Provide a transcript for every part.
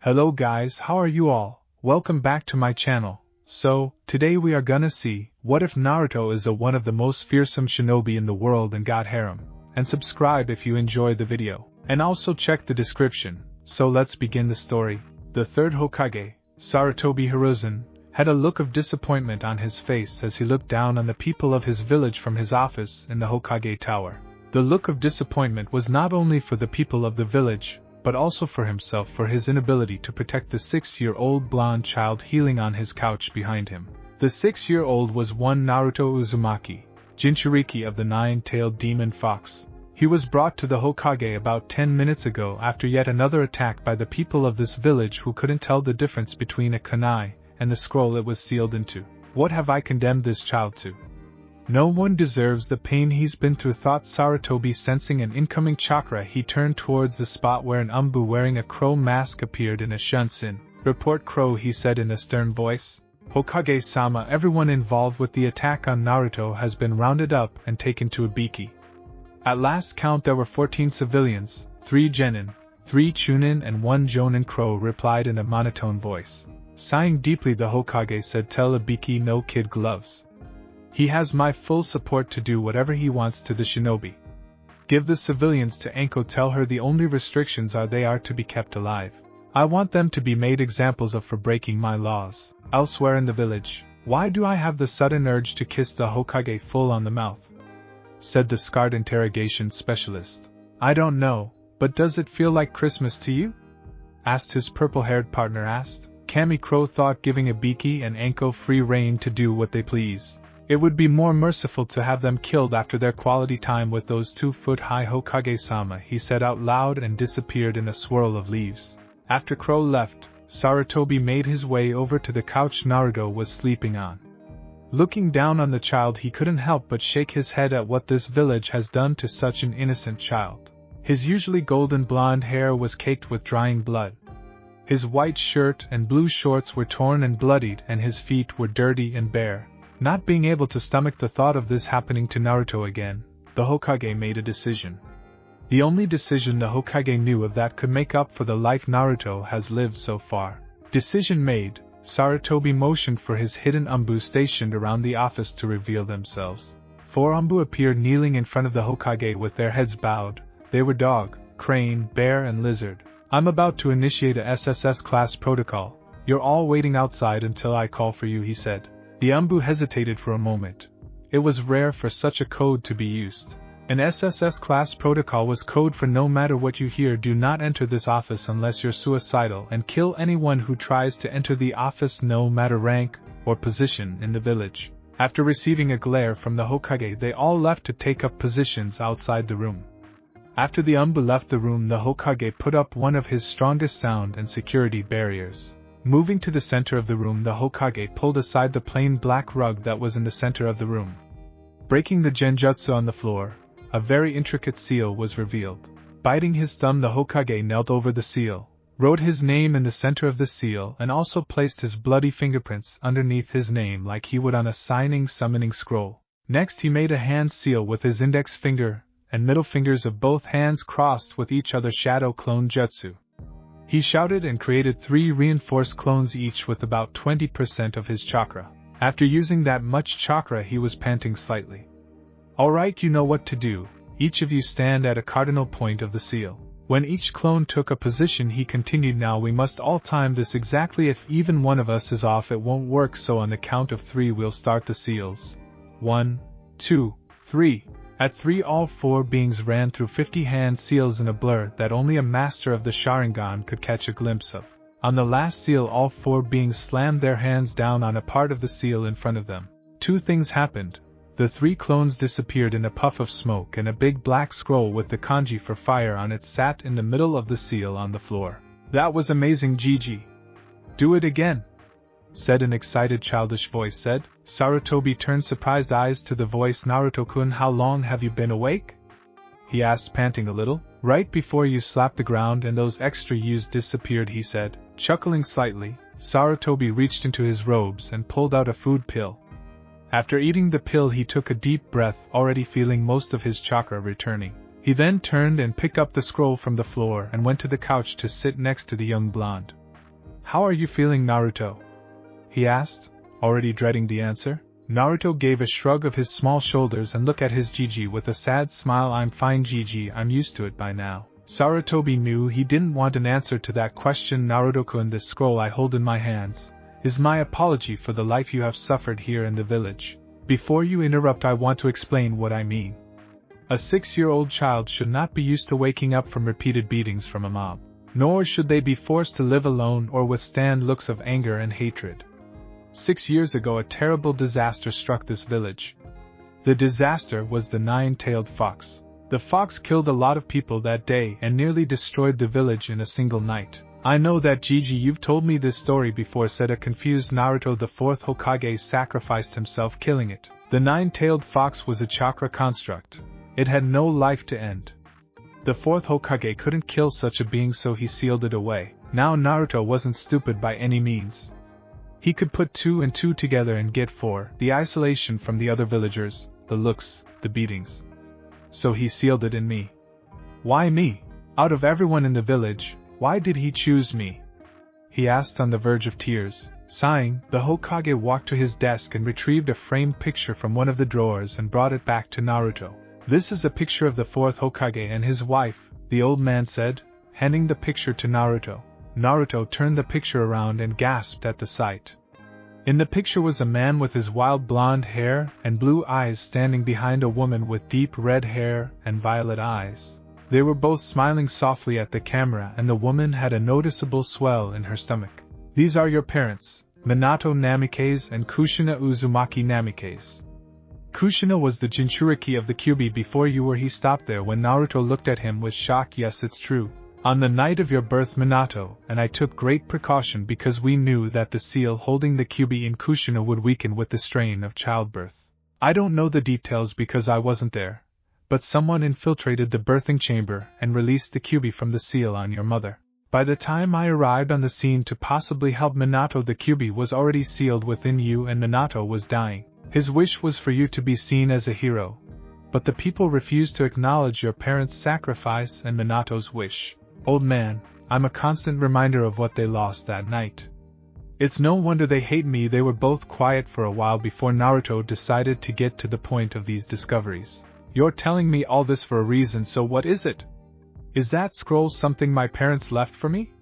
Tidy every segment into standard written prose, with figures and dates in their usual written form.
Hello guys, how are you all? Welcome back to my channel. So, today we are gonna see, what if Naruto is one of the most fearsome shinobi in the world and got harem? And subscribe if you enjoy the video. And also check the description. So let's begin the story. The third Hokage, Sarutobi Hiruzen, had a look of disappointment on his face as he looked down on the people of his village from his office in the Hokage Tower. The look of disappointment was not only for the people of the village, but also for himself for his inability to protect the 6-year-old blonde child healing on his couch behind him. The 6-year-old was one Naruto Uzumaki, Jinchuriki of the Nine-Tailed Demon Fox. He was brought to the Hokage about 10 minutes ago after yet another attack by the people of this village who couldn't tell the difference between a kunai and the scroll it was sealed into. What have I condemned this child to? No one deserves the pain he's been through, thought Sarutobi. Sensing an incoming chakra, he turned towards the spot where an Umbu wearing a crow mask appeared in a shunsin. Report Crow, he said in a stern voice. Hokage-sama, everyone involved with the attack on Naruto has been rounded up and taken to Ibiki. At last count there were 14 civilians, 3 genin, 3 chunin and 1 jonin. Crow replied in a monotone voice. Sighing deeply, the Hokage said, tell Ibiki no kid gloves. He has my full support to do whatever he wants to the shinobi. Give the civilians to Anko, tell her the only restrictions are they are to be kept alive. I want them to be made examples of for breaking my laws. Elsewhere in the village, why do I have the sudden urge to kiss the Hokage full on the mouth? Said the scarred interrogation specialist. I don't know, but does it feel like Christmas to you? Asked his purple-haired partner. Kami Crow thought, giving Ibiki and Anko free rein to do what they please. It would be more merciful to have them killed after their quality time with those 2-foot-high Hokage-sama, he said out loud and disappeared in a swirl of leaves. After Crow left, Sarutobi made his way over to the couch Naruto was sleeping on. Looking down on the child, he couldn't help but shake his head at what this village has done to such an innocent child. His usually golden blonde hair was caked with drying blood. His white shirt and blue shorts were torn and bloodied, and his feet were dirty and bare. Not being able to stomach the thought of this happening to Naruto again, the Hokage made a decision. The only decision the Hokage knew of that could make up for the life Naruto has lived so far. Decision made, Sarutobi motioned for his hidden Umbu stationed around the office to reveal themselves. 4 Umbu appeared kneeling in front of the Hokage with their heads bowed. They were dog, crane, bear and lizard. I'm about to initiate a SSS class protocol. You're all waiting outside until I call for you, he said. The Umbu hesitated for a moment. It was rare for such a code to be used. An SSS class protocol was code for no matter what you hear, do not enter this office unless you're suicidal, and kill anyone who tries to enter the office no matter rank or position in the village. After receiving a glare from the Hokage, they all left to take up positions outside the room. After the Umbu left the room, the Hokage put up one of his strongest sound and security barriers. Moving to the center of the room, the Hokage pulled aside the plain black rug that was in the center of the room. Breaking the genjutsu on the floor, a very intricate seal was revealed. Biting his thumb, the Hokage knelt over the seal, wrote his name in the center of the seal, and also placed his bloody fingerprints underneath his name like he would on a summoning scroll. Next he made a hand seal with his index finger and middle fingers of both hands crossed with each other, shadow clone jutsu. He shouted and created 3 reinforced clones each with about 20% of his chakra. After using that much chakra, he was panting slightly. Alright, you know what to do. Each of you stand at a cardinal point of the seal. When each clone took a position, he continued, now we must all time this exactly. If even one of us is off, it won't work, so on the count of 3 we'll start the seals. 1, 2, 3. At 3 all 4 beings ran through 50 hand seals in a blur that only a master of the Sharingan could catch a glimpse of. On the last seal, all 4 beings slammed their hands down on a part of the seal in front of them. 2 things happened. The 3 clones disappeared in a puff of smoke, and a big black scroll with the kanji for fire on it sat in the middle of the seal on the floor. That was amazing, Gigi. Do it again, said an excited childish voice. Sarutobi turned surprised eyes to the voice. Naruto-kun, how long have you been awake? He asked, panting a little. Right before you slapped the ground and those extra U's disappeared, he said. Chuckling slightly, Sarutobi reached into his robes and pulled out a food pill. After eating the pill, he took a deep breath, already feeling most of his chakra returning. He then turned and picked up the scroll from the floor and went to the couch to sit next to the young blonde. How are you feeling, Naruto? He asked, already dreading the answer. Naruto gave a shrug of his small shoulders and looked at his Gigi with a sad smile. I'm fine, Gigi, I'm used to it by now. Sarutobi knew he didn't want an answer to that question. Naruto-kun, this scroll I hold in my hands is my apology for the life you have suffered here in the village. Before you interrupt, I want to explain what I mean. A 6-year-old child should not be used to waking up from repeated beatings from a mob, nor should they be forced to live alone or withstand looks of anger and hatred. 6 years ago, a terrible disaster struck this village. The disaster was the 9-tailed fox. The fox killed a lot of people that day and nearly destroyed the village in a single night. I know that, Gigi, you've told me this story before, said a confused Naruto. The 4th Hokage sacrificed himself killing it. The 9-tailed fox was a chakra construct. It had no life to end. The 4th Hokage couldn't kill such a being, so he sealed it away. Now Naruto wasn't stupid by any means. He could put 2 and 2 together and get 4, the isolation from the other villagers, the looks, the beatings. So he sealed it in me. Why me? Out of everyone in the village, why did he choose me? He asked on the verge of tears. Sighing, the Hokage walked to his desk and retrieved a framed picture from one of the drawers and brought it back to Naruto. This is a picture of the 4th Hokage and his wife, the old man said, handing the picture to Naruto. Naruto turned the picture around and gasped at the sight. In the picture was a man with his wild blonde hair and blue eyes standing behind a woman with deep red hair and violet eyes. They were both smiling softly at the camera, and the woman had a noticeable swell in her stomach. These are your parents, Minato Namikaze and Kushina Uzumaki Namikaze. Kushina was the Jinchuriki of the Kyuubi before you were. He stopped there when Naruto looked at him with shock. Yes, it's true. On the night of your birth, Minato, and I took great precaution because we knew that the seal holding the Kyuubi in Kushina would weaken with the strain of childbirth. I don't know the details because I wasn't there, but someone infiltrated the birthing chamber and released the Kyuubi from the seal on your mother. By the time I arrived on the scene to possibly help Minato, the Kyuubi was already sealed within you and Minato was dying. His wish was for you to be seen as a hero, but the people refused to acknowledge your parents' sacrifice and Minato's wish. Old man, I'm a constant reminder of what they lost that night. It's no wonder they hate me. They were both quiet for a while before Naruto decided to get to the point of these discoveries. You're telling me all this for a reason, so what is it? Is that scroll something my parents left for me?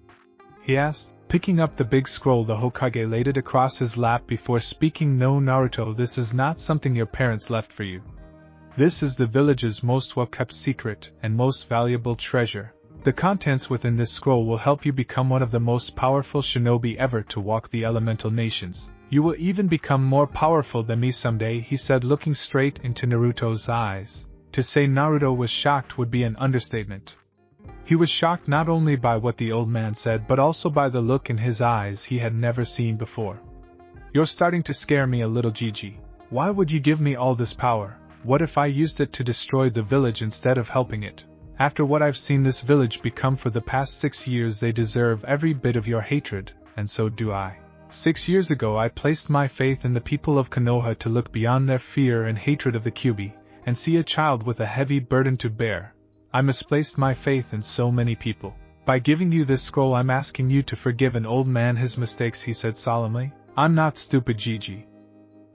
He asked. Picking up the big scroll, the Hokage laid it across his lap before speaking. No, Naruto, this is not something your parents left for you. This is the village's most well-kept secret and most valuable treasure. The contents within this scroll will help you become one of the most powerful shinobi ever to walk the elemental nations. You will even become more powerful than me someday, he said, looking straight into Naruto's eyes. To say Naruto was shocked would be an understatement. He was shocked not only by what the old man said but also by the look in his eyes he had never seen before. You're starting to scare me a little, Gigi. Why would you give me all this power? What if I used it to destroy the village instead of helping it? After what I've seen this village become for the past 6 years, they deserve every bit of your hatred, and so do I. 6 years ago I placed my faith in the people of Konoha to look beyond their fear and hatred of the Kyuubi, and see a child with a heavy burden to bear. I misplaced my faith in so many people. By giving you this scroll, I'm asking you to forgive an old man his mistakes, he said solemnly. I'm not stupid, Gigi.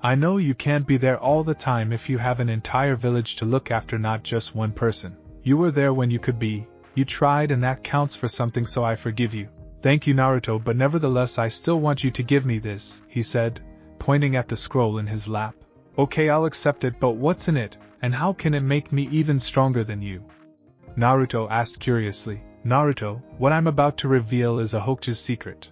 I know you can't be there all the time if you have an entire village to look after, not just one person. You were there when you could be, you tried, and that counts for something, so I forgive you. Thank you, Naruto, but nevertheless I still want you to give me this, he said, pointing at the scroll in his lap. Okay, I'll accept it, but what's in it, and how can it make me even stronger than you? Naruto asked curiously. Naruto, what I'm about to reveal is a Hokage's secret.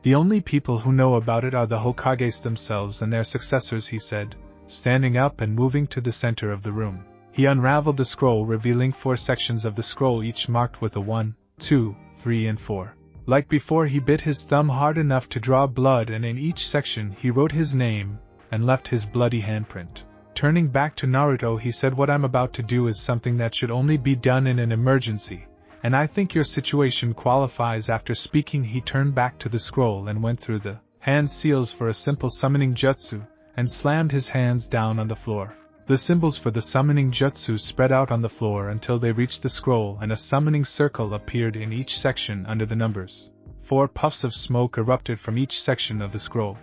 The only people who know about it are the Hokages themselves and their successors, he said, standing up and moving to the center of the room. He unraveled the scroll, revealing 4 sections of the scroll, each marked with a 1, 2, 3 and 4. Like before, he bit his thumb hard enough to draw blood, and in each section he wrote his name and left his bloody handprint. Turning back to Naruto, he said, what I'm about to do is something that should only be done in an emergency, and I think your situation qualifies. After speaking, he turned back to the scroll and went through the hand seals for a simple summoning jutsu, and slammed his hands down on the floor. The symbols for the summoning jutsu spread out on the floor until they reached the scroll, and a summoning circle appeared in each section under the numbers 4 puffs of smoke erupted from each section of the scroll.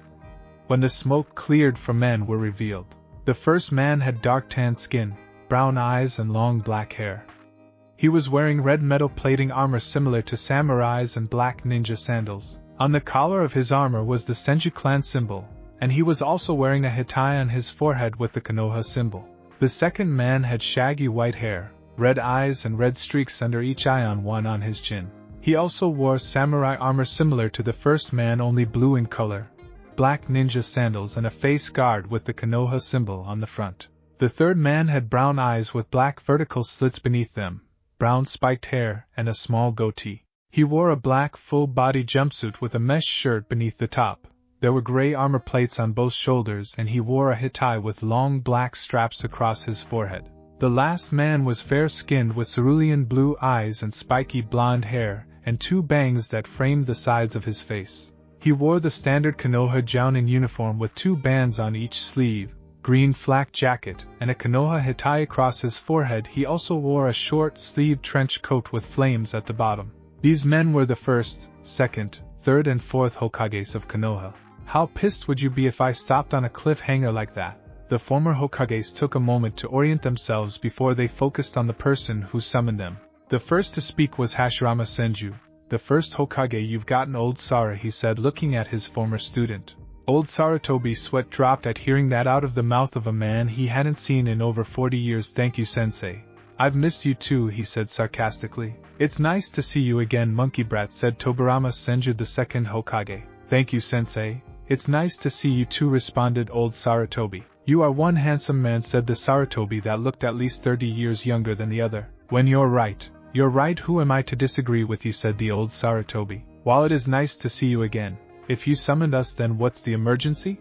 When the smoke cleared, 4 men were revealed. The first man had dark tan skin, brown eyes and long black hair. He was wearing red metal plating armor similar to samurais and black ninja sandals. On the collar of his armor was the Senju clan symbol, and he was also wearing a hitai on his forehead with the Konoha symbol. The second man had shaggy white hair, red eyes and red streaks under each eye on one on his chin. He also wore samurai armor similar to the first man, only blue in color, black ninja sandals and a face guard with the Konoha symbol on the front. The third man had brown eyes with black vertical slits beneath them, brown spiked hair, and a small goatee. He wore a black full-body jumpsuit with a mesh shirt beneath the top. There were gray armor plates on both shoulders, and he wore a hitai with long black straps across his forehead. The last man was fair-skinned with cerulean blue eyes and spiky blonde hair, and 2 bangs that framed the sides of his face. He wore the standard Konoha Jounin uniform with 2 bands on each sleeve, green flak jacket, and a Konoha hitai across his forehead. He also wore a short-sleeved trench coat with flames at the bottom. These men were the first, second, third and fourth Hokages of Konoha. How pissed would you be if I stopped on a cliffhanger like that? The former Hokages took a moment to orient themselves before they focused on the person who summoned them. The first to speak was Hashirama Senju. The first Hokage. You've gotten old, Sara, he said, looking at his former student. Old Saratobi's sweat dropped at hearing that out of the mouth of a man he hadn't seen in over 40 years. Thank you, sensei. I've missed you too, he said sarcastically. It's nice to see you again, monkey brat, said Tobirama Senju, the second Hokage. Thank you, sensei. It's nice to see you too, responded old Saratobi. You are one handsome man, said the Saratobi that looked at least 30 years younger than the other. When you're right. You're right, who am I to disagree with you, said the old Saratobi. While it is nice to see you again, if you summoned us, then what's the emergency?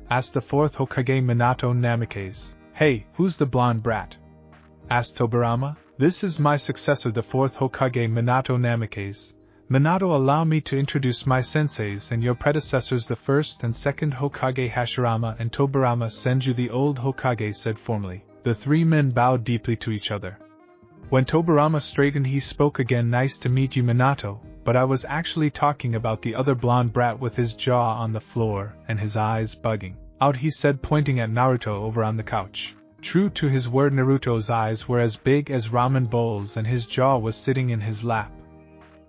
Asked the fourth Hokage, Minato Namikaze. Hey, who's the blonde brat? Asked Tobirama. This is my successor, the fourth Hokage, Minato Namikaze. Minato, allow me to introduce my senseis and your predecessors, the first and second Hokage Hashirama and Tobirama Senju, the old Hokage said formally. The 3 men bowed deeply to each other. When Tobirama straightened, he spoke again. Nice to meet you, Minato, but I was actually talking about the other blonde brat with his jaw on the floor and his eyes bugging out, he said, pointing at Naruto over on the couch. True to his word, Naruto's eyes were as big as ramen bowls and his jaw was sitting in his lap.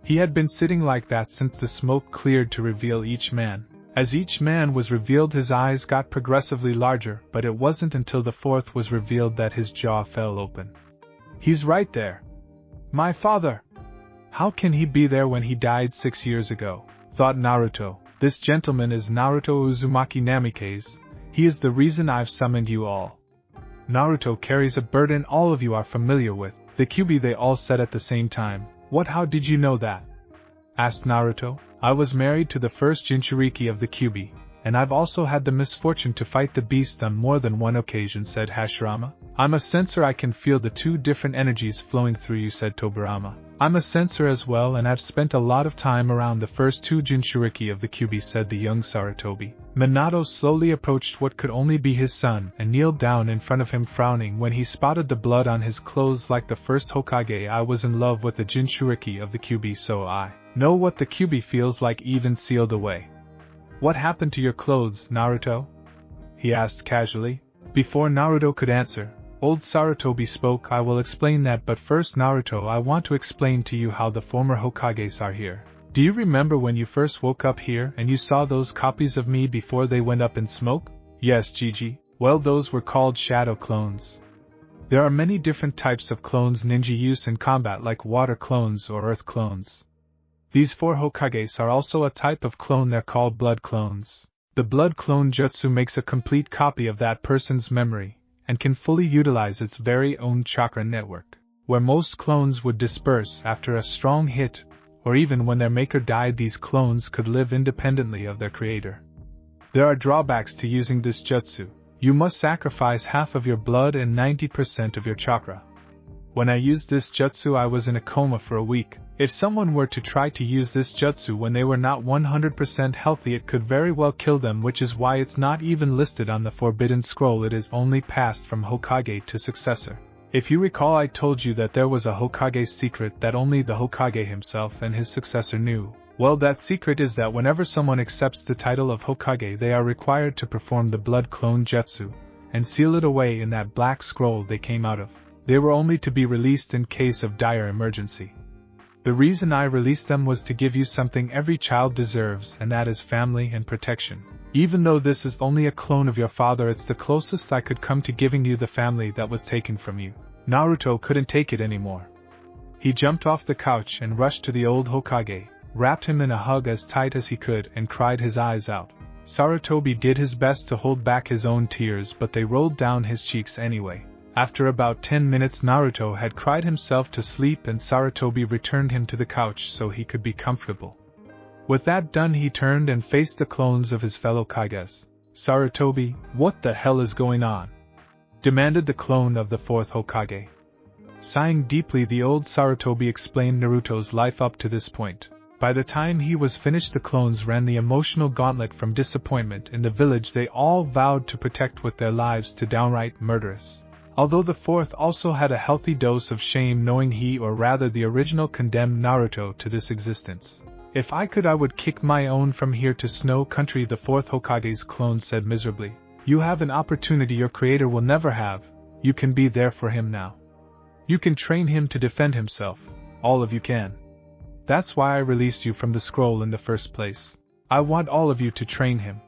He had been sitting like that since the smoke cleared to reveal each man. As each man was revealed, his eyes got progressively larger, but it wasn't until the fourth was revealed that his jaw fell open. He's right there. My father! How can he be there when he died 6 years ago? Thought Naruto. This gentleman is Naruto Uzumaki Namikaze. He is the reason I've summoned you all. Naruto carries a burden all of you are familiar with. The Kyuubi, they all said at the same time. What, how did you know that? Asked Naruto. I was married to the first Jinchuriki of the Kyuubi, and I've also had the misfortune to fight the beast on more than one occasion, said Hashirama. I'm a sensor, I can feel the 2 different energies flowing through you, said Tobirama. I'm a sensor as well, and I've spent a lot of time around the first 2 Jinchuriki of the Kyuubi, said the young Saratobi. Minato slowly approached what could only be his son and kneeled down in front of him, frowning when he spotted the blood on his clothes. Like the first Hokage, I was in love with the Jinchuriki of the Kyuubi, so I know what the Kyuubi feels like, even sealed away. What happened to your clothes, Naruto? He asked casually. Before Naruto could answer, old Saratobi spoke. I will explain that, but first, Naruto, I want to explain to you how the former Hokages are here. Do you remember when you first woke up here and you saw those copies of me before they went up in smoke? Yes, Gigi. Well, those were called shadow clones. There are many different types of clones ninja use in combat, like water clones or earth clones. These 4 Hokages are also a type of clone. They're called blood clones. The blood clone jutsu makes a complete copy of that person's memory and can fully utilize its very own chakra network. Where most clones would disperse after a strong hit, or even when their maker died, these clones could live independently of their creator. There are drawbacks to using this jutsu. You must sacrifice half of your blood and 90% of your chakra. When I used this jutsu, I was in a coma for a week. If someone were to try to use this jutsu when they were not 100% healthy, it could very well kill them, which is why it's not even listed on the Forbidden Scroll. It is only passed from Hokage to successor. If you recall, I told you that there was a Hokage secret that only the Hokage himself and his successor knew. Well, that secret is that whenever someone accepts the title of Hokage, they are required to perform the blood clone jutsu, and seal it away in that black scroll they came out of. They were only to be released in case of dire emergency. The reason I released them was to give you something every child deserves, and that is family and protection. Even though this is only a clone of your father, it's the closest I could come to giving you the family that was taken from you. Naruto couldn't take it anymore. He jumped off the couch and rushed to the old Hokage, wrapped him in a hug as tight as he could, and cried his eyes out. Sarutobi did his best to hold back his own tears, but they rolled down his cheeks anyway. After about 10 minutes, Naruto had cried himself to sleep, and Sarutobi returned him to the couch so he could be comfortable. With that done, he turned and faced the clones of his fellow Kages. "Sarutobi, what the hell is going on?" demanded the clone of the fourth Hokage. Sighing deeply, the old Sarutobi explained Naruto's life up to this point. By the time he was finished, the clones ran the emotional gauntlet from disappointment in the village they all vowed to protect with their lives to downright murderous. Although the fourth also had a healthy dose of shame, knowing he, or rather the original, condemned Naruto to this existence. "If I could, I would kick my own from here to Snow Country," the fourth Hokage's clone said miserably. "You have an opportunity your creator will never have. You can be there for him now. You can train him to defend himself. All of you can. That's why I released you from the scroll in the first place. I want all of you to train him."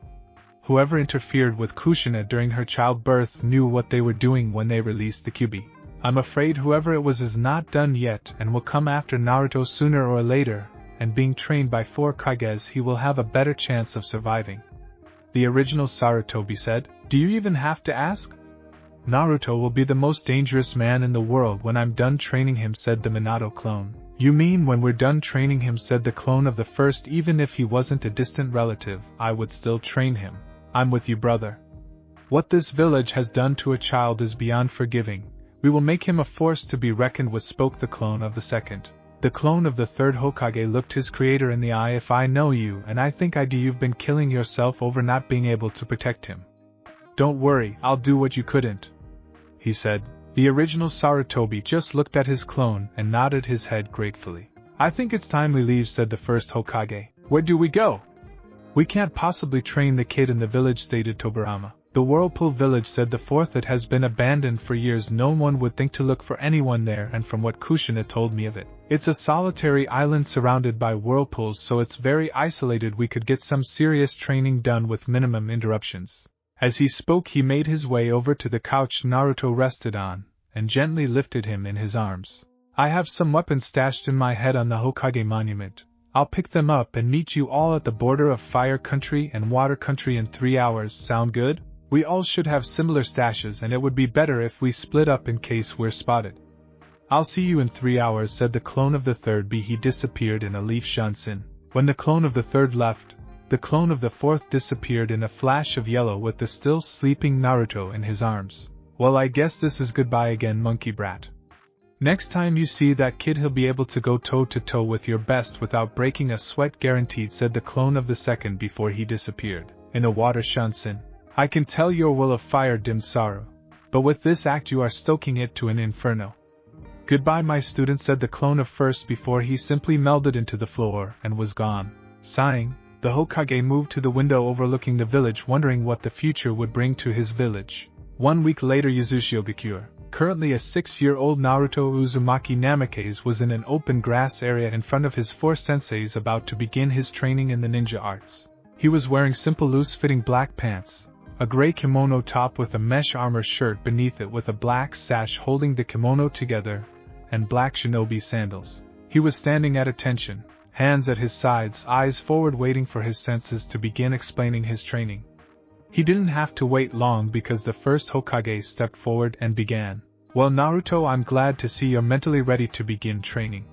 Whoever interfered with Kushina during her childbirth knew what they were doing when they released the Kyuubi. I'm afraid whoever it was is not done yet and will come after Naruto sooner or later, and being trained by 4 Kages, he will have a better chance of surviving. The original Sarutobi said. "Do you even have to ask? Naruto will be the most dangerous man in the world when I'm done training him," said the Minato clone. "You mean when we're done training him," said the clone of the first. "Even if he wasn't a distant relative, I would still train him. I'm with you, brother. What this village has done to a child is beyond forgiving. We will make him a force to be reckoned with," spoke the clone of the second. The clone of the third Hokage looked his creator in the eye. "If I know you, and I think I do, you've been killing yourself over not being able to protect him. Don't worry, I'll do what you couldn't," he said. The original Sarutobi just looked at his clone and nodded his head gratefully. "I think it's time we leave," said the first Hokage. "Where do we go?" "We can't possibly train the kid in the village," stated Tobirama. "The Whirlpool Village," said the fourth. "It has been abandoned for years. No one would think to look for anyone there, and from what Kushina told me of it, it's a solitary island surrounded by whirlpools, so it's very isolated. We could get some serious training done with minimum interruptions." As he spoke, he made his way over to the couch Naruto rested on, and gently lifted him in his arms. "I have some weapons stashed in my head on the Hokage monument. I'll pick them up and meet you all at the border of Fire Country and Water Country in 3 hours. Sound good? We all should have similar stashes, and it would be better if we split up in case we're spotted." "I'll see you in 3 hours," said the clone of the third. He disappeared in a leaf shansen. When the clone of the third left, the clone of the fourth disappeared in a flash of yellow with the still sleeping Naruto in his arms. "Well, I guess this is goodbye again, monkey brat. Next time you see that kid, he'll be able to go toe-to-toe with your best without breaking a sweat, guaranteed," said the clone of the second before he disappeared in a water shansen. "I can tell your will of fire dimmed sorrow, but with this act you are stoking it to an inferno." "Goodbye, my student," said the clone of first before he simply melded into the floor and was gone. Sighing, the Hokage moved to the window overlooking the village, wondering what the future would bring to his village. 1 week later, Yuzushiyo Gakure, currently a 6-year-old Naruto Uzumaki Namikaze, was in an open grass area in front of his 4 senseis about to begin his training in the ninja arts. He was wearing simple loose-fitting black pants, a gray kimono top with a mesh armor shirt beneath it with a black sash holding the kimono together, and black shinobi sandals. He was standing at attention, hands at his sides, eyes forward, waiting for his senses to begin explaining his training. He didn't have to wait long because the first Hokage stepped forward and began. "Well, Naruto, I'm glad to see you're mentally ready to begin training.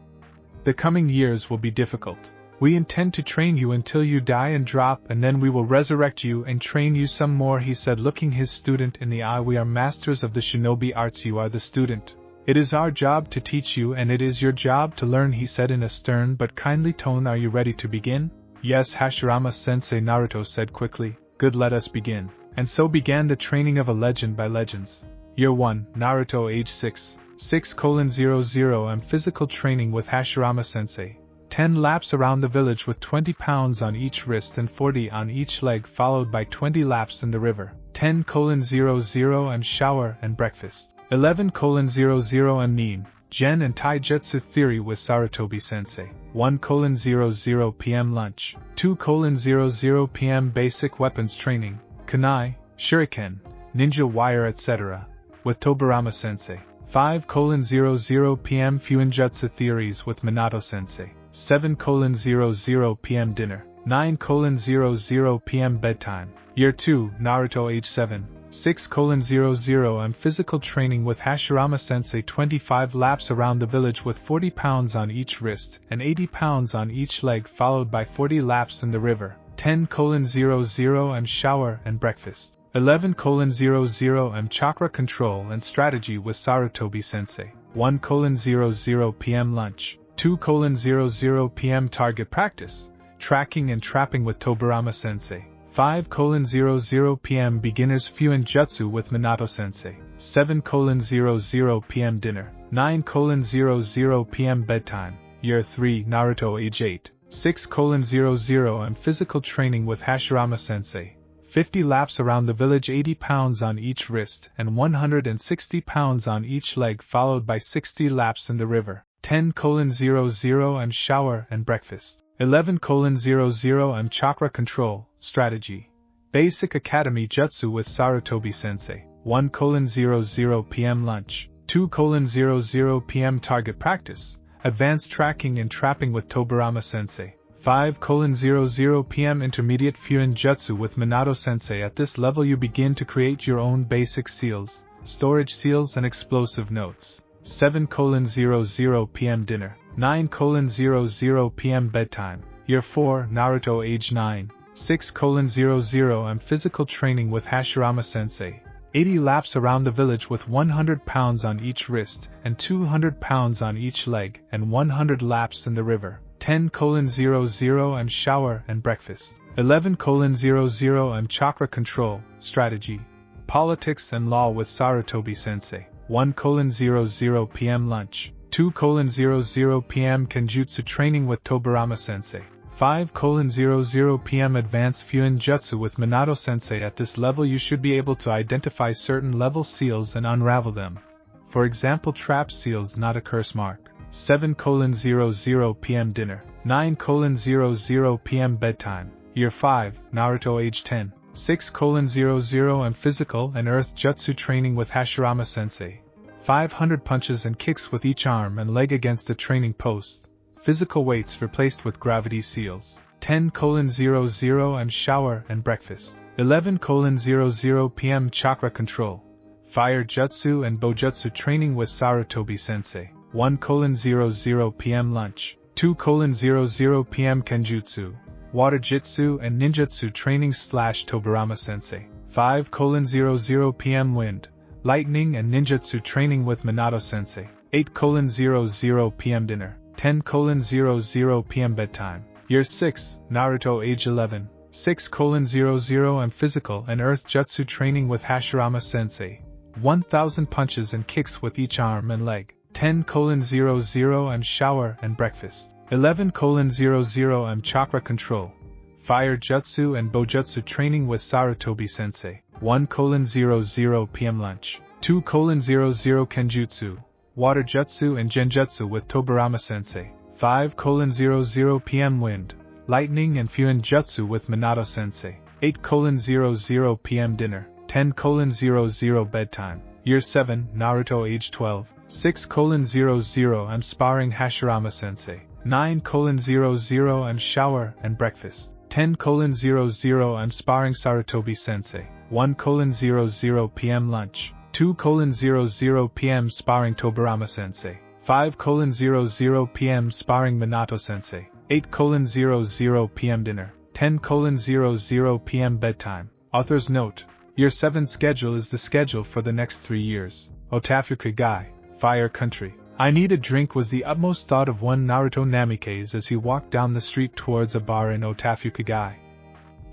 The coming years will be difficult. We intend to train you until you die and drop, and then we will resurrect you and train you some more," he said, looking his student in the eye. "We are masters of the shinobi arts. You are the student. It is our job to teach you, and it is your job to learn," he said in a stern but kindly tone. "Are you ready to begin?" "Yes, Hashirama-sensei," Naruto said quickly. "Good, let us begin." And so began the training of a legend by legends. Year 1, Naruto, age 6, 6:00. I'm physical training with Hashirama-sensei. 10 laps around the village with 20 pounds on each wrist and 40 on each leg, followed by 20 laps in the river. 10:00 am shower and breakfast. 11:00 am Nin, Gen and Taijutsu theory with Sarutobi sensei. 1:00 p.m. lunch. 2:00 p.m. basic weapons training, kunai, shuriken, ninja wire etc. with Tobirama sensei. 5:00 p.m. Fuinjutsu theories with Minato sensei. 7:00 p.m. dinner. 9:00 p.m. bedtime. Year 2, Naruto age 7. 6:00 am physical training with Hashirama sensei. 25 laps around the village with 40 pounds on each wrist and 80 pounds on each leg, followed by 40 laps in the river. 10:00 am shower and breakfast. 11:00 am chakra control and strategy with Sarutobi sensei. 1:00 p.m. lunch. 2:00 p.m. target practice, tracking and trapping with Tobirama sensei. 5:00 p.m. beginners Fuinjutsu with Minato sensei. 7:00 p.m. dinner. 9:00 p.m. bedtime. Year 3, Naruto age 8. 6:00 am physical training with Hashirama sensei. 50 laps around the village, 80 pounds on each wrist and 160 pounds on each leg, followed by 60 laps in the river. 10:00 am shower and breakfast. 11:00 am chakra control, strategy, basic academy jutsu with Sarutobi sensei. 1:00 p.m. lunch. 2:00 p.m. target practice, advanced tracking and trapping with Tobirama sensei. 5:00 p.m. intermediate Fuinjutsu with Minato sensei. At this level you begin to create your own basic seals, storage seals and explosive notes. 7:00 p.m. dinner. 9:00 p.m. bedtime. Year 4, Naruto age 9. 6:00 am physical training with Hashirama sensei. 80 laps around the village with 100 pounds on each wrist and 200 pounds on each leg and 100 laps in the river. 10:00 am shower and breakfast. 11:00 am chakra control, strategy, politics and law with Sarutobi sensei. 1:00 p.m. lunch. 2:00 p.m. Kenjutsu training with Tobirama sensei. 5:00 p.m. advanced Fuinjutsu with Minato sensei. At this level you should be able to identify certain level seals and unravel them. For example, trap seals, not a curse mark. 7:00 p.m. dinner. 9:00 p.m. bedtime. Year 5, Naruto age 10. 6:00 am physical and earth jutsu training with Hashirama sensei. 500 punches and kicks with each arm and leg against the training post. Physical weights replaced with gravity seals. 10:00 am shower and breakfast. 11:00 p.m. chakra control, fire jutsu and bojutsu training with Sarutobi sensei. 1:00 p.m. lunch. 2:00 p.m. Kenjutsu, water jitsu and ninjutsu training / Tobirama sensei. 5:00 p.m. wind, lightning and ninjutsu training with Minato sensei. 8:00 p.m. dinner. 10:00 p.m. bedtime. Year 6, Naruto age 11. 6:00 am physical and earth jutsu training with Hashirama sensei. 1000 punches and kicks with each arm and leg. 10:00 am shower and breakfast. 11:00 am chakra control, fire jutsu and bojutsu training with Sarutobi sensei. 1:00 p.m. lunch. 2:00 Kenjutsu, water jutsu and genjutsu with Tobirama sensei. 5:00 p.m. wind, lightning and Fuinjutsu with Minato sensei. 8:00 p.m. dinner. 10:00 bedtime. Year 7, Naruto age 12. 6:00 am sparring Hashirama sensei. 9:00 am shower and breakfast. 10:00 am sparring Sarutobi sensei. 1:00 p.m. lunch. 2:00 p.m. sparring Tobirama sensei. 5:00 p.m. sparring Minato sensei. 8:00 p.m. dinner. 10:00 p.m. bedtime. Author's note: Year 7 schedule is the schedule for the next 3 years. Hokage, Fire Country. I need a drink was the utmost thought of one Naruto Namikaze as he walked down the street towards a bar in Hokage.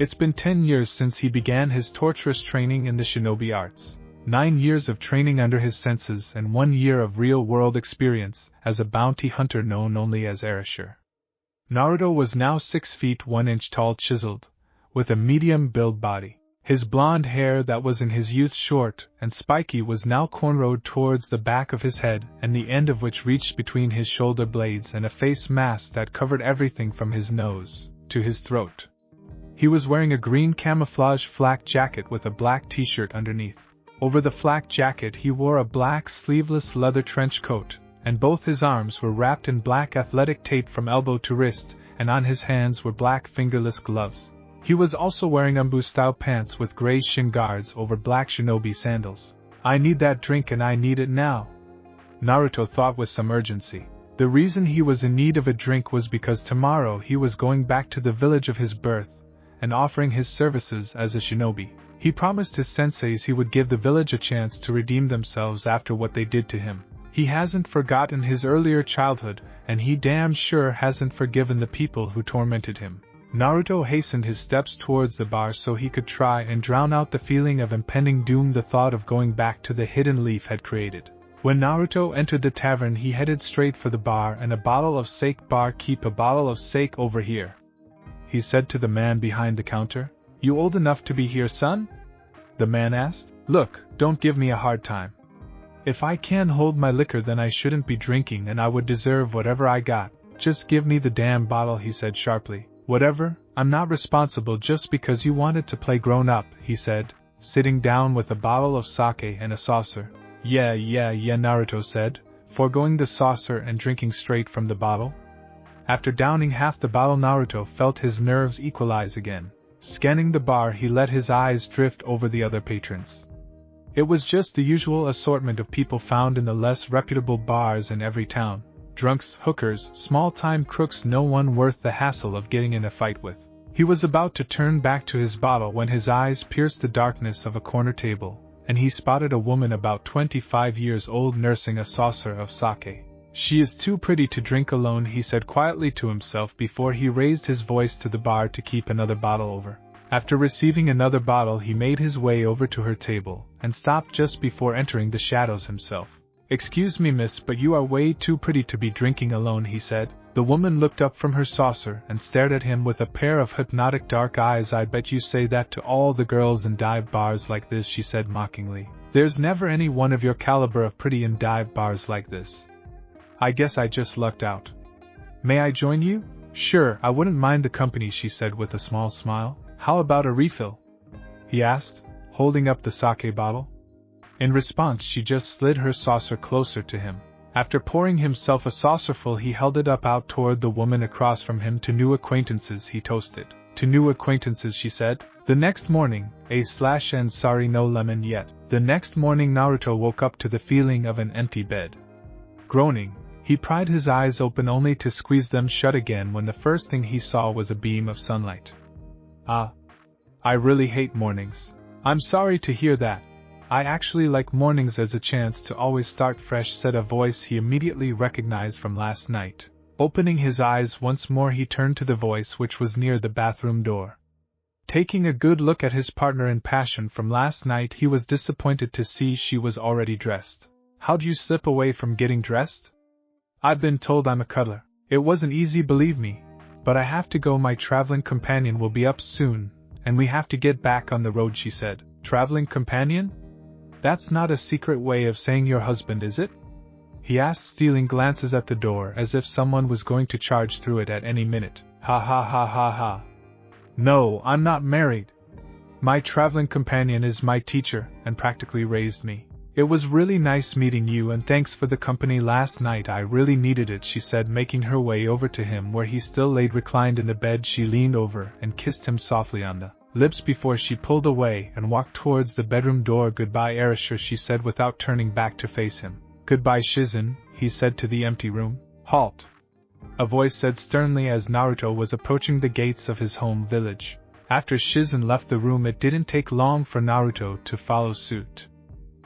It's been 10 years since he began his torturous training in the shinobi arts. 9 years of training under his senses and 1 year of real-world experience as a bounty hunter known only as Arashi. Naruto was now 6 feet 1 inch tall, chiseled, with a medium-build body. His blonde hair that was in his youth short and spiky was now cornrowed towards the back of his head, and the end of which reached between his shoulder blades, and a face mask that covered everything from his nose to his throat. He was wearing a green camouflage flak jacket with a black t-shirt underneath. Over the flak jacket he wore a black sleeveless leather trench coat, and both his arms were wrapped in black athletic tape from elbow to wrist, and on his hands were black fingerless gloves. He was also wearing umbu-style pants with gray shin guards over black shinobi sandals. I need that drink and I need it now, Naruto thought with some urgency. The reason he was in need of a drink was because tomorrow he was going back to the village of his birth and offering his services as a shinobi. He promised his senseis he would give the village a chance to redeem themselves after what they did to him. He hasn't forgotten his earlier childhood, and he damn sure hasn't forgiven the people who tormented him. Naruto hastened his steps towards the bar so he could try and drown out the feeling of impending doom the thought of going back to the hidden leaf had created. When Naruto entered the tavern he headed straight for the bar and a bottle of sake. Bar, keep a bottle of sake over here, he said to the man behind the counter. You old enough to be here, son? The man asked. Look, don't give me a hard time. If I can't hold my liquor then I shouldn't be drinking and I would deserve whatever I got. Just give me the damn bottle, he said sharply. Whatever, I'm not responsible just because you wanted to play grown-up, he said, sitting down with a bottle of sake and a saucer. Yeah, Naruto said, foregoing the saucer and drinking straight from the bottle. After downing half the bottle Naruto felt his nerves equalize again. Scanning the bar he let his eyes drift over the other patrons. It was just the usual assortment of people found in the less reputable bars in every town. Drunks, hookers, small-time crooks, no one worth the hassle of getting in a fight with. He was about to turn back to his bottle when his eyes pierced the darkness of a corner table, and he spotted a woman about 25 years old nursing a saucer of sake. She is too pretty to drink alone, he said quietly to himself before he raised his voice to the bar to keep another bottle over. After receiving another bottle he made his way over to her table, and stopped just before entering the shadows himself. Excuse me, miss, but you are way too pretty to be drinking alone, he said. The woman looked up from her saucer and stared at him with a pair of hypnotic dark eyes. I bet you say that to all the girls in dive bars like this, she said mockingly. There's never any one of your caliber of pretty in dive bars like this. I guess I just lucked out. May I join you? Sure, I wouldn't mind the company, she said with a small smile. How about a refill? He asked, holding up the sake bottle. In response she just slid her saucer closer to him. After pouring himself a saucerful he held it up out toward the woman across from him. To new acquaintances, he toasted. To new acquaintances, she said. The next morning, and sorry no lemon yet. The next morning Naruto woke up to the feeling of an empty bed. Groaning, he pried his eyes open only to squeeze them shut again when the first thing he saw was a beam of sunlight. I really hate mornings. I'm sorry to hear that. I actually like mornings as a chance to always start fresh, said a voice he immediately recognized from last night. Opening his eyes once more he turned to the voice which was near the bathroom door. Taking a good look at his partner in passion from last night he was disappointed to see she was already dressed. How'd you slip away from getting dressed? I've been told I'm a cuddler. It wasn't easy, believe me. But I have to go, my traveling companion will be up soon, and we have to get back on the road, she said. Traveling companion? That's not a secret way of saying your husband, is it? He asked, stealing glances at the door as if someone was going to charge through it at any minute. Ha ha ha ha ha. No, I'm not married. My traveling companion is my teacher and practically raised me. It was really nice meeting you and thanks for the company last night. I really needed it, she said, making her way over to him where he still laid reclined in the bed. She leaned over and kissed him softly on the lips before she pulled away and walked towards the bedroom door. Goodbye, Arashi, she said without turning back to face him. Goodbye, Shizen, he said to the empty room. Halt! A voice said sternly as Naruto was approaching the gates of his home village. After Shizen left the room it didn't take long for Naruto to follow suit.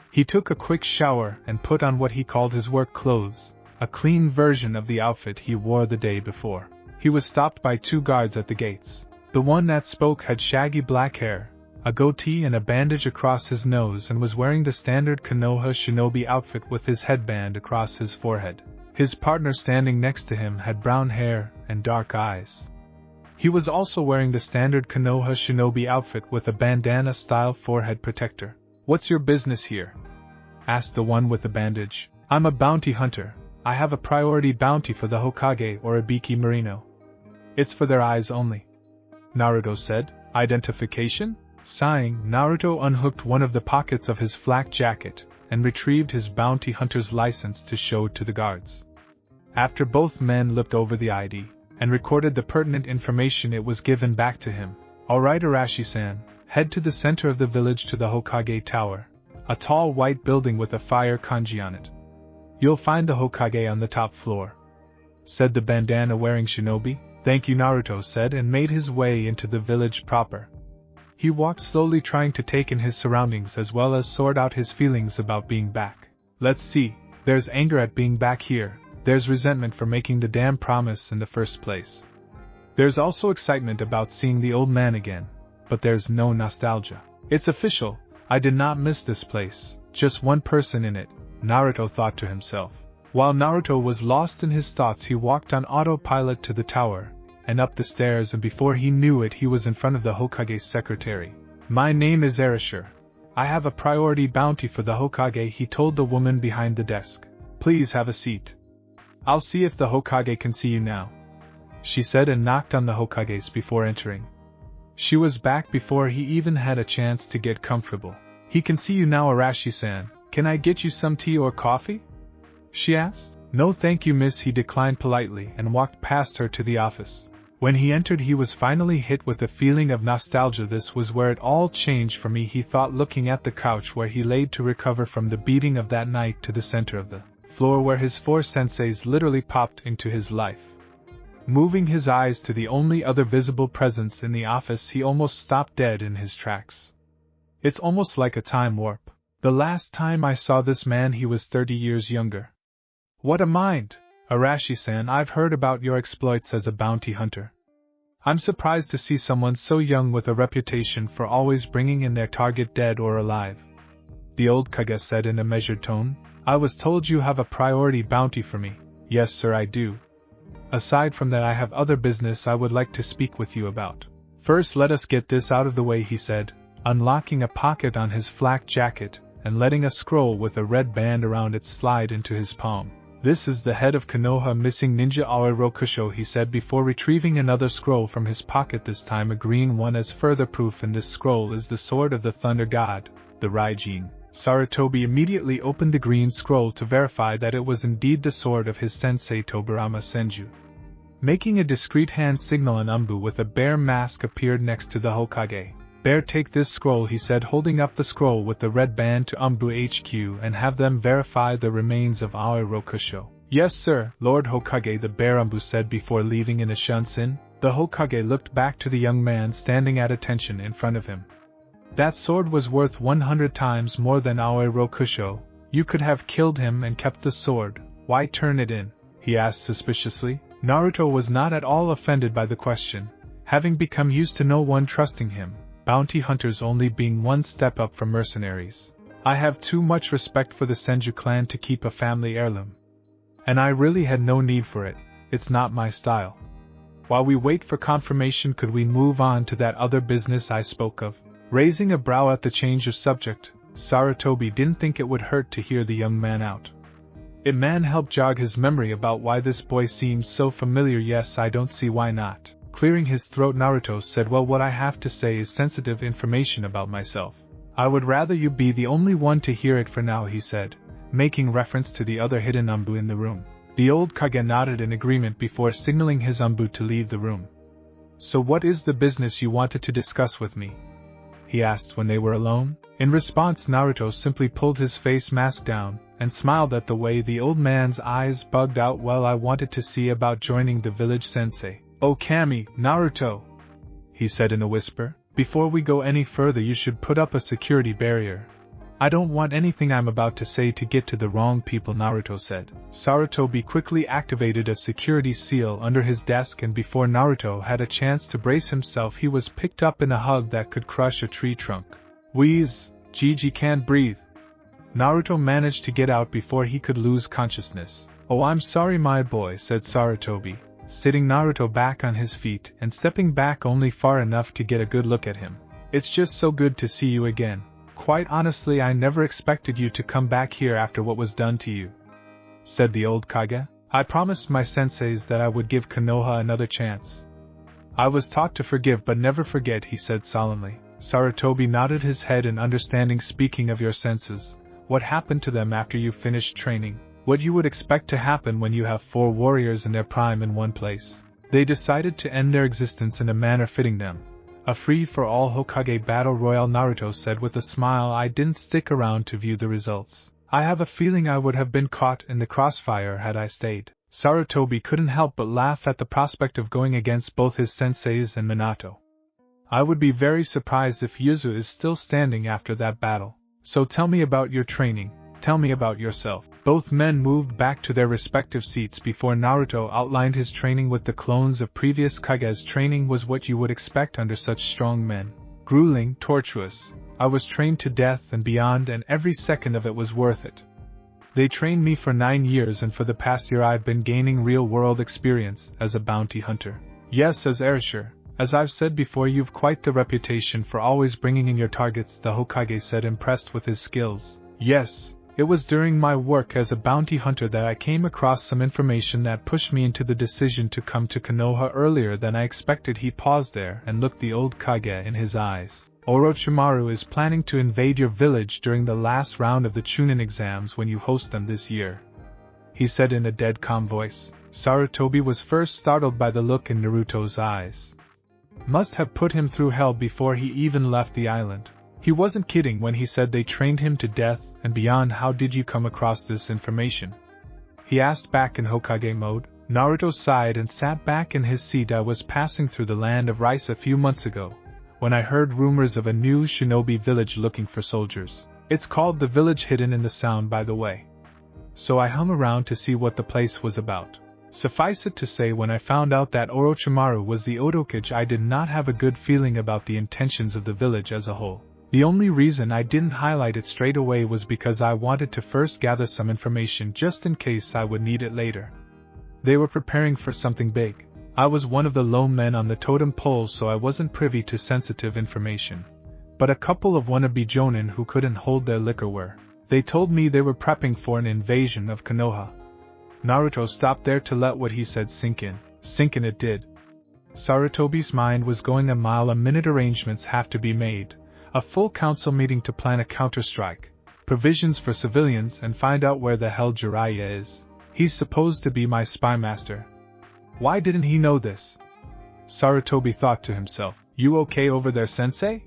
He took a quick shower and put on what he called his work clothes, a clean version of the outfit he wore the day before. He was stopped by two guards at the gates. The one that spoke had shaggy black hair, a goatee and a bandage across his nose, and was wearing the standard Konoha shinobi outfit with his headband across his forehead. His partner standing next to him had brown hair and dark eyes. He was also wearing the standard Konoha shinobi outfit with a bandana-style forehead protector. "What's your business here?" asked the one with the bandage. "I'm a bounty hunter. I have a priority bounty for the Hokage or Ibiki Marino. It's for their eyes only," Naruto said. "Identification?" Sighing, Naruto unhooked one of the pockets of his flak jacket and retrieved his bounty hunter's license to show to the guards. After both men looked over the ID and recorded the pertinent information, it was given back to him. "Alright, Arashi-san, head to the center of the village to the Hokage Tower, a tall white building with a fire kanji on it. You'll find the Hokage on the top floor," said the bandana-wearing shinobi. "Thank you," Naruto said, and made his way into the village proper. He walked slowly, trying to take in his surroundings as well as sort out his feelings about being back. Let's see, there's anger at being back here, there's resentment for making the damn promise in the first place. There's also excitement about seeing the old man again, but there's no nostalgia. It's official, I did not miss this place, just one person in it, Naruto thought to himself. While Naruto was lost in his thoughts, he walked on autopilot to the tower, and up the stairs, and before he knew it he was in front of the Hokage's secretary. "My name is Arashi. I have a priority bounty for the Hokage," he told the woman behind the desk. "Please have a seat. I'll see if the Hokage can see you now," she said, and knocked on the Hokage's before entering. She was back before he even had a chance to get comfortable. "He can see you now, Arashi-san. Can I get you some tea or coffee?" she asked. "No thank you, miss," he declined politely and walked past her to the office. When he entered, he was finally hit with a feeling of nostalgia. "This was where it all changed for me," he thought, looking at the couch where he laid to recover from the beating of that night, to the center of the floor where his four senseis literally popped into his life. Moving his eyes to the only other visible presence in the office, he almost stopped dead in his tracks. It's almost like a time warp. The last time I saw this man he was 30 years younger. What a mind! "Arashi-san, I've heard about your exploits as a bounty hunter. I'm surprised to see someone so young with a reputation for always bringing in their target dead or alive," the old Kage said in a measured tone. "I was told you have a priority bounty for me." "Yes sir, I do. Aside from that, I have other business I would like to speak with you about. First let us get this out of the way," he said, unlocking a pocket on his flak jacket and letting a scroll with a red band around it slide into his palm. "This is the head of Konoha missing ninja Aoi Rokusho," he said before retrieving another scroll from his pocket, this time a green one, as further proof. "In this scroll is the sword of the Thunder God, the Raijin." Sarutobi immediately opened the green scroll to verify that it was indeed the sword of his sensei Tobirama Senju. Making a discreet hand signal, an Umbu with a bear mask appeared next to the Hokage. "Bear, take this scroll," he said, holding up the scroll with the red band to Umbu HQ, "and have them verify the remains of Aoi Rokusho." "Yes sir, Lord Hokage," the bear Umbu said before leaving in a shunshin. The Hokage looked back to the young man standing at attention in front of him. "That sword was worth 100 times more than Aoi Rokusho. You could have killed him and kept the sword. Why turn it in?" he asked suspiciously. Naruto was not at all offended by the question, having become used to no one trusting him, bounty hunters only being one step up from mercenaries. "I have too much respect for the Senju clan to keep a family heirloom. And I really had no need for it, it's not my style. While we wait for confirmation, could we move on to that other business I spoke of?" Raising a brow at the change of subject, Sarutobi didn't think it would hurt to hear the young man out. It man helped jog his memory about why this boy seemed so familiar. "Yes, I don't see why not." Clearing his throat, Naruto said, "Well, what I have to say is sensitive information about myself. I would rather you be the only one to hear it for now," he said, making reference to the other hidden Umbu in the room. The old Kage nodded in agreement before signaling his Umbu to leave the room. "So what is the business you wanted to discuss with me?" he asked when they were alone. In response, Naruto simply pulled his face mask down and smiled at the way the old man's eyes bugged out. "Well, I wanted to see about joining the village sensei." "Oh Kami, Naruto," he said in a whisper, "before we go any further you should put up a security barrier. I don't want anything I'm about to say to get to the wrong people," Naruto said. Sarutobi quickly activated a security seal under his desk, and before Naruto had a chance to brace himself he was picked up in a hug that could crush a tree trunk. "Wheeze, Gigi can't breathe." Naruto managed to get out before he could lose consciousness. "Oh, I'm sorry my boy," said Sarutobi, sitting Naruto back on his feet and stepping back only far enough to get a good look at him. "It's just so good to see you again. Quite honestly, I never expected you to come back here after what was done to you," said the old Kage. "I promised my senseis that I would give Konoha another chance. I was taught to forgive but never forget," he said solemnly. Sarutobi nodded his head in understanding. "Speaking of your senses, what happened to them after you finished training? What you would expect to happen when you have 4 warriors in their prime in one place. They decided to end their existence in a manner fitting them. A free-for-all Hokage battle royale," Naruto said with a smile. "I didn't stick around to view the results. I have a feeling I would have been caught in the crossfire had I stayed." Sarutobi couldn't help but laugh at the prospect of going against both his senseis and Minato. "I would be very surprised if Yuzu is still standing after that battle. So tell me about your training, tell me about yourself." Both men moved back to their respective seats before Naruto outlined his training with the clones of previous Kages. "Training was what you would expect under such strong men. Grueling, torturous. I was trained to death and beyond, and every second of it was worth it. They trained me for 9 years, and for the past year I've been gaining real-world experience as a bounty hunter." "Yes," says Arashi. "As I've said before, you've quite the reputation for always bringing in your targets," the Hokage said, impressed with his skills. "Yes, it was during my work as a bounty hunter that I came across some information that pushed me into the decision to come to Konoha earlier than I expected." He paused there and looked the old Kage in his eyes. "Orochimaru is planning to invade your village during the last round of the Chunin exams when you host them this year," he said in a dead calm voice. Sarutobi was first startled by the look in Naruto's eyes. Must have put him through hell before he even left the island. He wasn't kidding when he said they trained him to death and beyond. "How did you come across this information?" he asked back in Hokage mode. Naruto sighed and sat back in his seat. "I was passing through the land of rice a few months ago, when I heard rumors of a new shinobi village looking for soldiers. It's called the Village Hidden in the Sound, by the way. So I hung around to see what the place was about. Suffice it to say, when I found out that Orochimaru was the Hokage, I did not have a good feeling about the intentions of the village as a whole. The only reason I didn't highlight it straight away was because I wanted to first gather some information just in case I would need it later. They were preparing for something big. I was one of the lone men on the totem pole, so I wasn't privy to sensitive information. But a couple of wannabe jonin who couldn't hold their liquor were. They told me they were prepping for an invasion of Konoha." Naruto stopped there to let what he said sink in. Sink in it did. Sarutobi's mind was going a mile a minute. Arrangements have to be made. A full council meeting to plan a counter-strike, provisions for civilians, and find out where the hell Jiraiya is. He's supposed to be my spy master. Why didn't he know this? Sarutobi thought to himself. "You okay over there, sensei?"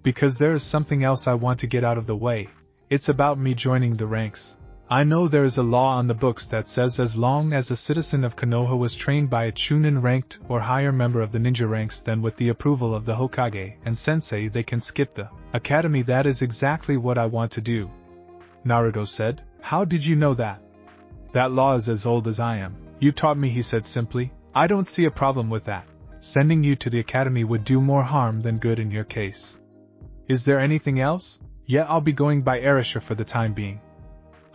"Because there is something else I want to get out of the way. It's about me joining the ranks. I know there is a law on the books that says as long as a citizen of Konoha was trained by a Chunin ranked or higher member of the ninja ranks, then with the approval of the Hokage and sensei they can skip the academy. That is exactly what I want to do," Naruto said. "How did you know that?" "That law is as old as I am. You taught me," he said simply. "I don't see a problem with that. Sending you to the academy would do more harm than good in your case." "Is there anything else?" "Yeah, I'll be going by Arashi for the time being.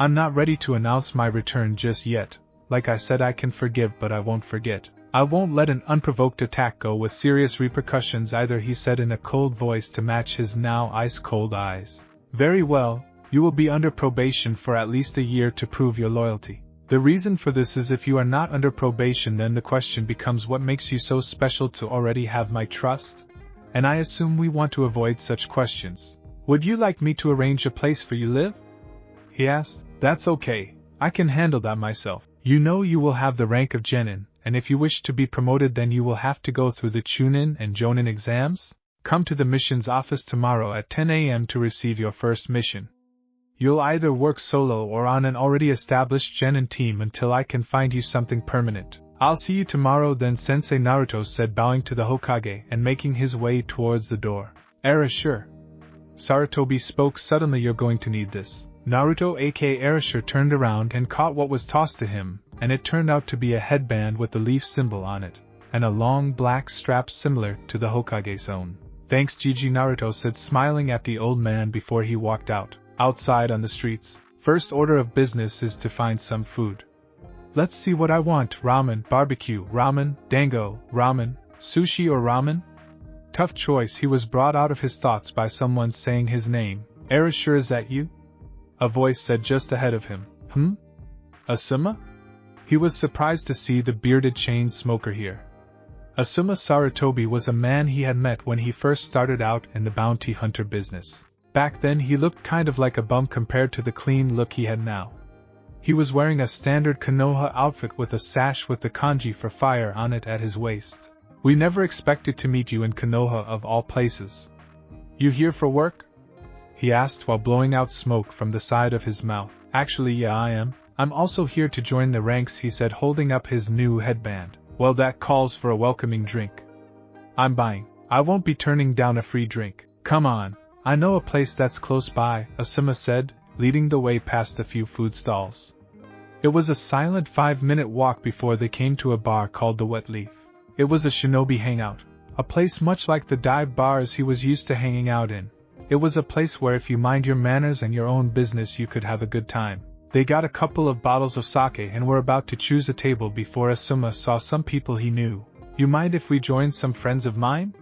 I'm not ready to announce my return just yet. Like I said, I can forgive but I won't forget. I won't let an unprovoked attack go with serious repercussions either," he said in a cold voice to match his now ice-cold eyes. "Very well, you will be under probation for at least a year to prove your loyalty. The reason for this is if you are not under probation, then the question becomes what makes you so special to already have my trust? And I assume we want to avoid such questions. Would you like me to arrange a place for you live?" he asked. "That's okay, I can handle that myself. You know you will have the rank of Genin, and if you wish to be promoted then you will have to go through the Chunin and Jonin exams. Come to the missions office tomorrow at 10 a.m. to receive your first mission. You'll either work solo or on an already established Genin team until I can find you something permanent. I'll see you tomorrow then, Sensei," Naruto said, bowing to the Hokage and making his way towards the door. "Arashi." Sarutobi spoke suddenly. "You're going to need this." Naruto aka Arashi turned around and caught what was tossed to him, and it turned out to be a headband with the leaf symbol on it, and a long black strap similar to the Hokage's own. "Thanks Gigi," Naruto said, smiling at the old man before he walked out. Outside on the streets, first order of business is to find some food. Let's see what I want. Ramen, barbecue, ramen, dango, ramen, sushi or ramen? Tough choice. He was brought out of his thoughts by someone saying his name. Arashi, is that you? A voice said just ahead of him. Asuma? He was surprised to see the bearded chain smoker here. Asuma Sarutobi was a man he had met when he first started out in the bounty hunter business. Back then he looked kind of like a bum compared to the clean look he had now. He was wearing a standard Konoha outfit with a sash with the kanji for fire on it at his waist. We never expected to meet you in Konoha of all places. You here for work? He asked while blowing out smoke from the side of his mouth. Actually, yeah, I am. I'm also here to join the ranks, he said, holding up his new headband. Well, that calls for a welcoming drink. I'm buying. I won't be turning down a free drink. Come on. I know a place that's close by, Asuma said, leading the way past a few food stalls. It was a silent 5-minute walk before they came to a bar called the Whatif. It was a shinobi hangout, a place much like the dive bars he was used to hanging out in. It was a place where if you mind your manners and your own business you could have a good time. They got a couple of bottles of sake and were about to choose a table before Asuma saw some people he knew. You mind if we join some friends of mine?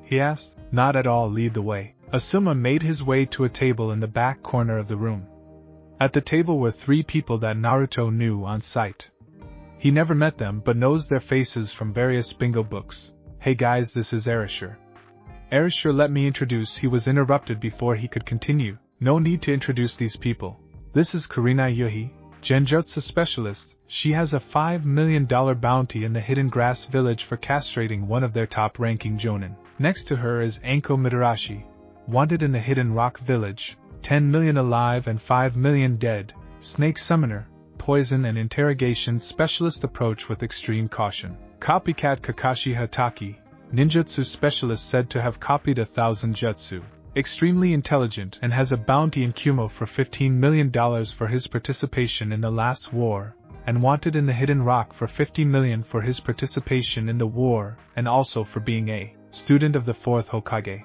He asked. Not at all, lead the way. Asuma made his way to a table in the back corner of the room. At the table were 3 people that Naruto knew on sight. He never met them but knows their faces from various bingo books. Hey guys, this is Arashi. Arashi, let me introduce. He was interrupted before he could continue. No need to introduce these people. This is Kurenai Yuhi, Genjutsu specialist. She has a $5 million bounty in the Hidden Grass Village for castrating one of their top-ranking jonin. Next to her is Anko Midarashi, wanted in the Hidden Rock Village, 10 million alive and 5 million dead, snake summoner, poison and interrogation specialist, approach with extreme caution. Copycat Kakashi Hataki, ninjutsu specialist said to have copied 1,000 jutsu. Extremely intelligent and has a bounty in Kumo for $15 million for his participation in the last war, and wanted in the Hidden Rock for $50 million for his participation in the war and also for being a student of the 4th Hokage.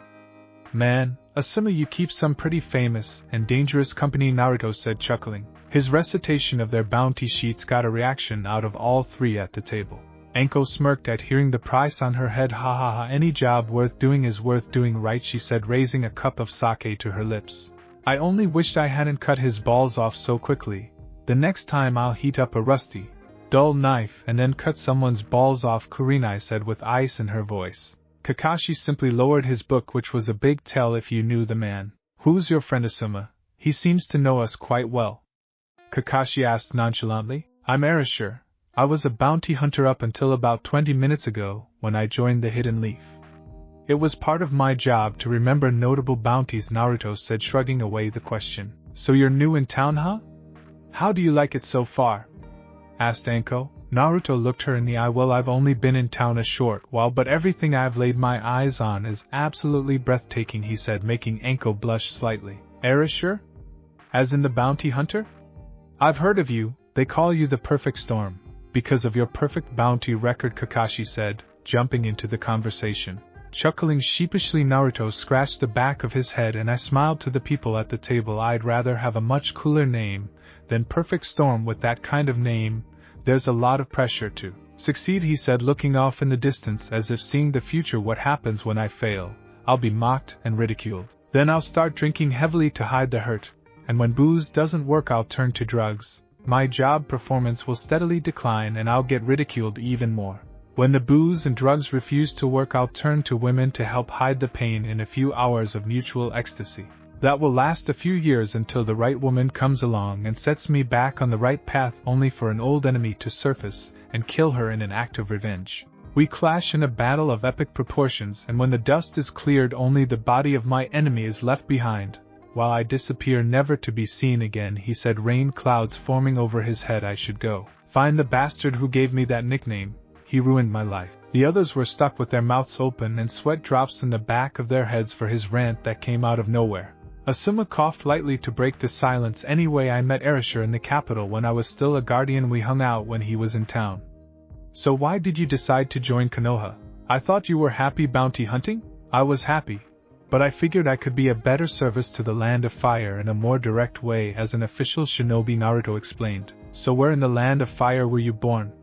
Man, Asuma, you keep some pretty famous and dangerous company, Naruto said, chuckling. His recitation of their bounty sheets got a reaction out of all 3 at the table. Anko smirked at hearing the price on her head. Ha ha ha, any job worth doing is worth doing, right, she said, raising a cup of sake to her lips. I only wished I hadn't cut his balls off so quickly. The next time I'll heat up a rusty, dull knife and then cut someone's balls off, Kurenai said with ice in her voice. Kakashi simply lowered his book, which was a big tell if you knew the man. Who's your friend Asuma? He seems to know us quite well. Kakashi asked nonchalantly. I'm Arashi. I was a bounty hunter up until about 20 minutes ago, when I joined the Hidden Leaf. It was part of my job to remember notable bounties, Naruto said, shrugging away the question. So you're new in town, huh? How do you like it so far? Asked Anko. Naruto looked her in the eye. Well, I've only been in town a short while, but everything I've laid my eyes on is absolutely breathtaking, he said, making Anko blush slightly. Arashi? As in the bounty hunter? I've heard of you. They call you the Perfect Storm. Because of your perfect bounty record, Kakashi said, jumping into the conversation. Chuckling sheepishly, Naruto scratched the back of his head, and I smiled to the people at the table. I'd rather have a much cooler name than Perfect Storm. With that kind of name, there's a lot of pressure to succeed, he said, looking off in the distance as if seeing the future. What happens when I fail? I'll be mocked and ridiculed. Then I'll start drinking heavily to hide the hurt, and when booze doesn't work, I'll turn to drugs. My job performance will steadily decline and I'll get ridiculed even more. When the booze and drugs refuse to work, I'll turn to women to help hide the pain in a few hours of mutual ecstasy. That will last a few years until the right woman comes along and sets me back on the right path, only for an old enemy to surface and kill her in an act of revenge. We clash in a battle of epic proportions, and when the dust is cleared, only the body of my enemy is left behind, while I disappear never to be seen again, he said, rain clouds forming over his head. I should go find the bastard who gave me that nickname. He ruined my life. The others were stuck with their mouths open and sweat drops in the back of their heads for his rant that came out of nowhere. Asuma coughed lightly to break the silence. Anyway, I met Arashi in the capital when I was still a guardian. We hung out when he was in town. So why did you decide to join Konoha? I thought you were happy bounty hunting? I was happy. But I figured I could be a better service to the land of fire in a more direct way, as an official shinobi, Naruto explained. So where in the land of fire were you born?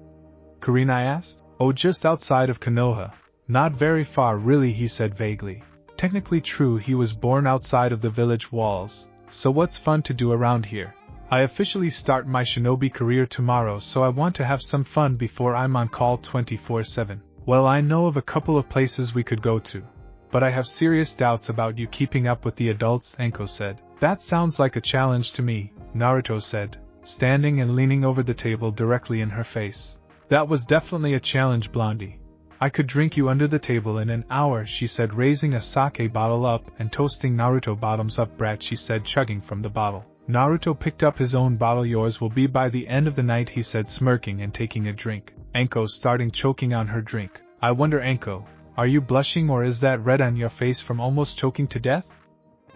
Karina asked. Oh, just outside of Konoha. Not very far really, he said vaguely. Technically true, he was born outside of the village walls. So what's fun to do around here? I officially start my shinobi career tomorrow, so I want to have some fun before I'm on call 24/7. Well, I know of a couple of places we could go to. But I have serious doubts about you keeping up with the adults, Enko said. That sounds like a challenge to me, Naruto said, standing and leaning over the table directly in her face. That was definitely a challenge, Blondie. I could drink you under the table in an hour, she said, raising a sake bottle up and toasting Naruto. Bottoms up, brat, she said, chugging from the bottle. Naruto picked up his own bottle. Yours will be by the end of the night, he said, smirking and taking a drink. Enko starting choking on her drink. I wonder, Enko, are you blushing or is that red on your face from almost choking to death?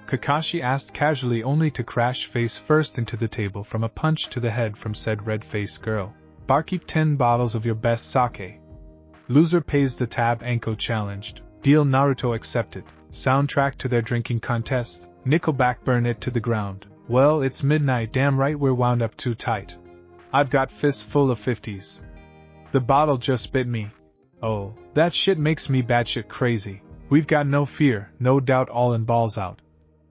Kakashi asked casually, only to crash face first into the table from a punch to the head from said red-faced girl. Barkeep 10 bottles of your best sake. Loser pays the tab, Enko challenged. Deal, Naruto accepted. Soundtrack to their drinking contest. Nickelback, burn it to the ground. Well, it's midnight, damn right we're wound up too tight. I've got fists full of 50s. The bottle just bit me. Oh, that shit makes me batshit crazy. We've got no fear, no doubt, all in balls out.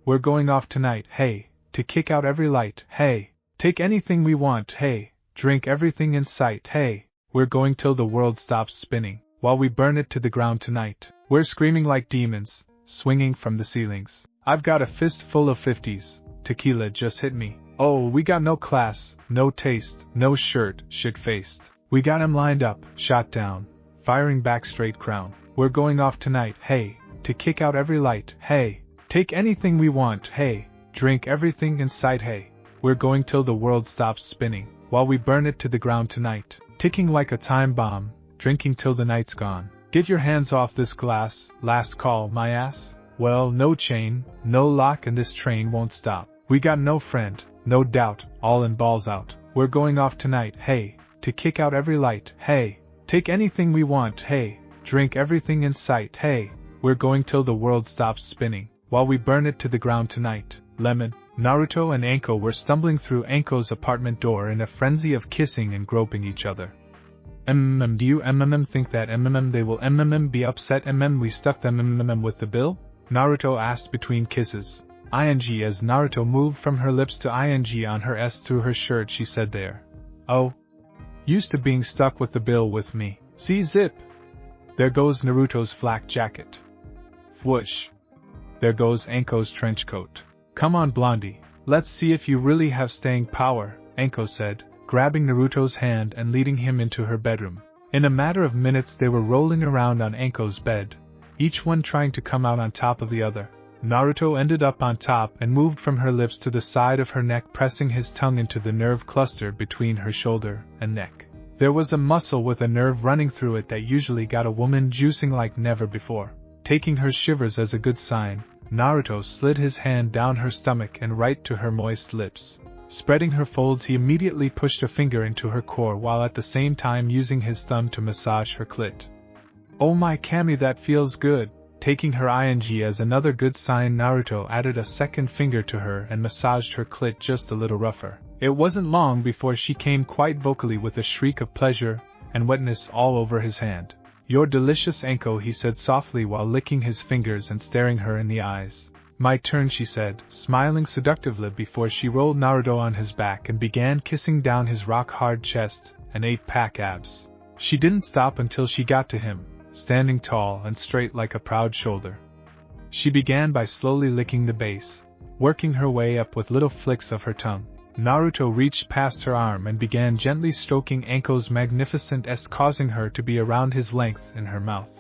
We're going off tonight, hey, to kick out every light, hey, take anything we want, hey, drink everything in sight, hey, we're going till the world stops spinning, while we burn it to the ground tonight. We're screaming like demons, swinging from the ceilings. I've got a fist full of 50s, tequila just hit me. Oh, we got no class, no taste, no shirt, shit-faced. We got 'em lined up, shot down. Firing back straight crown. We're going off tonight, hey, to kick out every light, hey, take anything we want, hey, drink everything in sight, hey, we're going till the world stops spinning, while we burn it to the ground tonight, ticking like a time bomb, drinking till the night's gone. Get your hands off this glass, last call, my ass. Well, no chain, no lock, and this train won't stop. We got no friend, no doubt, all in balls out. We're going off tonight, hey, to kick out every light, hey, take anything we want, hey, drink everything in sight, hey, we're going till the world stops spinning, while we burn it to the ground tonight. Lemon. Naruto and Enko were stumbling through Enko's apartment door in a frenzy of kissing and groping each other. Do you think that they will be upset we stuck them with the bill? Naruto asked between kisses. Ing as Naruto moved from her lips to ing on her S through her shirt, she said there. Oh. Used to being stuck with the bill with me. See, zip. There goes Naruto's flak jacket. Whoosh. There goes Enko's trench coat. Come on, Blondie, let's see if you really have staying power, Enko said, grabbing Naruto's hand and leading him into her bedroom. In a matter of minutes they were rolling around on Enko's bed, each one trying to come out on top of the other. Naruto ended up on top and moved from her lips to the side of her neck, pressing his tongue into the nerve cluster between her shoulder and neck. There was a muscle with a nerve running through it that usually got a woman juicing like never before. Taking her shivers as a good sign, Naruto slid his hand down her stomach and right to her moist lips. Spreading her folds, he immediately pushed a finger into her core while at the same time using his thumb to massage her clit. Oh my Kami, that feels good. Taking her ing as another good sign, Naruto added a second finger to her and massaged her clit just a little rougher. It wasn't long before she came quite vocally with a shriek of pleasure and wetness all over his hand. You're delicious, Enko, he said softly while licking his fingers and staring her in the eyes. My turn, she said, smiling seductively before she rolled Naruto on his back and began kissing down his rock-hard chest and 8-pack abs. She didn't stop until she got to him, standing tall and straight like a proud shoulder. She began by slowly licking the base, working her way up with little flicks of her tongue. Naruto reached past her arm and began gently stroking Enko's magnificent S, causing her to be around his length in her mouth.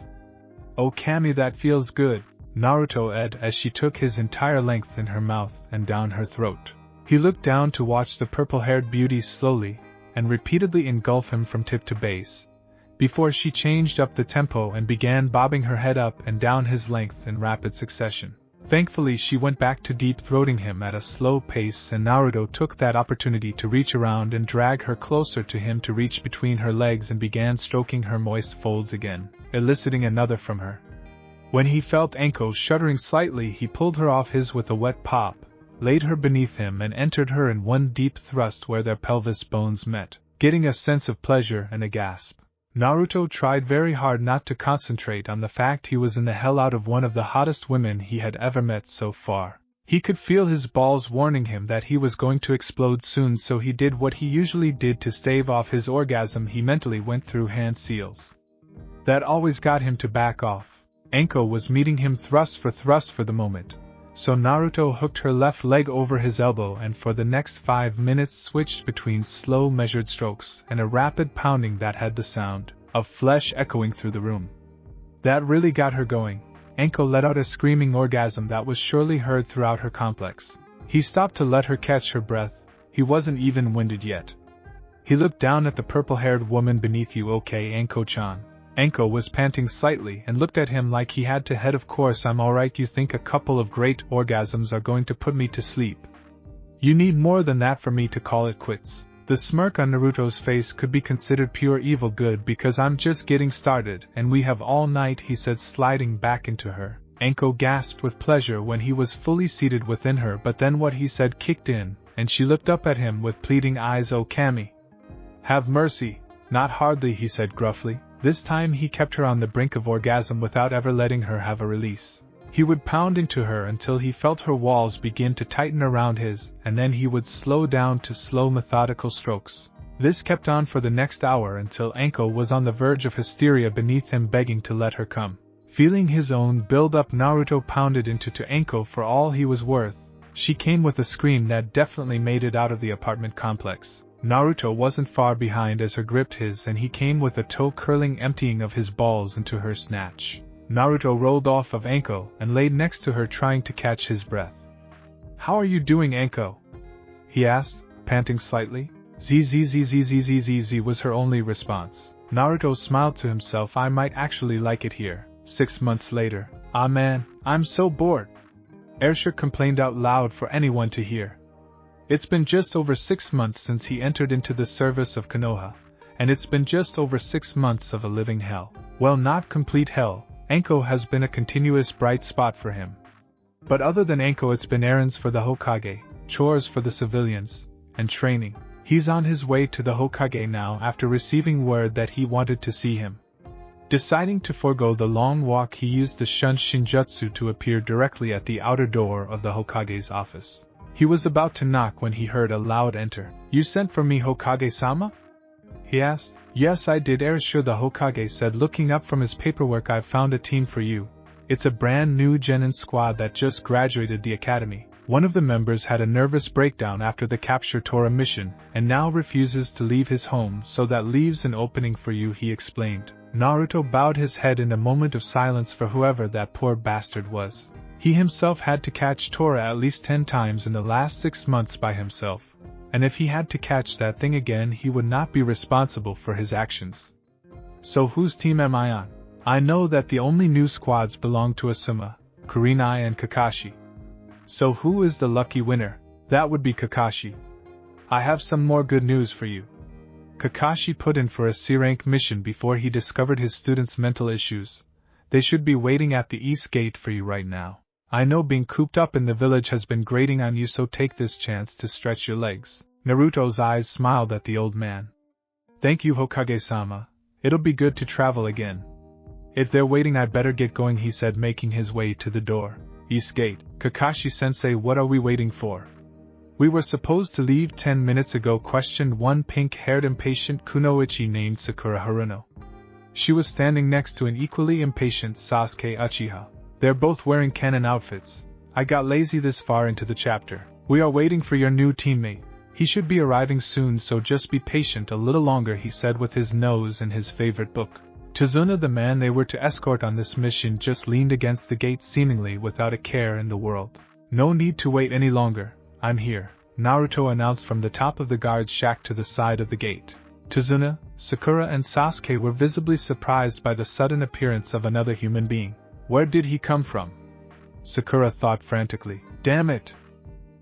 Oh Kami, that feels good, Naruto said as she took his entire length in her mouth and down her throat. He looked down to watch the purple-haired beauty slowly and repeatedly engulf him from tip to base, before she changed up the tempo and began bobbing her head up and down his length in rapid succession. Thankfully, she went back to deep-throating him at a slow pace, and Naruto took that opportunity to reach around and drag her closer to him to reach between her legs and began stroking her moist folds again, eliciting another from her. When he felt Anko shuddering slightly, he pulled her off his with a wet pop, laid her beneath him and entered her in one deep thrust where their pelvis bones met, getting a sense of pleasure and a gasp. Naruto tried very hard not to concentrate on the fact he was in the hell out of one of the hottest women he had ever met so far. He could feel his balls warning him that he was going to explode soon, so he did what he usually did to stave off his orgasm. He mentally went through hand seals. That always got him to back off. Anko was meeting him thrust for the moment, so Naruto hooked her left leg over his elbow and for the next 5 minutes switched between slow measured strokes and a rapid pounding that had the sound of flesh echoing through the room. That really got her going. Anko let out a screaming orgasm that was surely heard throughout her complex. He stopped to let her catch her breath. He wasn't even winded yet. He looked down at the purple-haired woman beneath you. Okay, Anko-chan. Anko was panting slightly and looked at him like he had to head. Of course I'm alright. You think a couple of great orgasms are going to put me to sleep? You need more than that for me to call it quits. The smirk on Naruto's face could be considered pure evil good because I'm just getting started and we have all night, he said, sliding back into her. Anko gasped with pleasure when he was fully seated within her, but then what he said kicked in, and she looked up at him with pleading eyes. Oh Kami, have mercy. Not hardly, he said gruffly. This time he kept her on the brink of orgasm without ever letting her have a release. He would pound into her until he felt her walls begin to tighten around his, and then he would slow down to slow methodical strokes. This kept on for the next hour until Anko was on the verge of hysteria beneath him, begging to let her come. Feeling his own build up, Naruto pounded into Anko for all he was worth. She came with a scream that definitely made it out of the apartment complex. Naruto wasn't far behind as her gripped his, and he came with a toe-curling emptying of his balls into her snatch. Naruto rolled off of Anko and laid next to her, trying to catch his breath. How are you doing, Anko? He asked, panting slightly. Zzz was her only response. Naruto smiled to himself. I might actually like it here. 6 months later. Ah man, I'm so bored. Airshire complained out loud for anyone to hear. It's been just over 6 months since he entered into the service of Konoha, and it's been just over 6 months of a living hell. Well, not complete hell. Anko has been a continuous bright spot for him. But other than Anko, it's been errands for the Hokage, chores for the civilians, and training. He's on his way to the Hokage now after receiving word that he wanted to see him. Deciding to forego the long walk, he used the Shun Shinjutsu to appear directly at the outer door of the Hokage's office. He was about to knock when he heard a loud enter. You sent for me, Hokage-sama? He asked. Yes, I did, Airshire, the Hokage said, looking up from his paperwork. I've found a team for you. It's a brand new genin squad that just graduated the academy. One of the members had a nervous breakdown after the capture Tora mission, and now refuses to leave his home, so that leaves an opening for you, he explained. Naruto bowed his head in a moment of silence for whoever that poor bastard was. He himself had to catch Tora at least 10 times in the last 6 months by himself, and if he had to catch that thing again, he would not be responsible for his actions. So whose team am I on? I know that the only new squads belong to Asuma, Kurenai and Kakashi. So who is the lucky winner? That would be Kakashi. I have some more good news for you. Kakashi put in for a C-rank mission before he discovered his students' mental issues. They should be waiting at the East Gate for you right now. I know being cooped up in the village has been grating on you, so take this chance to stretch your legs. Naruto's eyes smiled at the old man. Thank you, Hokage-sama. It'll be good to travel again. If they're waiting, I'd better get going, he said, making his way to the door. East Gate. Kakashi-sensei, what are we waiting for? We were supposed to leave 10 minutes ago, questioned one pink-haired impatient kunoichi named Sakura Haruno. She was standing next to an equally impatient Sasuke Uchiha. They're both wearing canon outfits. I got lazy this far into the chapter. We are waiting for your new teammate. He should be arriving soon, so just be patient a little longer, he said with his nose in his favorite book. Tazuna, the man they were to escort on this mission, just leaned against the gate seemingly without a care in the world. No need to wait any longer. I'm here, Naruto announced from the top of the guard's shack to the side of the gate. Tazuna, Sakura and Sasuke were visibly surprised by the sudden appearance of another human being. Where did he come from? Sakura thought frantically. Damn it!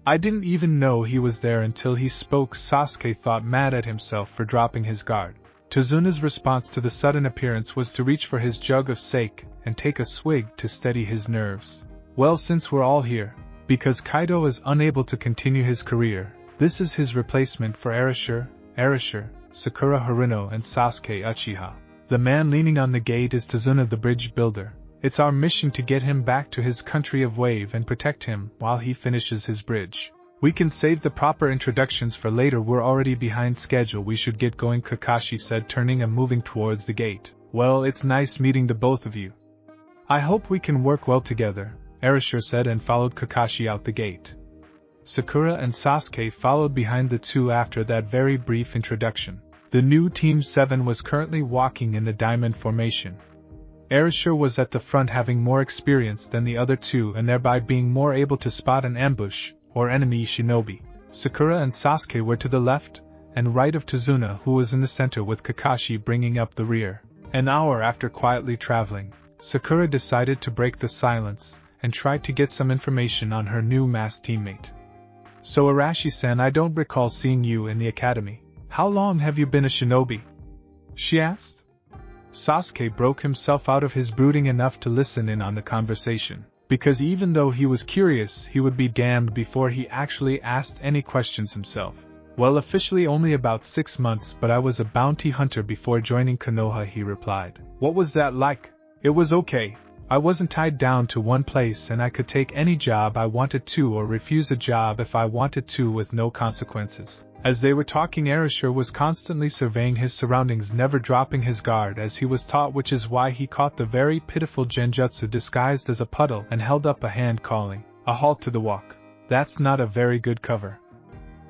I didn't even know he was there until he spoke. Sasuke thought, mad at himself for dropping his guard. Tazuna's response to the sudden appearance was to reach for his jug of sake and take a swig to steady his nerves. Well, since we're all here, because Kaido is unable to continue his career, this is his replacement for Arashi, Sakura Harino and Sasuke Uchiha. The man leaning on the gate is Tazuna the bridge builder. It's our mission to get him back to his country of wave and protect him while he finishes his bridge. We can save the proper introductions for later, we're already behind schedule, we should get going, Kakashi said, turning and moving towards the gate. Well, it's nice meeting the both of you. I hope we can work well together, Arashi said and followed Kakashi out the gate. Sakura and Sasuke followed behind the two after that very brief introduction. The new Team 7 was currently walking in the diamond formation. Arashi was at the front, having more experience than the other two and thereby being more able to spot an ambush or enemy shinobi. Sakura and Sasuke were to the left and right of Tazuna, who was in the center with Kakashi bringing up the rear. An hour after quietly traveling, Sakura decided to break the silence and tried to get some information on her new masked teammate. So Arashi-san, I don't recall seeing you in the academy. How long have you been a shinobi? She asked. Sasuke broke himself out of his brooding enough to listen in on the conversation, because even though he was curious, he would be damned before he actually asked any questions himself. Well, officially only about 6 months, but I was a bounty hunter before joining Konoha, he replied. What was that like? It was okay. I wasn't tied down to one place and I could take any job I wanted to or refuse a job if I wanted to with no consequences. As they were talking, Arashi was constantly surveying his surroundings, never dropping his guard as he was taught, which is why he caught the very pitiful genjutsu disguised as a puddle and held up a hand calling, a halt to the walk. That's not a very good cover.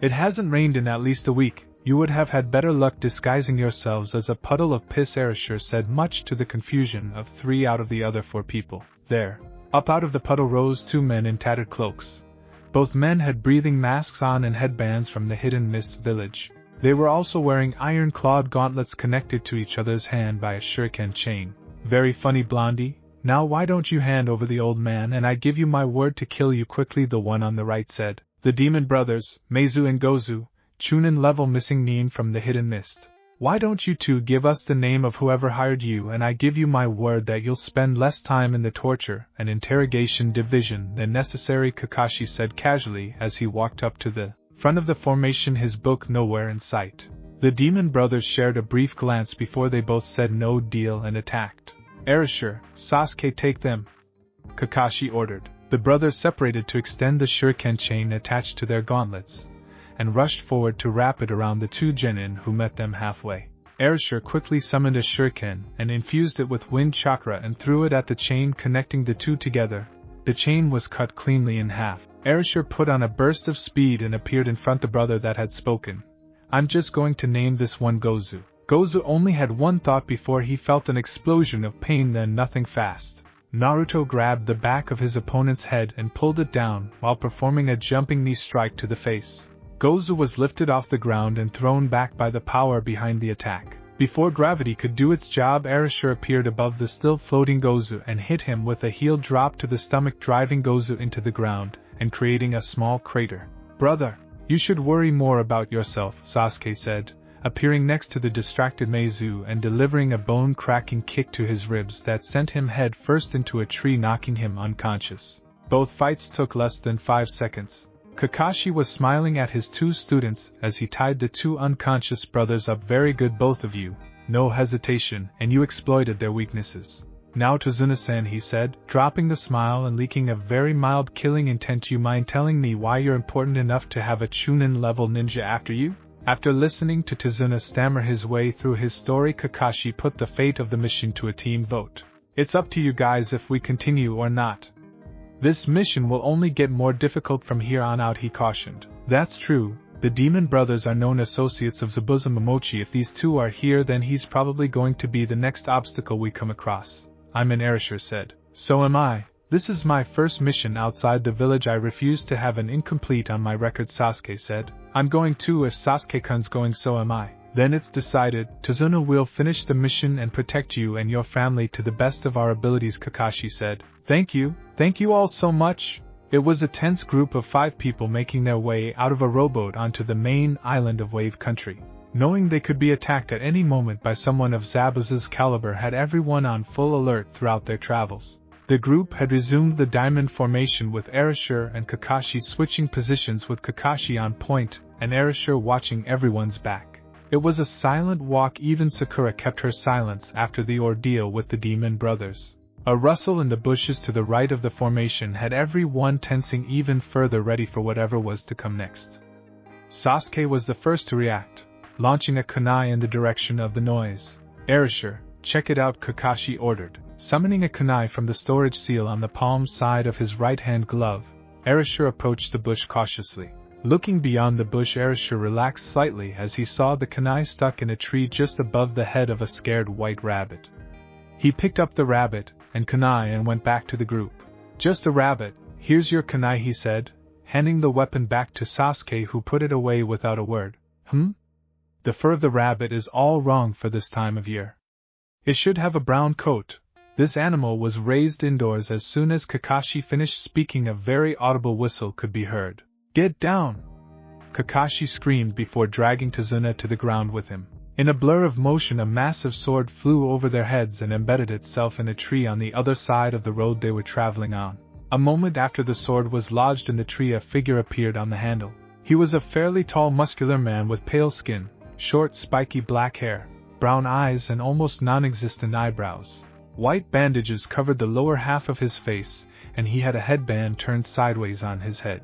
It hasn't rained in at least a week. You would have had better luck disguising yourselves as a puddle of piss, Arashi said, much to the confusion of 3 out of the other 4 people there. Up out of the puddle rose 2 men in tattered cloaks. Both men had breathing masks on and headbands from the Hidden Mist village. They were also wearing iron-clawed gauntlets connected to each other's hand by a shuriken chain. Very funny, Blondie. Now why don't you hand over the old man and I give you my word to kill you quickly, the one on the right said. The demon brothers, Meizu and Gozu, Chunin level missing Nin from the Hidden Mist. Why don't you two give us the name of whoever hired you and I give you my word that you'll spend less time in the torture and interrogation division than necessary, Kakashi said casually as he walked up to the front of the formation, his book nowhere in sight. The demon brothers shared a brief glance before they both said no deal and attacked. Arashi, Sasuke, take them, Kakashi ordered. The brothers separated to extend the shuriken chain attached to their gauntlets, and rushed forward to wrap it around the 2 genin who met them halfway. Arashi quickly summoned a shuriken and infused it with wind chakra and threw it at the chain connecting the 2 together. The chain was cut cleanly in half. Arashi put on a burst of speed and appeared in front of the brother that had spoken. I'm just going to name this one Gozu. Gozu only had one thought before he felt an explosion of pain, then nothing fast. Naruto grabbed the back of his opponent's head and pulled it down while performing a jumping knee strike to the face. Gozu was lifted off the ground and thrown back by the power behind the attack. Before gravity could do its job, Arashi appeared above the still floating Gozu and hit him with a heel drop to the stomach, driving Gozu into the ground and creating a small crater. Brother, you should worry more about yourself, Sasuke said, appearing next to the distracted Meizu and delivering a bone-cracking kick to his ribs that sent him head first into a tree, knocking him unconscious. Both fights took less than 5 seconds. Kakashi was smiling at his 2 students as he tied the 2 unconscious brothers up. Very good, both of you. No hesitation, and you exploited their weaknesses. Now Tazuna-san, he said, dropping the smile and leaking a very mild killing intent. You mind telling me why you're important enough to have a Chunin-level ninja after you? After listening to Tazuna stammer his way through his story, Kakashi put the fate of the mission to a team vote. It's up to you guys if we continue or not. This mission will only get more difficult from here on out, he cautioned. That's true, the demon brothers are known associates of Zabuza Momochi. If these 2 are here, then he's probably going to be the next obstacle we come across. I'm in, Arashi said. So am I. This is my first mission outside the village. I refuse to have an incomplete on my record, Sasuke said. I'm going too. If Sasuke-kun's going, so am I. Then it's decided. Tazuna will finish the mission and protect you and your family to the best of our abilities, Kakashi said. Thank you all so much. It was a tense group of 5 people making their way out of a rowboat onto the main island of Wave Country. knowing they could be attacked at any moment by someone of Zabuza's caliber had everyone on full alert throughout their travels. The group had resumed the diamond formation with Arashi and Kakashi switching positions with Kakashi on point and Arashi watching everyone's back. It was a silent walk. Even Sakura kept her silence after the ordeal with the demon brothers. A rustle in the bushes to the right of the formation had everyone tensing even further, ready for whatever was to come next. Sasuke was the first to react, launching a kunai in the direction of the noise. Arashi, check it out, Kakashi ordered, summoning a kunai from the storage seal on the palm side of his right-hand glove. Arashi approached the bush cautiously. Looking beyond the bush, Arashi relaxed slightly as he saw the kunai stuck in a tree just above the head of a scared white rabbit. He picked up the rabbit and kunai and went back to the group. Just a rabbit, here's your kunai, he said, handing the weapon back to Sasuke, who put it away without a word. The fur of the rabbit is all wrong for this time of year. It should have a brown coat. This animal was raised indoors. As soon as Kakashi finished speaking, a very audible whistle could be heard. Get down! Kakashi screamed before dragging Tazuna to the ground with him. In a blur of motion, a massive sword flew over their heads and embedded itself in a tree on the other side of the road they were traveling on. A moment after the sword was lodged in the tree, a figure appeared on the handle. He was a fairly tall, muscular man with pale skin, short, spiky black hair, brown eyes, and almost non-existent eyebrows. White bandages covered the lower half of his face, and he had a headband turned sideways on his head.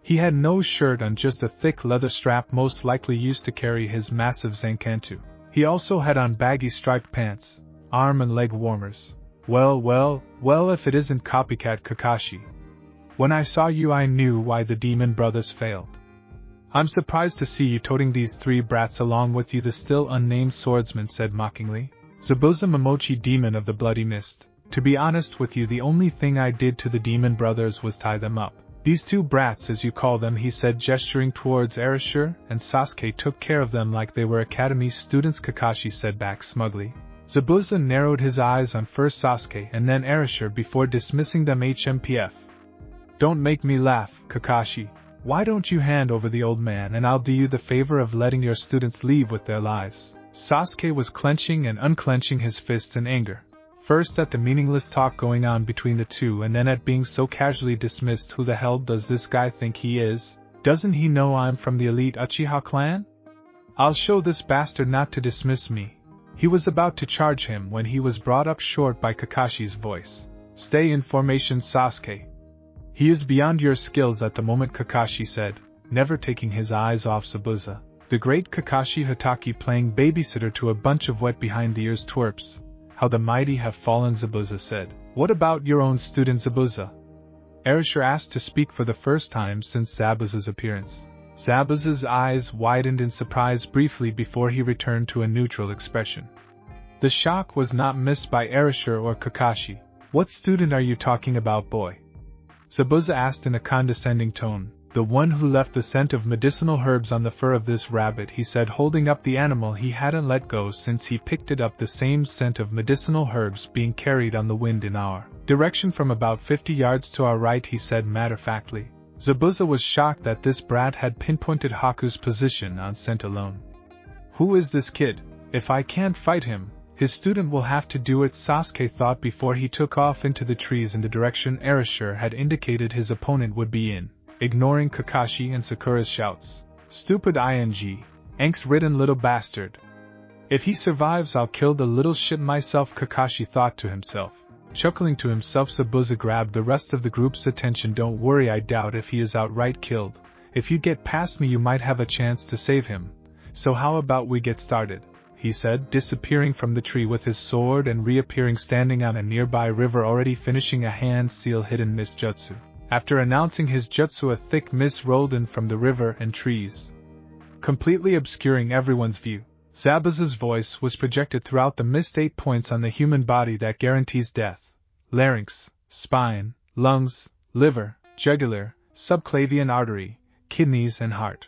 He had no shirt on, just a thick leather strap, most likely used to carry his massive zankanto. He also had on baggy striped pants, arm and leg warmers. Well, if it isn't copycat Kakashi. When I saw you, I knew why the demon brothers failed. I'm surprised to see you toting these three brats along with you, the still unnamed swordsman said mockingly. Zabuza Momochi, demon of the bloody mist. To be honest with you, the only thing I did to the demon brothers was tie them up. These two brats, as you call them, he said, gesturing towards Arashi and Sasuke, took care of them like they were academy students, Kakashi said back smugly. Zabuza narrowed his eyes on first Sasuke and then Arashi before dismissing them. HMPF. Don't make me laugh, Kakashi. Why don't you hand over the old man and I'll do you the favor of letting your students leave with their lives. Sasuke was clenching and unclenching his fists in anger. First at the meaningless talk going on between the two, and then at being so casually dismissed. Who the hell does this guy think he is? Doesn't he know I'm from the elite Uchiha clan? I'll show this bastard not to dismiss me. He was about to charge him when he was brought up short by Kakashi's voice. Stay in formation, Sasuke. He is beyond your skills at the moment, Kakashi said, never taking his eyes off Zabuza. The great Kakashi Hatake playing babysitter to a bunch of wet behind the ears twerps. How the mighty have fallen, Zabuza said. What about your own student, Zabuza? Arashi asked to speak for the first time since Zabuza's appearance. Zabuza's eyes widened in surprise briefly before he returned to a neutral expression. The shock was not missed by Arashi or Kakashi. What student are you talking about, boy? Zabuza asked in a condescending tone. The one who left the scent of medicinal herbs on the fur of this rabbit, he said, holding up the animal he hadn't let go since he picked it up. The same scent of medicinal herbs being carried on the wind in our direction from about 50 yards to our right, he said matter-of-factly. Zabuza was shocked that this brat had pinpointed Haku's position on scent alone. Who is this kid? If I can't fight him, his student will have to do it, Sasuke thought before he took off into the trees in the direction Arashi had indicated his opponent would be in, ignoring Kakashi and Sakura's shouts. Stupid ing, angst-ridden little bastard. If he survives, I'll kill the little shit myself, Kakashi thought to himself. Chuckling to himself, Zabuza grabbed the rest of the group's attention. Don't worry, I doubt if he is outright killed. If you get past me, you might have a chance to save him. So how about we get started? He said, disappearing from the tree with his sword and reappearing standing on a nearby river, already finishing a hand seal hidden mist jutsu. After announcing his jutsu, a thick mist rolled in from the river and trees, completely obscuring everyone's view. Zabuza's voice was projected throughout the mist. 8 points on the human body that guarantees death: larynx, spine, lungs, liver, jugular, subclavian artery, kidneys and heart.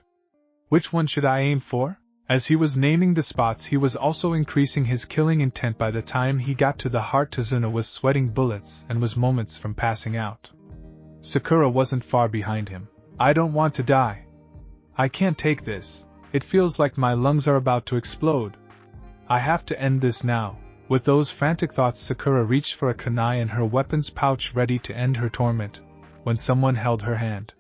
Which one should I aim for? As he was naming the spots, he was also increasing his killing intent. By the time he got to the heart, Tazuna was sweating bullets and was moments from passing out. Sakura wasn't far behind him. I don't want to die. I can't take this. It feels like my lungs are about to explode. I have to end this now. With those frantic thoughts, Sakura reached for a kunai in her weapons pouch ready to end her torment, when someone held her hand.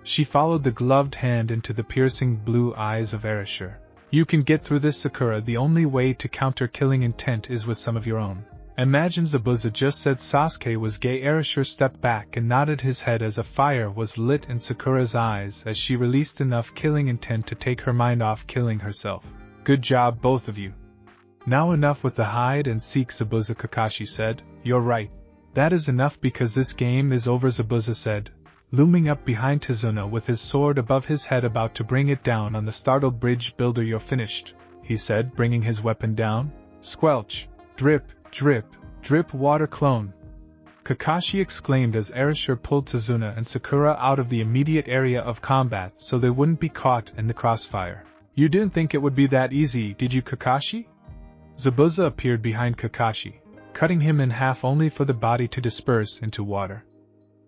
She followed the gloved hand into the piercing blue eyes of Arashi. You can get through this, Sakura. The only way to counter killing intent is with some of your own. Imagine Zabuza just said Sasuke was gay. Arashi stepped back and nodded his head as a fire was lit in Sakura's eyes as she released enough killing intent to take her mind off killing herself. Good job, both of you. Now enough with the hide and seek, Zabuza. Kakashi said. You're right. That is enough because this game is over, Zabuza said, looming up behind Tazuna with his sword above his head about to bring it down on the startled bridge builder. You're finished, he said, bringing his weapon down. Squelch. Drip, drip, drip water clone. Kakashi exclaimed as Arashi pulled Tazuna and Sakura out of the immediate area of combat so they wouldn't be caught in the crossfire. You didn't think it would be that easy, did you, Kakashi? Zabuza appeared behind Kakashi, cutting him in half only for the body to disperse into water.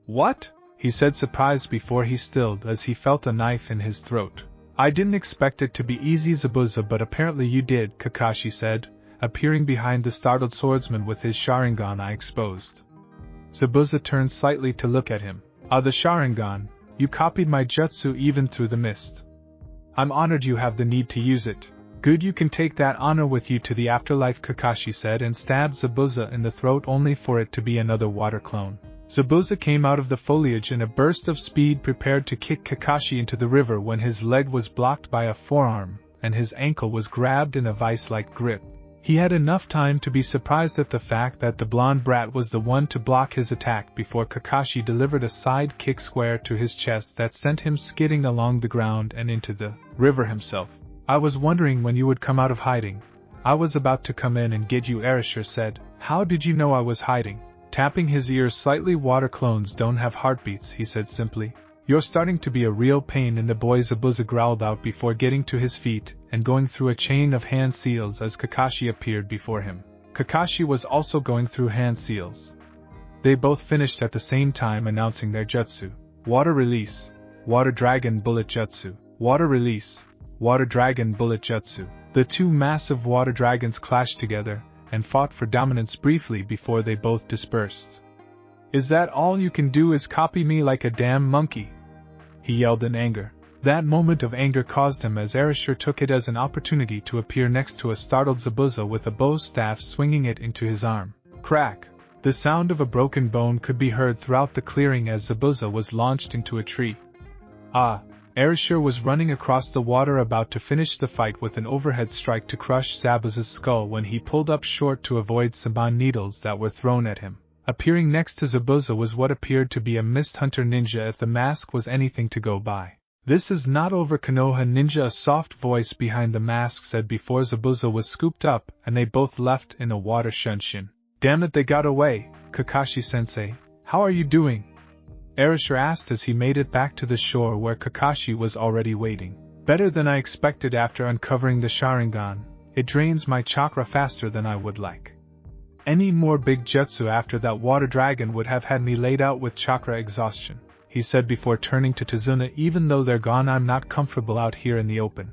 What? He said, surprised before he stilled as he felt a knife in his throat. I didn't expect it to be easy, Zabuza, but apparently you did, Kakashi said, appearing behind the startled swordsman with his Sharingan eye exposed. Zabuza turned slightly to look at him. The Sharingan, you copied my jutsu even through the mist. I'm honored you have the need to use it. Good, you can take that honor with you to the afterlife, Kakashi said and stabbed Zabuza in the throat only for it to be another water clone. Zabuza came out of the foliage in a burst of speed, prepared to kick Kakashi into the river when his leg was blocked by a forearm, and his ankle was grabbed in a vice-like grip. He had enough time to be surprised at the fact that the blonde brat was the one to block his attack before Kakashi delivered a side kick square to his chest that sent him skidding along the ground and into the river himself. I was wondering when you would come out of hiding. I was about to come in and get you, Arashi said. How did you know I was hiding? Tapping his ears slightly. Water clones don't have heartbeats, he said simply. You're starting to be a real pain in the boy, Zabuza growled out before getting to his feet and going through a chain of hand seals as Kakashi appeared before him. Kakashi was also going through hand seals. They both finished at the same time, announcing their jutsu. Water release, water dragon bullet jutsu, water release, water dragon bullet jutsu. The two massive water dragons clashed together and fought for dominance briefly before they both dispersed. Is that all you can do, is copy me like a damn monkey? He yelled in anger. That moment of anger caused him as Arashi took it as an opportunity to appear next to a startled Zabuza with a bow staff, swinging it into his arm. Crack! The sound of a broken bone could be heard throughout the clearing as Zabuza was launched into a tree. Arashi was running across the water about to finish the fight with an overhead strike to crush Zabuza's skull when he pulled up short to avoid saban needles that were thrown at him. Appearing next to Zabuza was what appeared to be a mist hunter ninja, if the mask was anything to go by. This is not over, Konoha ninja, a soft voice behind the mask said before Zabuza was scooped up and they both left in a water shunshin. Damn it, they got away. Kakashi-sensei, how are you doing? Arashi asked as he made it back to the shore where Kakashi was already waiting. Better than I expected after uncovering the Sharingan. It drains my chakra faster than I would like. Any more big jutsu after that water dragon would have had me laid out with chakra exhaustion, he said before turning to Tazuna. Even though they're gone, I'm not comfortable out here in the open.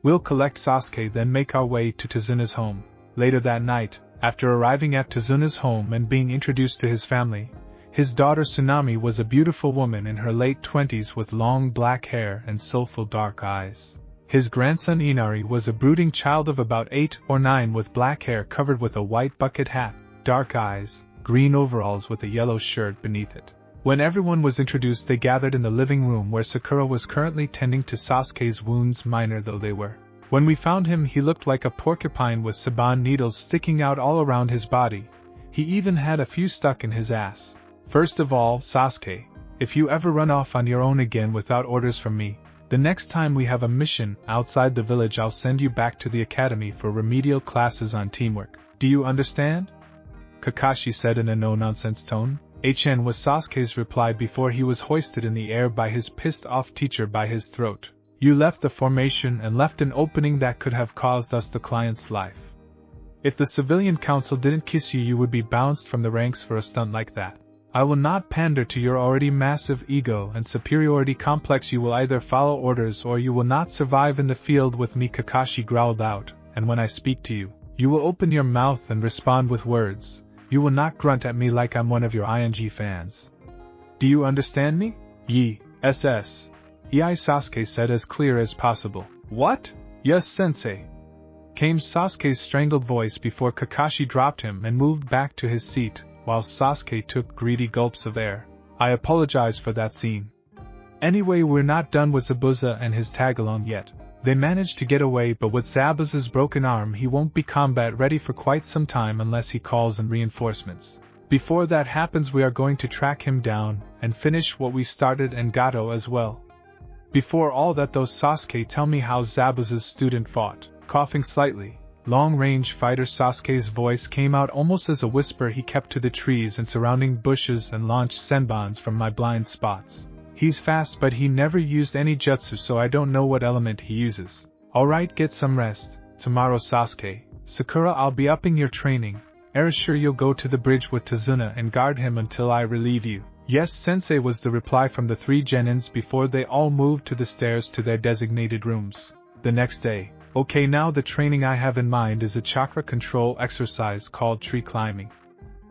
We'll collect Sasuke, then make our way to Tazuna's home. Later that night, after arriving at Tazuna's home and being introduced to his family, his daughter Tsunami was a beautiful woman in her late 20s with long black hair and soulful dark eyes. His grandson Inari was a brooding child of about 8 or 9 with black hair covered with a white bucket hat, dark eyes, green overalls with a yellow shirt beneath it. When everyone was introduced, they gathered in the living room where Sakura was currently tending to Sasuke's wounds, minor though they were. When we found him, he looked like a porcupine with saban needles sticking out all around his body. He even had a few stuck in his ass. First of all, Sasuke, if you ever run off on your own again without orders from me, the next time we have a mission outside the village, I'll send you back to the academy for remedial classes on teamwork. Do you understand? Kakashi said in a no-nonsense tone. HN was Sasuke's reply before he was hoisted in the air by his pissed-off teacher by his throat. You left the formation and left an opening that could have caused us the client's life. If the civilian council didn't kiss you, you would be bounced from the ranks for a stunt like that. I will not pander to your already massive ego and superiority complex. You will either follow orders or you will not survive in the field with me, Kakashi growled out, and when I speak to you, you will open your mouth and respond with words. You will not grunt at me like I'm one of your ING fans. Do you understand me? Yes. Sasuke said as clear as possible. What? Yes, sensei. Came Sasuke's strangled voice before Kakashi dropped him and moved back to his seat, while Sasuke took greedy gulps of air. I apologize for that scene. Anyway, we're not done with Zabuza and his tagalong yet. They managed to get away, but with Zabuza's broken arm he won't be combat ready for quite some time unless he calls in reinforcements. Before that happens, we are going to track him down and finish what we started, and Gato as well. Before all that though, Sasuke, tell me how Zabuza's student fought. Coughing slightly, long-range fighter Sasuke's voice came out almost as a whisper. He kept to the trees and surrounding bushes and launched senbons from my blind spots. He's fast, but he never used any jutsu, so I don't know what element he uses. Alright, get some rest. Tomorrow, Sasuke. Sakura, I'll be upping your training. Arashi, you'll go to the bridge with Tazuna and guard him until I relieve you. Yes, sensei, was the reply from the three genins before they all moved to the stairs to their designated rooms. The next day. Okay, now the training I have in mind is a chakra control exercise called tree climbing.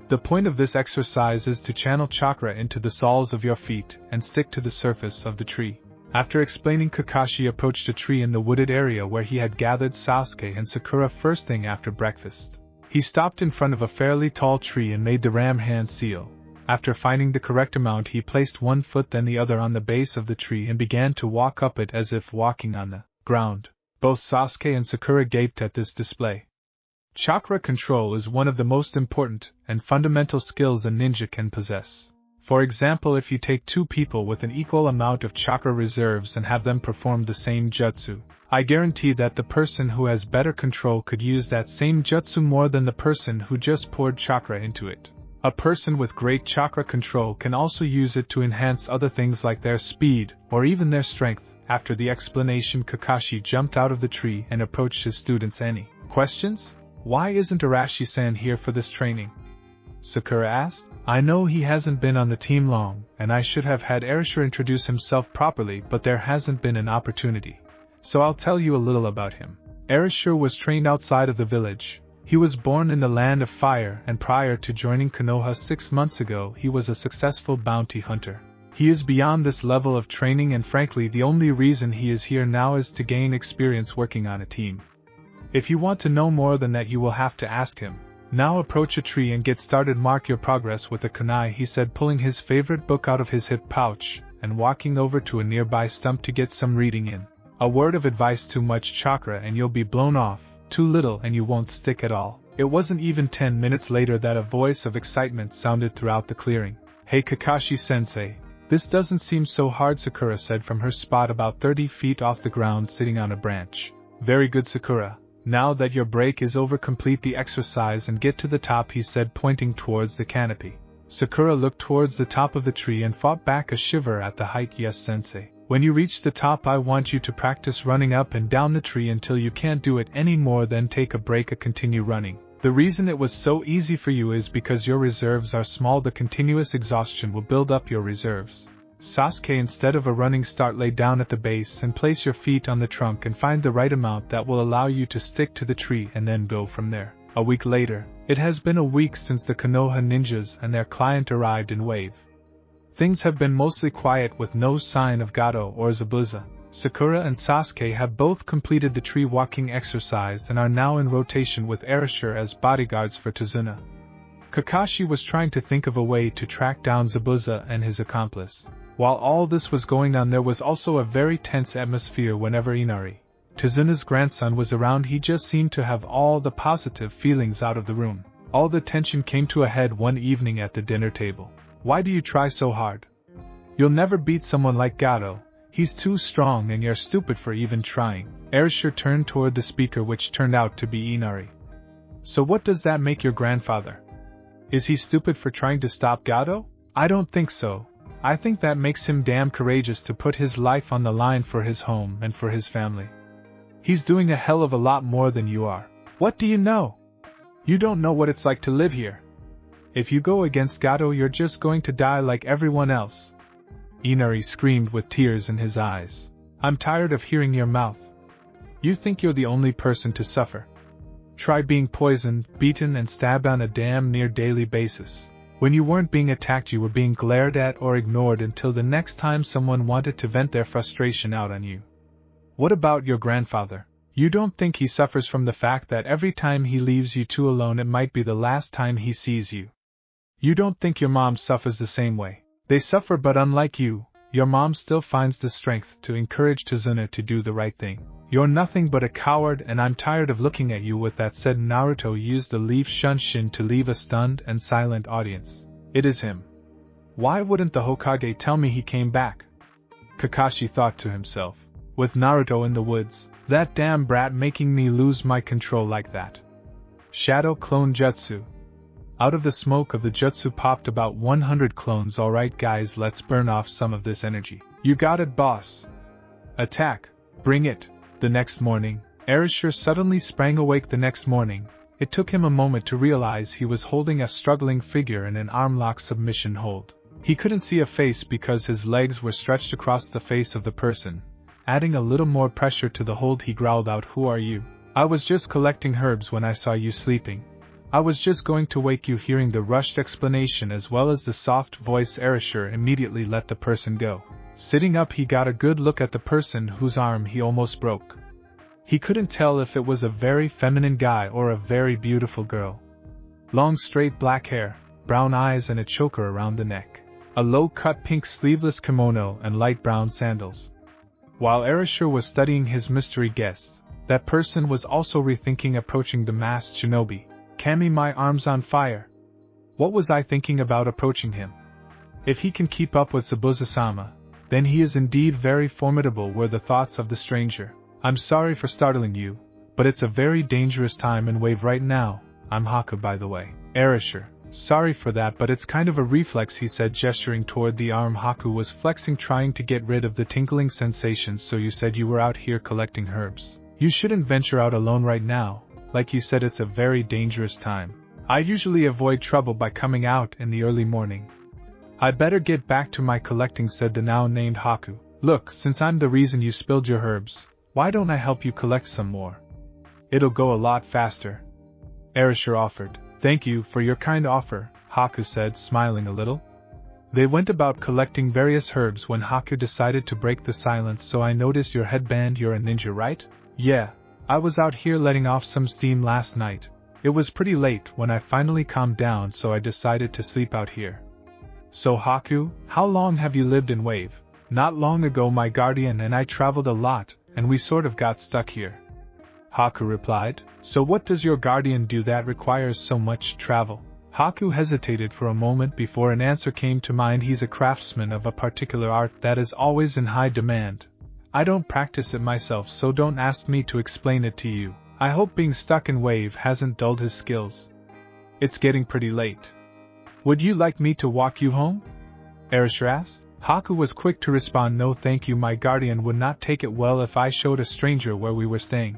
The point of this exercise is to channel chakra into the soles of your feet and stick to the surface of the tree. After explaining, Kakashi approached a tree in the wooded area where he had gathered Sasuke and Sakura first thing after breakfast. He stopped in front of a fairly tall tree and made the ram hand seal. After finding the correct amount, he placed one foot then the other on the base of the tree and began to walk up it as if walking on the ground. Both Sasuke and Sakura gaped at this display. Chakra control is one of the most important and fundamental skills a ninja can possess. For example, if you take two people with an equal amount of chakra reserves and have them perform the same jutsu, I guarantee that the person who has better control could use that same jutsu more than the person who just poured chakra into it. A person with great chakra control can also use it to enhance other things like their speed or even their strength. After the explanation, Kakashi jumped out of the tree and approached his students. Any questions? Why isn't Arashi-san here for this training? Sakura asked. I know he hasn't been on the team long, and I should have had Arashi introduce himself properly, but there hasn't been an opportunity. So I'll tell you a little about him. Arashi was trained outside of the village. He was born in the land of fire, and prior to joining Konoha 6 months ago, he was a successful bounty hunter. He is beyond this level of training, and frankly the only reason he is here now is to gain experience working on a team. If you want to know more than that, you will have to ask him. Now approach a tree and get started. Mark your progress with a kunai, he said, pulling his favorite book out of his hip pouch and walking over to a nearby stump to get some reading in. A word of advice: too much chakra and you'll be blown off, too little and you won't stick at all. It wasn't even 10 minutes later that a voice of excitement sounded throughout the clearing. Hey Kakashi-sensei, this doesn't seem so hard, Sakura said from her spot about 30 feet off the ground, sitting on a branch. Very good, Sakura. Now that your break is over, complete the exercise and get to the top, he said, pointing towards the canopy. Sakura looked towards the top of the tree and fought back a shiver at the height. Yes, sensei. When you reach the top, I want you to practice running up and down the tree until you can't do it anymore, then take a break and continue running. The reason it was so easy for you is because your reserves are small. The continuous exhaustion will build up your reserves. Sasuke, instead of a running start, lay down at the base and place your feet on the trunk and find the right amount that will allow you to stick to the tree and then go from there. A week later. It has been a week since the Konoha ninjas and their client arrived in Wave. Things have been mostly quiet with no sign of Gato or Zabuza. Sakura and Sasuke have both completed the tree walking exercise and are now in rotation with Arashi as bodyguards for Tazuna. Kakashi was trying to think of a way to track down Zabuza and his accomplice. While all this was going on, there was also a very tense atmosphere whenever Inari, Tazuna's grandson, was around. He just seemed to have all the positive feelings out of the room. All the tension came to a head one evening at the dinner table. Why do you try so hard? You'll never beat someone like Gato. He's too strong and you're stupid for even trying. Arashi turned toward the speaker, which turned out to be Inari. So what does that make your grandfather? Is he stupid for trying to stop Gato? I don't think so. I think that makes him damn courageous to put his life on the line for his home and for his family. He's doing a hell of a lot more than you are. What do you know? You don't know what it's like to live here. If you go against Gato, you're just going to die like everyone else. Inari screamed with tears in his eyes. I'm tired of hearing your mouth. You think you're the only person to suffer. Try being poisoned, beaten and stabbed on a damn near daily basis. When you weren't being attacked, you were being glared at or ignored until the next time someone wanted to vent their frustration out on you. What about your grandfather? You don't think he suffers from the fact that every time he leaves you two alone it might be the last time he sees you? You don't think your mom suffers the same way? They suffer, but unlike you, your mom still finds the strength to encourage Tazuna to do the right thing. You're nothing but a coward, and I'm tired of looking at you. With that said, Naruto used the leaf Shunshin to leave a stunned and silent audience. It is him. Why wouldn't the Hokage tell me he came back? Kakashi thought to himself. With Naruto in the woods, that damn brat making me lose my control like that. Shadow Clone Jutsu. Out of the smoke of the jutsu popped about 100 clones. Alright guys, let's burn off some of this energy. You got it, boss. Attack. Bring it. The next morning, Arashi suddenly sprang awake. The next morning, it took him a moment to realize he was holding a struggling figure in an arm-lock submission hold. He couldn't see a face because his legs were stretched across the face of the person. Adding a little more pressure to the hold, he growled out, "Who are you?" "I was just collecting herbs when I saw you sleeping. I was just going to wake you." Hearing the rushed explanation as well as the soft voice, Arashi immediately let the person go. Sitting up, he got a good look at the person whose arm he almost broke. He couldn't tell if it was a very feminine guy or a very beautiful girl. Long straight black hair, brown eyes and a choker around the neck. A low-cut pink sleeveless kimono and light brown sandals. While Arashi was studying his mystery guest, that person was also rethinking approaching the masked shinobi. "Kami, my arm's on fire. What was I thinking about approaching him? If he can keep up with Zabuza-sama, then he is indeed very formidable," were the thoughts of the stranger. "I'm sorry for startling you, but it's a very dangerous time and wave right now. I'm Haku, by the way." Arashi: "Sorry for that, but it's kind of a reflex," he said, gesturing toward the arm Haku was flexing, trying to get rid of the tingling sensations. "So you said you were out here collecting herbs. You shouldn't venture out alone right now. Like you said, it's a very dangerous time. I usually avoid trouble by coming out in the early morning. I better get back to my collecting," said the now named Haku. "Look, since I'm the reason you spilled your herbs, why don't I help you collect some more? It'll go a lot faster." Arashi offered. "Thank you for your kind offer," Haku said, smiling a little. They went about collecting various herbs when Haku decided to break the silence. "So I noticed your headband. You're a ninja, right?" "Yeah, I was out here letting off some steam last night. It was pretty late when I finally calmed down, so I decided to sleep out here." "So Haku, how long have you lived in Wave?" "Not long ago my guardian and I traveled a lot, and we sort of got stuck here," Haku replied. "So what does your guardian do that requires so much travel?" Haku hesitated for a moment before an answer came to mind. "He's a craftsman of a particular art that is always in high demand. I don't practice it myself, so don't ask me to explain it to you. I hope being stuck in Wave hasn't dulled his skills. It's getting pretty late. Would you like me to walk you home?" Arashi asked. Haku was quick to respond, "No thank you, my guardian would not take it well if I showed a stranger where we were staying."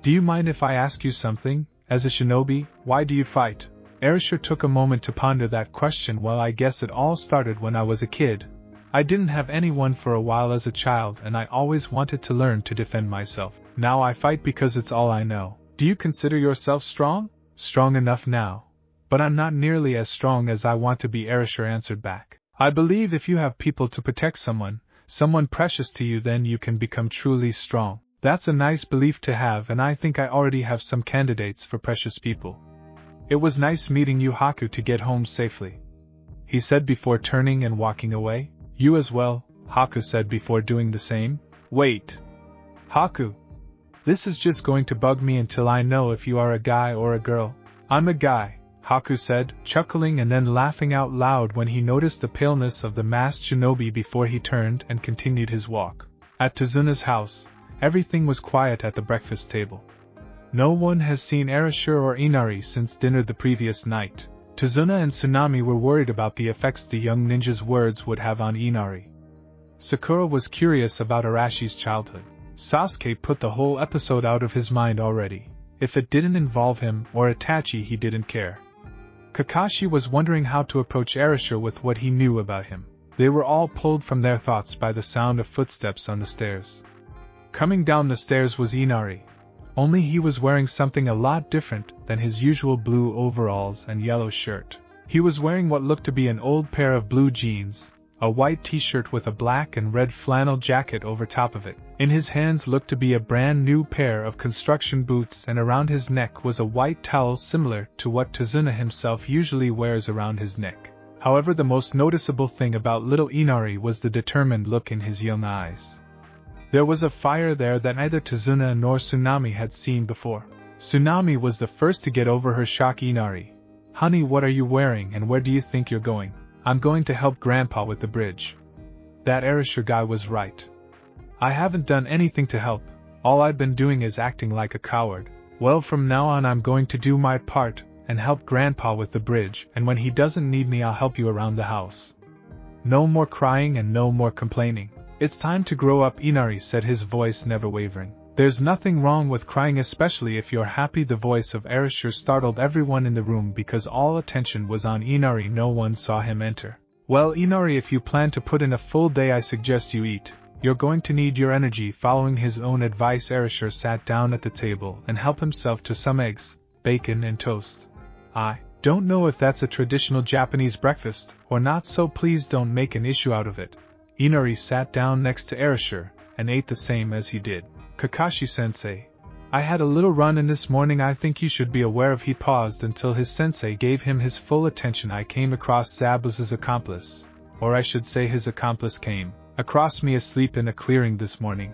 "Do you mind if I ask you something? As a shinobi, why do you fight?" Arashi took a moment to ponder that question. "Well, I guess it all started when I was a kid. I didn't have anyone for a while as a child, and I always wanted to learn to defend myself. Now I fight because it's all I know." "Do you consider yourself strong?" "Strong enough now, but I'm not nearly as strong as I want to be," Arashi answered back. "I believe if you have people to protect someone precious to you, then you can become truly strong." "That's a nice belief to have, and I think I already have some candidates for precious people." "It was nice meeting you, Haku. To get home safely," he said before turning and walking away. "You as well," Haku said before doing the same. "Wait, Haku. This is just going to bug me until I know if you are a guy or a girl." "I'm a guy," Haku said, chuckling and then laughing out loud when he noticed the paleness of the masked shinobi before he turned and continued his walk. At Tazuna's house, everything was quiet at the breakfast table. No one has seen Arashi or Inari since dinner the previous night. Tazuna and Tsunami were worried about the effects the young ninja's words would have on Inari. Sakura was curious about Arashi's childhood. Sasuke put the whole episode out of his mind already. If it didn't involve him or Itachi, he didn't care. Kakashi was wondering how to approach Arashi with what he knew about him. They were all pulled from their thoughts by the sound of footsteps on the stairs. Coming down the stairs was Inari. Only he was wearing something a lot different than his usual blue overalls and yellow shirt. He was wearing what looked to be an old pair of blue jeans, a white t-shirt with a black and red flannel jacket over top of it. In his hands looked to be a brand new pair of construction boots, and around his neck was a white towel similar to what Tazuna himself usually wears around his neck. However, the most noticeable thing about little Inari was the determined look in his young eyes. There was a fire there that neither Tazuna nor Tsunami had seen before. Tsunami was the first to get over her shock. Inari, honey, what are you wearing and where do you think you're going? I'm going to help Grandpa with the bridge. That Arashi guy was right. I haven't done anything to help, all I've been doing is acting like a coward. Well, from now on I'm going to do my part and help Grandpa with the bridge, and when he doesn't need me I'll help you around the house. No more crying and no more complaining. It's time to grow up, Inari said, his voice never wavering. There's nothing wrong with crying, especially if you're happy. The voice of Arashi startled everyone in the room because all attention was on Inari. No one saw him enter. Well, Inari, if you plan to put in a full day I suggest you eat. You're going to need your energy. Following his own advice, Arashi sat down at the table and helped himself to some eggs, bacon and toast. I don't know if that's a traditional Japanese breakfast or not, so please don't make an issue out of it. Inari sat down next to Arashi and ate the same as he did. Kakashi-sensei, I had a little run-in this morning I think you should be aware of. He paused until his sensei gave him his full attention. I came across Zabuza's accomplice, or I should say his accomplice came across me asleep in a clearing this morning.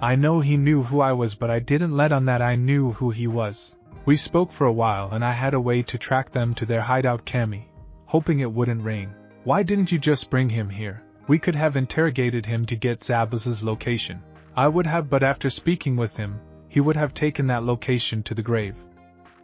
I know he knew who I was, but I didn't let on that I knew who he was. We spoke for a while and I had a way to track them to their hideout, Kami, hoping it wouldn't rain. Why didn't you just bring him here? We could have interrogated him to get Zabuza's location. I would have, but after speaking with him, he would have taken that location to the grave.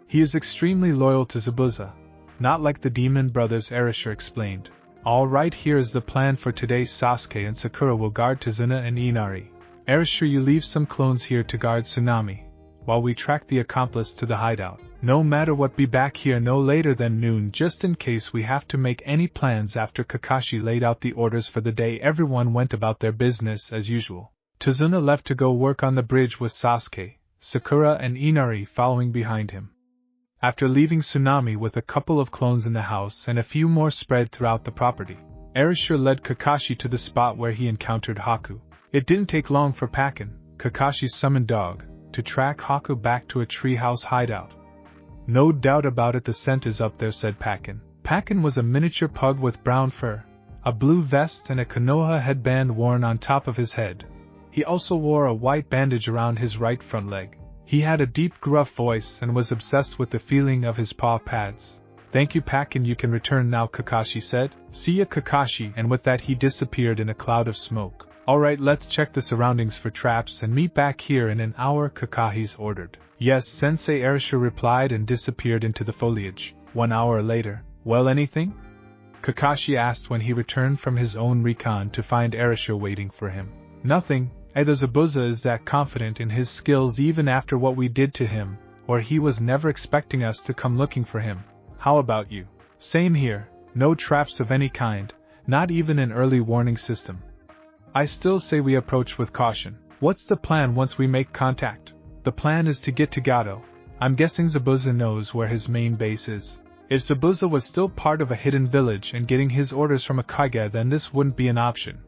He is extremely loyal to Zabuza, not like the demon brothers, Arashi explained. Alright, here is the plan for today. Sasuke and Sakura will guard Tazuna and Inari. Arashi, you leave some clones here to guard Tsunami, while we track the accomplice to the hideout. No matter what, be back here no later than noon just in case we have to make any plans. After Kakashi laid out the orders for the day, everyone went about their business as usual. Tazuna left to go work on the bridge with Sasuke, Sakura and Inari following behind him. After leaving Tsunami with a couple of clones in the house and a few more spread throughout the property, Arashi led Kakashi to the spot where he encountered Haku. It didn't take long for Pakin, Kakashi's summoned dog, to track Haku back to a treehouse hideout. No doubt about it, the scent is up there, said Pakin. Pakin was a miniature pug with brown fur, a blue vest and a Konoha headband worn on top of his head. He also wore a white bandage around his right front leg. He had a deep gruff voice and was obsessed with the feeling of his paw pads. Thank you, Pakin, you can return now, Kakashi said. See ya, Kakashi, and with that he disappeared in a cloud of smoke. Alright, let's check the surroundings for traps and meet back here in an hour, Kakashi ordered. Yes, Sensei, Arashi replied and disappeared into the foliage. 1 hour later. Well, anything? Kakashi asked when he returned from his own recon to find Arashi waiting for him. Nothing. Either Zabuza is that confident in his skills even after what we did to him, or he was never expecting us to come looking for him. How about you? Same here. No traps of any kind, not even an early warning system. I still say we approach with caution. What's the plan once we make contact? The plan is to get to Gato. I'm guessing Zabuza knows where his main base is. If Zabuza was still part of a hidden village and getting his orders from a Kage, then this wouldn't be an option.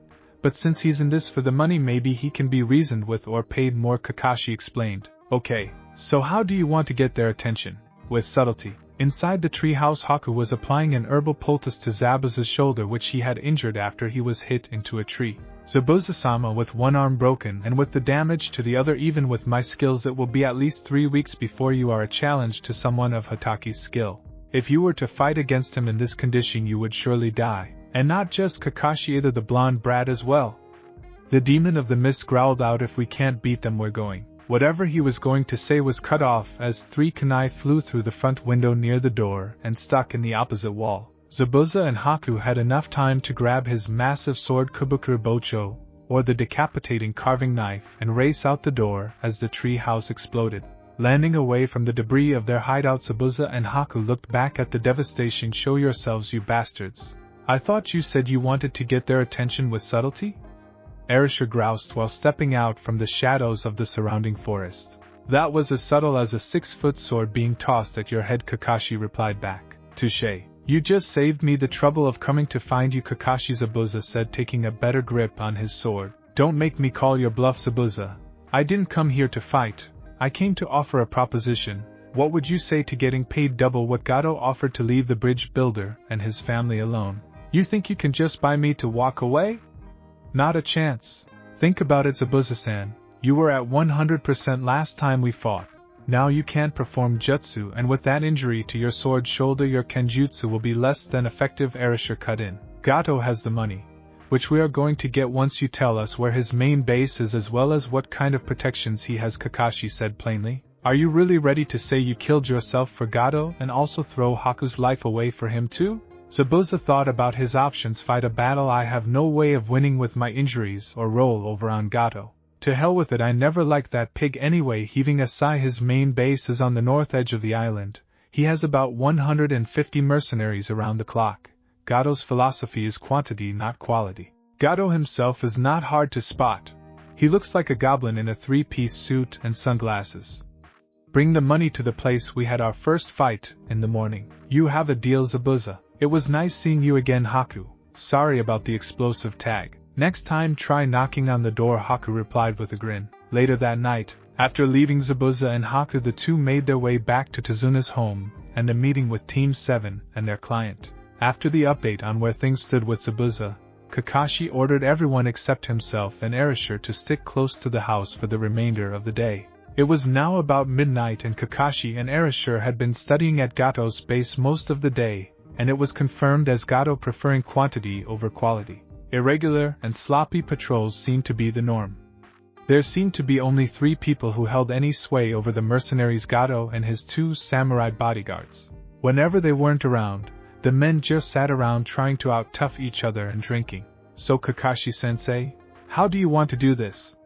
But since he's in this for the money, maybe he can be reasoned with or paid more, Kakashi explained. Okay, so how do you want to get their attention? With subtlety. Inside the treehouse, Haku was applying an herbal poultice to Zabuza's shoulder, which he had injured after he was hit into a tree. Zabuza-sama, with one arm broken and with the damage to the other, even with my skills it will be at least 3 weeks before you are a challenge to someone of Hataki's skill. If you were to fight against him in this condition you would surely die. And not just Kakashi, either, the blonde brat as well. The demon of the mist growled out, if we can't beat them we're going. Whatever he was going to say was cut off as 3 kunai flew through the front window near the door and stuck in the opposite wall. Zabuza and Haku had enough time to grab his massive sword Kubukuru Bocho, or the decapitating carving knife, and race out the door as the tree house exploded. Landing away from the debris of their hideout, Zabuza and Haku looked back at the devastation. Show yourselves, you bastards. I thought you said you wanted to get their attention with subtlety? Arashi groused while stepping out from the shadows of the surrounding forest. That was as subtle as a 6-foot sword being tossed at your head, Kakashi replied back. Touché. You just saved me the trouble of coming to find you, Kakashi, Zabuza said, taking a better grip on his sword. Don't make me call your bluff, Zabuza. I didn't come here to fight. I came to offer a proposition. What would you say to getting paid double what Gato offered to leave the bridge builder and his family alone? You think you can just buy me to walk away? Not a chance. Think about it, Zabuza-san. You were at 100% last time we fought. Now you can't perform jutsu, and with that injury to your sword shoulder your kenjutsu will be less than effective. Arashi cut in. Gato has the money, which we are going to get once you tell us where his main base is as well as what kind of protections he has, Kakashi said plainly. Are you really ready to say you killed yourself for Gato and also throw Haku's life away for him too? Zabuza thought about his options. Fight a battle I have no way of winning with my injuries, or roll over on Gato. To hell with it, I never liked that pig anyway. Heaving a sigh, his main base is on the north edge of the island. He has about 150 mercenaries around the clock. Gato's philosophy is quantity, not quality. Gato himself is not hard to spot. He looks like a goblin in a 3-piece suit and sunglasses. Bring the money to the place we had our first fight in the morning. You have a deal, Zabuza. It was nice seeing you again, Haku. Sorry about the explosive tag. Next time try knocking on the door, Haku replied with a grin. Later that night, after leaving Zabuza and Haku, the two made their way back to Tazuna's home and a meeting with Team 7 and their client. After the update on where things stood with Zabuza, Kakashi ordered everyone except himself and Arashi to stick close to the house for the remainder of the day. It was now about midnight and Kakashi and Arashi had been studying at Gato's base most of the day, and it was confirmed as Gato preferring quantity over quality. Irregular and sloppy patrols seemed to be the norm. There seemed to be only 3 people who held any sway over the mercenaries, Gato and his 2 samurai bodyguards. Whenever they weren't around, the men just sat around trying to out-tough each other and drinking. So Kakashi-sensei, how do you want to do this?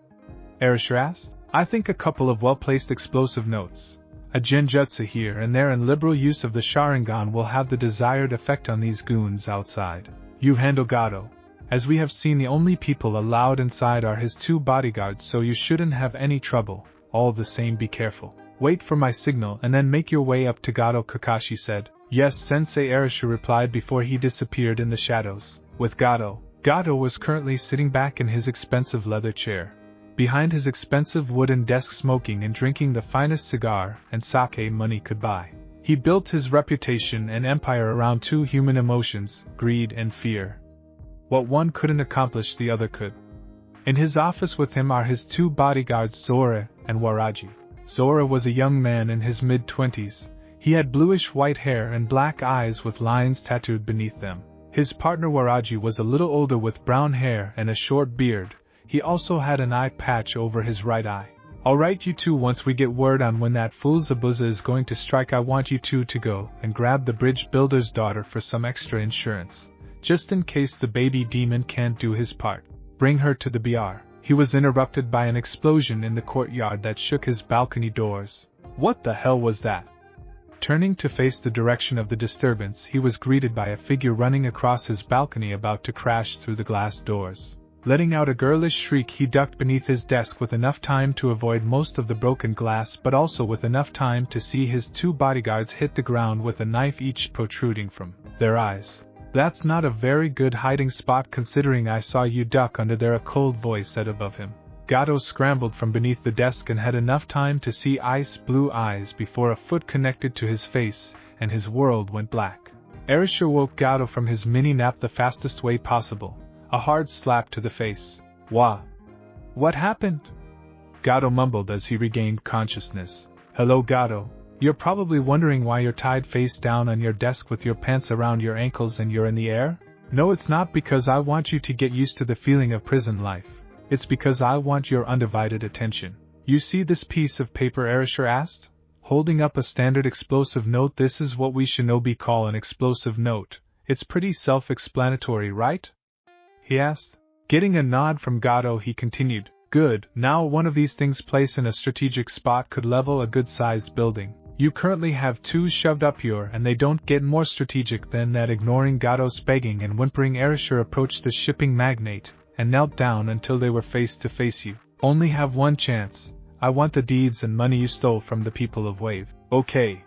Arashi asked. I think a couple of well-placed explosive notes, a genjutsu here and there, and liberal use of the Sharingan will have the desired effect on these goons outside. You handle Gato. As we have seen, the only people allowed inside are his 2 bodyguards, so you shouldn't have any trouble. All the same, be careful. Wait for my signal and then make your way up to Gato, Kakashi said. Yes, Sensei, Arashi replied before he disappeared in the shadows. With Gato was currently sitting back in his expensive leather chair, behind his expensive wooden desk, smoking and drinking the finest cigar and sake money could buy. He built his reputation and empire around 2 human emotions, greed and fear. What one couldn't accomplish, the other could. In his office with him are his 2 bodyguards, Zora and Waraji. Zora was a young man in his mid-20s. He had bluish-white hair and black eyes with lines tattooed beneath them. His partner Waraji was a little older with brown hair and a short beard. He also had an eye patch over his right eye. Alright, you two, once we get word on when that fool Zabuza is going to strike, I want you two to go and grab the bridge builder's daughter for some extra insurance. Just in case the baby demon can't do his part. Bring her to the BR. He was interrupted by an explosion in the courtyard that shook his balcony doors. What the hell was that? Turning to face the direction of the disturbance, he was greeted by a figure running across his balcony about to crash through the glass doors. Letting out a girlish shriek, he ducked beneath his desk with enough time to avoid most of the broken glass, but also with enough time to see his 2 bodyguards hit the ground with a knife each protruding from their eyes. That's not a very good hiding spot considering I saw you duck under there, a cold voice said above him. Gato scrambled from beneath the desk and had enough time to see ice blue eyes before a foot connected to his face and his world went black. Arashi woke Gato from his mini-nap the fastest way possible. A hard slap to the face. Wah! What happened? Gato mumbled as he regained consciousness. Hello, Gato. You're probably wondering why you're tied face down on your desk with your pants around your ankles and you're in the air? No, it's not because I want you to get used to the feeling of prison life. It's because I want your undivided attention. You see this piece of paper? Arashi asked, holding up a standard explosive note. This is what we shinobi call an explosive note. It's pretty self-explanatory, right? He asked. Getting a nod from Gato, he continued. Good, now one of these things placed in a strategic spot could level a good-sized building. You currently have 2 shoved up here and they don't get more strategic than that. Ignoring Gato's begging and whimpering, Arashi approached the shipping magnate and knelt down until they were face to face. You only have one chance. I want the deeds and money you stole from the people of Wave. Okay.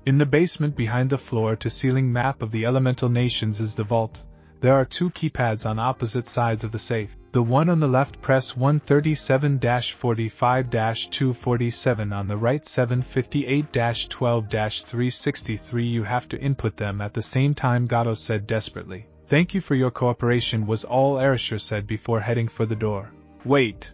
In the basement behind the floor-to-ceiling map of the elemental nations is the vault. There are 2 keypads on opposite sides of the safe. The one on the left press 137-45-247, on the right 758-12-363. You have to input them at the same time, Gato said desperately. Thank you for your cooperation was all Arashi said before heading for the door. Wait.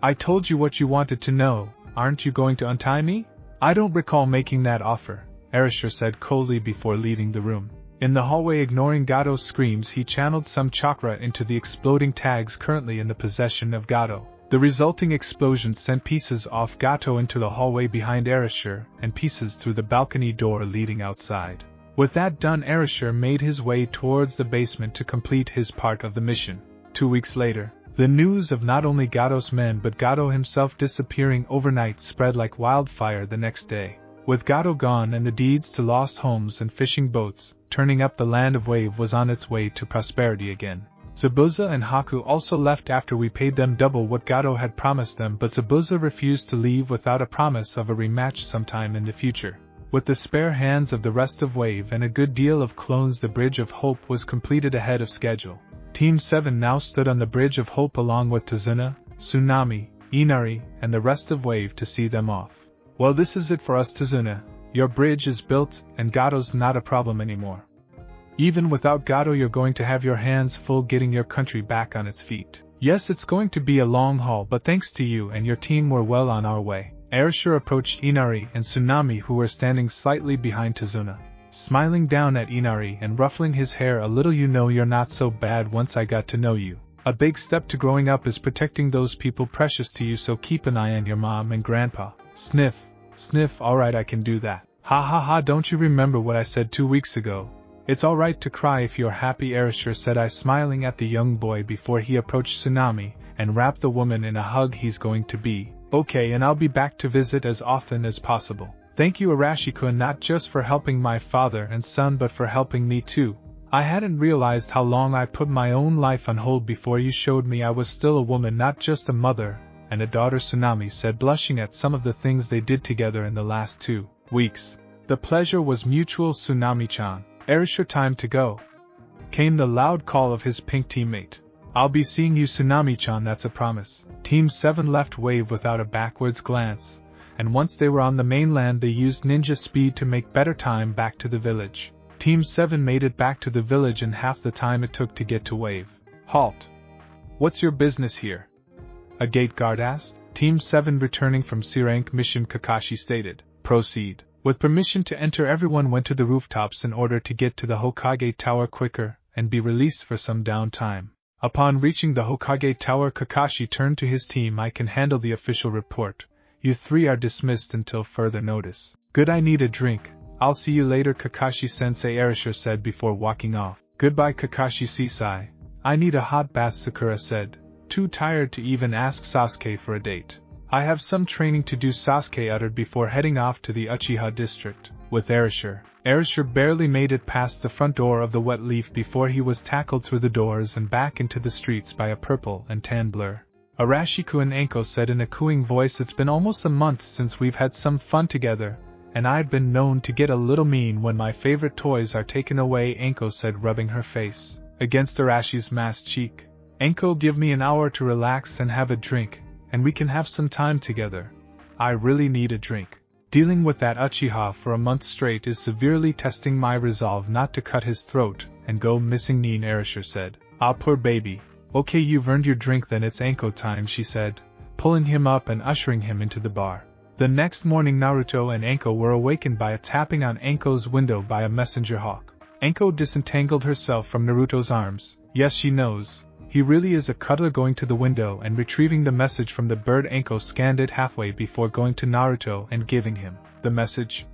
I told you what you wanted to know, aren't you going to untie me? I don't recall making that offer, Arashi said coldly before leaving the room. In the hallway, ignoring Gato's screams, he channeled some chakra into the exploding tags currently in the possession of Gato. The resulting explosion sent pieces off Gato into the hallway behind Arashi and pieces through the balcony door leading outside. With that done, Arashi made his way towards the basement to complete his part of the mission. 2 weeks later, the news of not only Gato's men but Gato himself disappearing overnight spread like wildfire the next day. With Gato gone and the deeds to lost homes and fishing boats, turning up, the land of Wave was on its way to prosperity again. Zabuza and Haku also left after we paid them double what Gato had promised them, but Zabuza refused to leave without a promise of a rematch sometime in the future. With the spare hands of the rest of Wave and a good deal of clones, the Bridge of Hope was completed ahead of schedule. Team 7 now stood on the Bridge of Hope along with Tazuna, Tsunami, Inari, and the rest of Wave to see them off. Well, this is it for us, Tazuna. Your bridge is built, and Gato's not a problem anymore. Even without Gato, you're going to have your hands full getting your country back on its feet. Yes, it's going to be a long haul, but thanks to you and your team we're well on our way. Arashi approached Inari and Tsunami, who were standing slightly behind Tazuna. Smiling down at Inari and ruffling his hair a little, you know you're not so bad once I got to know you. A big step to growing up is protecting those people precious to you, so keep an eye on your mom and grandpa. Sniff. Alright, I can do that. Ha, don't you remember what I said 2 weeks ago? It's alright to cry if you're happy, Arashi said, smiling at the young boy before he approached Tsunami and wrapped the woman in a hug. He's going to be okay, and I'll be back to visit as often as possible. Thank you, Arashi-kun, not just for helping my father and son but for helping me too. I hadn't realized how long I put my own life on hold before you showed me I was still a woman, not just a mother and a daughter, Tsunami said, blushing at some of the things they did together in the last 2 weeks. The pleasure was mutual, Tsunami-chan. Arashi, time to go. Came the loud call of his pink teammate. I'll be seeing you, Tsunami-chan, that's a promise. Team 7 left Wave without a backwards glance, and once they were on the mainland they used ninja speed to make better time back to the village. Team 7 made it back to the village in half the time it took to get to Wave. Halt. What's your business here? A gate guard asked. Team 7 returning from C-rank mission, Kakashi stated. Proceed. With permission to enter, everyone went to the rooftops in order to get to the Hokage Tower quicker and be released for some downtime. Upon reaching the Hokage Tower, Kakashi turned to his team. I can handle the official report. You 3 are dismissed until further notice. Good, I need a drink. I'll see you later, Kakashi-sensei, Arashi said before walking off. Goodbye, Kakashi-sensei. I need a hot bath, Sakura said, too tired to even ask Sasuke for a date. I have some training to do, Sasuke uttered before heading off to the Uchiha district with Arashi. Arashi barely made it past the front door of the Wet Leaf before he was tackled through the doors and back into the streets by a purple and tan blur. Arashi-kun, Anko said in a cooing voice, it's been almost a month since we've had some fun together, and I've been known to get a little mean when my favorite toys are taken away, Anko said, rubbing her face against Arashi's masked cheek. Anko, give me an hour to relax and have a drink, and we can have some time together. I really need a drink. Dealing with that Uchiha for a month straight is severely testing my resolve not to cut his throat and go missing, Nin, Arashi said. Ah, poor baby. Okay, you've earned your drink then, it's Anko time, she said, pulling him up and ushering him into the bar. The next morning, Naruto and Anko were awakened by a tapping on Anko's window by a messenger hawk. Anko disentangled herself from Naruto's arms. Yes, she knows. He really is a cuddler. Going to the window and retrieving the message from the bird, Anko scanned it halfway before going to Naruto and giving him the message.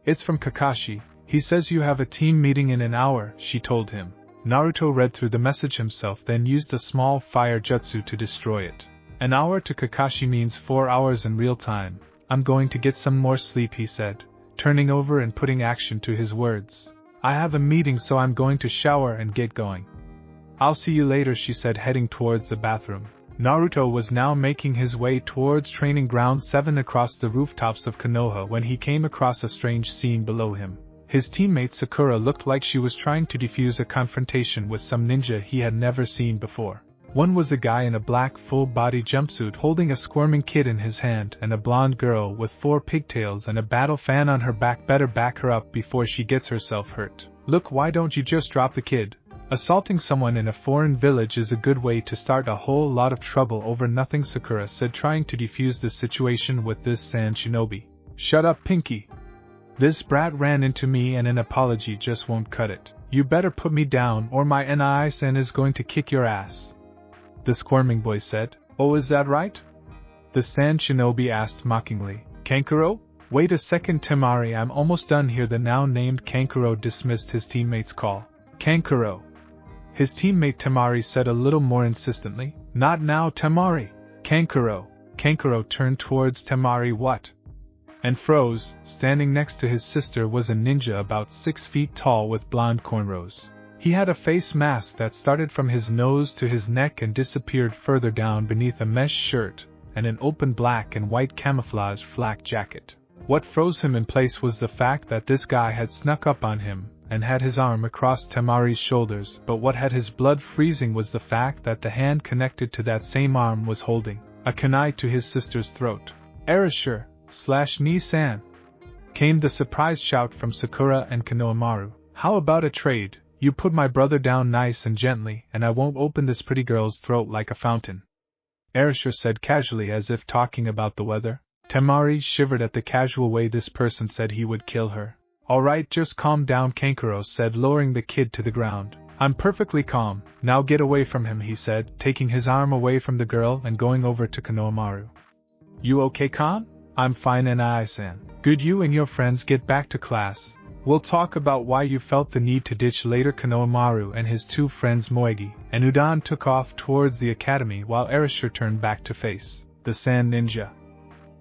It's from Kakashi. He says you have a team meeting in an hour, she told him. Naruto read through the message himself, then used a small fire jutsu to destroy it. An hour to Kakashi means 4 hours in real time. I'm going to get some more sleep, he said, turning over and putting action to his words. I have a meeting, so I'm going to shower and get going. I'll see you later, she said, heading towards the bathroom. Naruto was now making his way towards Training Ground 7 across the rooftops of Konoha when he came across a strange scene below him. His teammate Sakura looked like she was trying to defuse a confrontation with some ninja he had never seen before. One was a guy in a black full-body jumpsuit holding a squirming kid in his hand, and a blonde girl with 4 pigtails and a battle fan on her back. Better back her up before she gets herself hurt. Look, why don't you just drop the kid? Assaulting someone in a foreign village is a good way to start a whole lot of trouble over nothing, Sakura said, trying to defuse the situation with this sand shinobi. Shut up, Pinky. This brat ran into me and an apology just won't cut it. You better put me down or my Nai-san is going to kick your ass. The squirming boy said. Oh, is that right? The sand shinobi asked mockingly. Kankuro? Wait a second, Temari, I'm almost done here. The now named Kankuro dismissed his teammate's call. Kankuro. His teammate Temari said a little more insistently. Not now, Temari. Kankuro. Kankuro turned towards Temari. What? And froze. Standing next to his sister was a ninja about 6 feet tall with blonde cornrows. He had a face mask that started from his nose to his neck and disappeared further down beneath a mesh shirt and an open black and white camouflage flak jacket. What froze him in place was the fact that this guy had snuck up on him and had his arm across Temari's shoulders, but what had his blood freezing was the fact that the hand connected to that same arm was holding a kunai to his sister's throat. Arashir/Ni-san! Came the surprise shout from Sakura and Konohamaru. How about a trade? You put my brother down nice and gently, and I won't open this pretty girl's throat like a fountain. Arashir said casually, as if talking about the weather. Temari shivered at the casual way this person said he would kill her. Alright, just calm down, Kankuro said, lowering the kid to the ground. I'm perfectly calm. Now get away from him, he said, taking his arm away from the girl and going over to Konohamaru. You okay, Kon? I'm fine, Nai-san. Good, you and your friends get back to class. We'll talk about why you felt the need to ditch later. Konohamaru and his 2 friends Moegi and Udan took off towards the academy while Arashir turned back to face the Sand Ninja.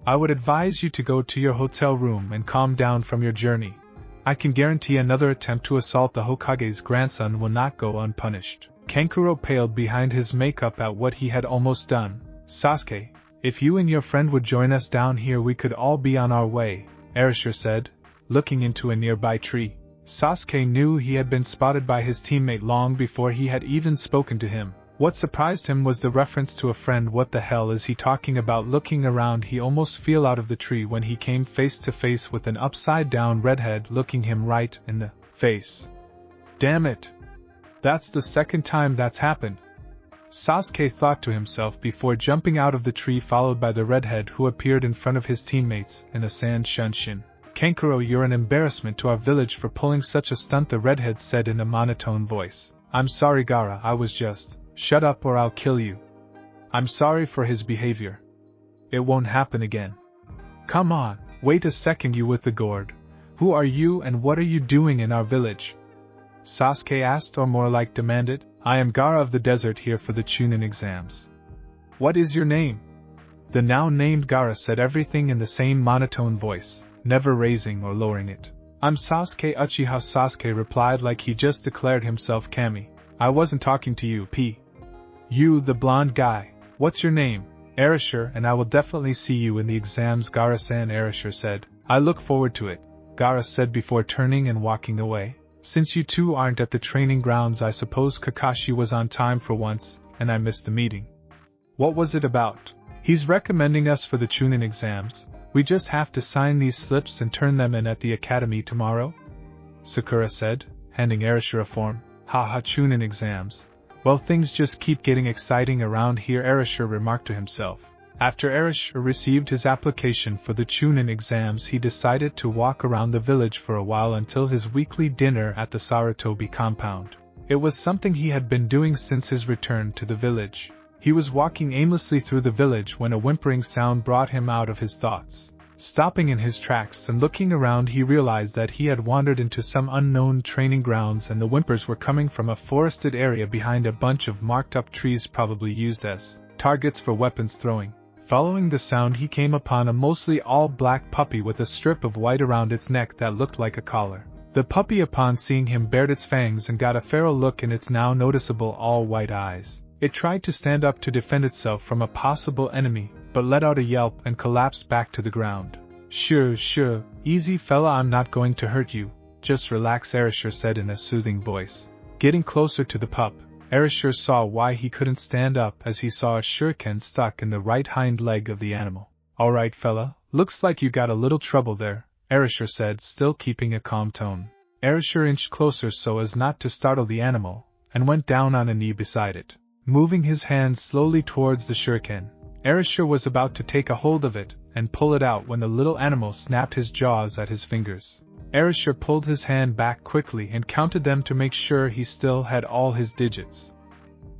I would advise you to go to your hotel room and calm down from your journey. I can guarantee another attempt to assault the Hokage's grandson will not go unpunished. Kankuro paled behind his makeup at what he had almost done. Sasuke, if you and your friend would join us down here, we could all be on our way, Arashir said, looking into a nearby tree. Sasuke knew he had been spotted by his teammate long before he had even spoken to him. What surprised him was the reference to a friend. What the hell is he talking about? Looking around, he almost fell out of the tree when he came face to face with an upside-down redhead looking him right in the face. Damn it! That's the second time that's happened. Sasuke thought to himself before jumping out of the tree, followed by the redhead who appeared in front of his teammates in a sand shunshin. Kankuro, you're an embarrassment to our village for pulling such a stunt, the redhead said in a monotone voice. I'm sorry, Gaara, I was just... Shut up or I'll kill you. I'm sorry for his behavior. It won't happen again. Come on, wait a second, you with the gourd. Who are you and what are you doing in our village? Sasuke asked, or more like demanded. I am Gaara of the desert, here for the Chunin exams. What is your name? The now named Gaara said everything in the same monotone voice, never raising or lowering it. I'm Sasuke Uchiha, Sasuke replied like he just declared himself Kami. I wasn't talking to you, P. You, the blonde guy. What's your name? Arashir, and I will definitely see you in the exams, Gaara-san, Arashir said. I look forward to it, Gaara said before turning and walking away. Since you two aren't at the training grounds, I suppose Kakashi was on time for once, and I missed the meeting. What was it about? He's recommending us for the Chunin exams. We just have to sign these slips and turn them in at the academy tomorrow? Sakura said, handing Arashir a form. Haha, Chunin exams. Well, things just keep getting exciting around here, Arashir remarked to himself. After Arashir received his application for the Chunin exams, he decided to walk around the village for a while until his weekly dinner at the Sarutobi compound. It was something he had been doing since his return to the village. He was walking aimlessly through the village when a whimpering sound brought him out of his thoughts. Stopping in his tracks and looking around, he realized that he had wandered into some unknown training grounds, and the whimpers were coming from a forested area behind a bunch of marked-up trees probably used as targets for weapons throwing. Following the sound, he came upon a mostly all-black puppy with a strip of white around its neck that looked like a collar. The puppy, upon seeing him, bared its fangs and got a feral look in its now noticeable all-white eyes. It tried to stand up to defend itself from a possible enemy, but let out a yelp and collapsed back to the ground. Sure, easy fella, I'm not going to hurt you, just relax, Arashi said in a soothing voice. Getting closer to the pup, Arashi saw why he couldn't stand up, as he saw a shuriken stuck in the right hind leg of the animal. Alright fella, looks like you got a little trouble there, Arashi said, still keeping a calm tone. Arashi inched closer so as not to startle the animal, and went down on a knee beside it. Moving his hand slowly towards the shuriken, Arashi was about to take a hold of it and pull it out when the little animal snapped his jaws at his fingers. Arashi pulled his hand back quickly and counted them to make sure he still had all his digits.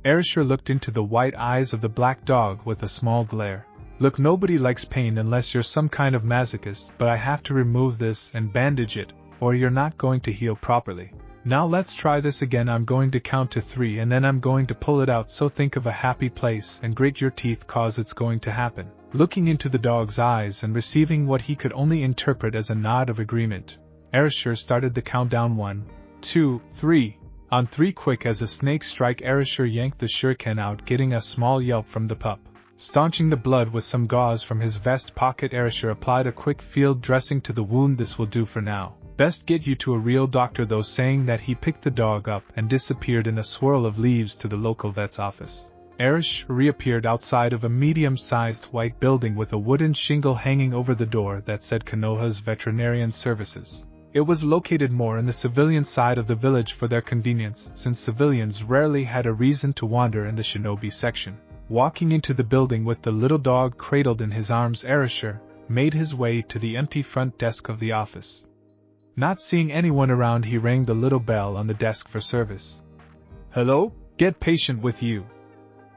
Arashi looked into the white eyes of the black dog with a small glare. Look, nobody likes pain unless you're some kind of masochist, but I have to remove this and bandage it, or you're not going to heal properly. Now let's try this again. I'm going to count to 3 and then I'm going to pull it out, so think of a happy place and grit your teeth, cause it's going to happen. Looking into the dog's eyes and receiving what he could only interpret as a nod of agreement, Arashi started the countdown. 1, 2, 3. On 3, quick as a snake strike, Arashi yanked the shuriken out, getting a small yelp from the pup. Staunching the blood with some gauze from his vest pocket, Arashi applied a quick field dressing to the wound. This will do for now. Best get you to a real doctor though. Saying that, he picked the dog up and disappeared in a swirl of leaves to the local vet's office. Arashi reappeared outside of a medium-sized white building with a wooden shingle hanging over the door that said Konoha's Veterinarian Services. It was located more in the civilian side of the village for their convenience, since civilians rarely had a reason to wander in the shinobi section. Walking into the building with the little dog cradled in his arms, Arashi made his way to the empty front desk of the office. Not seeing anyone around, he rang the little bell on the desk for service. Hello? Get patient with you.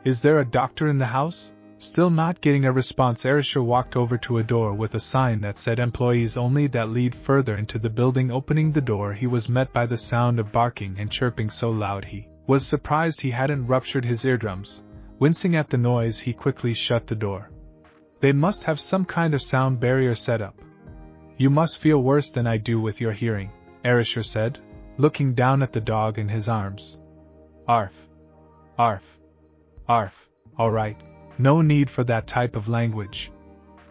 Is there a doctor in the house? Still not getting a response, Arashi walked over to a door with a sign that said employees only that lead further into the building. Opening the door, he was met by the sound of barking and chirping so loud he was surprised he hadn't ruptured his eardrums. Wincing at the noise, he quickly shut the door. They must have some kind of sound barrier set up. You must feel worse than I do with your hearing, Arashi said, looking down at the dog in his arms. Arf. Arf. Arf. Alright, no need for that type of language.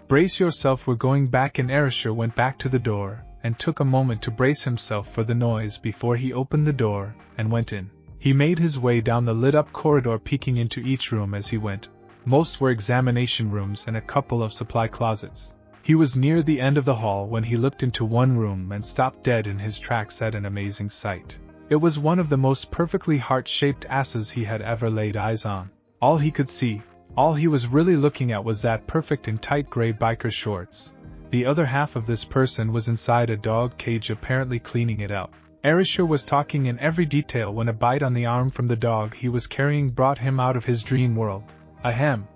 Brace yourself, we're going back in. Arashi went back to the door and took a moment to brace himself for the noise before he opened the door and went in. He made his way down the lit-up corridor, peeking into each room as he went. Most were examination rooms and a couple of supply closets. He was near the end of the hall when he looked into one room and stopped dead in his tracks at an amazing sight. It was one of the most perfectly heart-shaped asses he had ever laid eyes on. All he could see, all he was really looking at, was that perfect in tight gray biker shorts. The other half of this person was inside a dog cage, apparently cleaning it out. Arashi was talking in every detail when a bite on the arm from the dog he was carrying brought him out of his dream world. Ahem.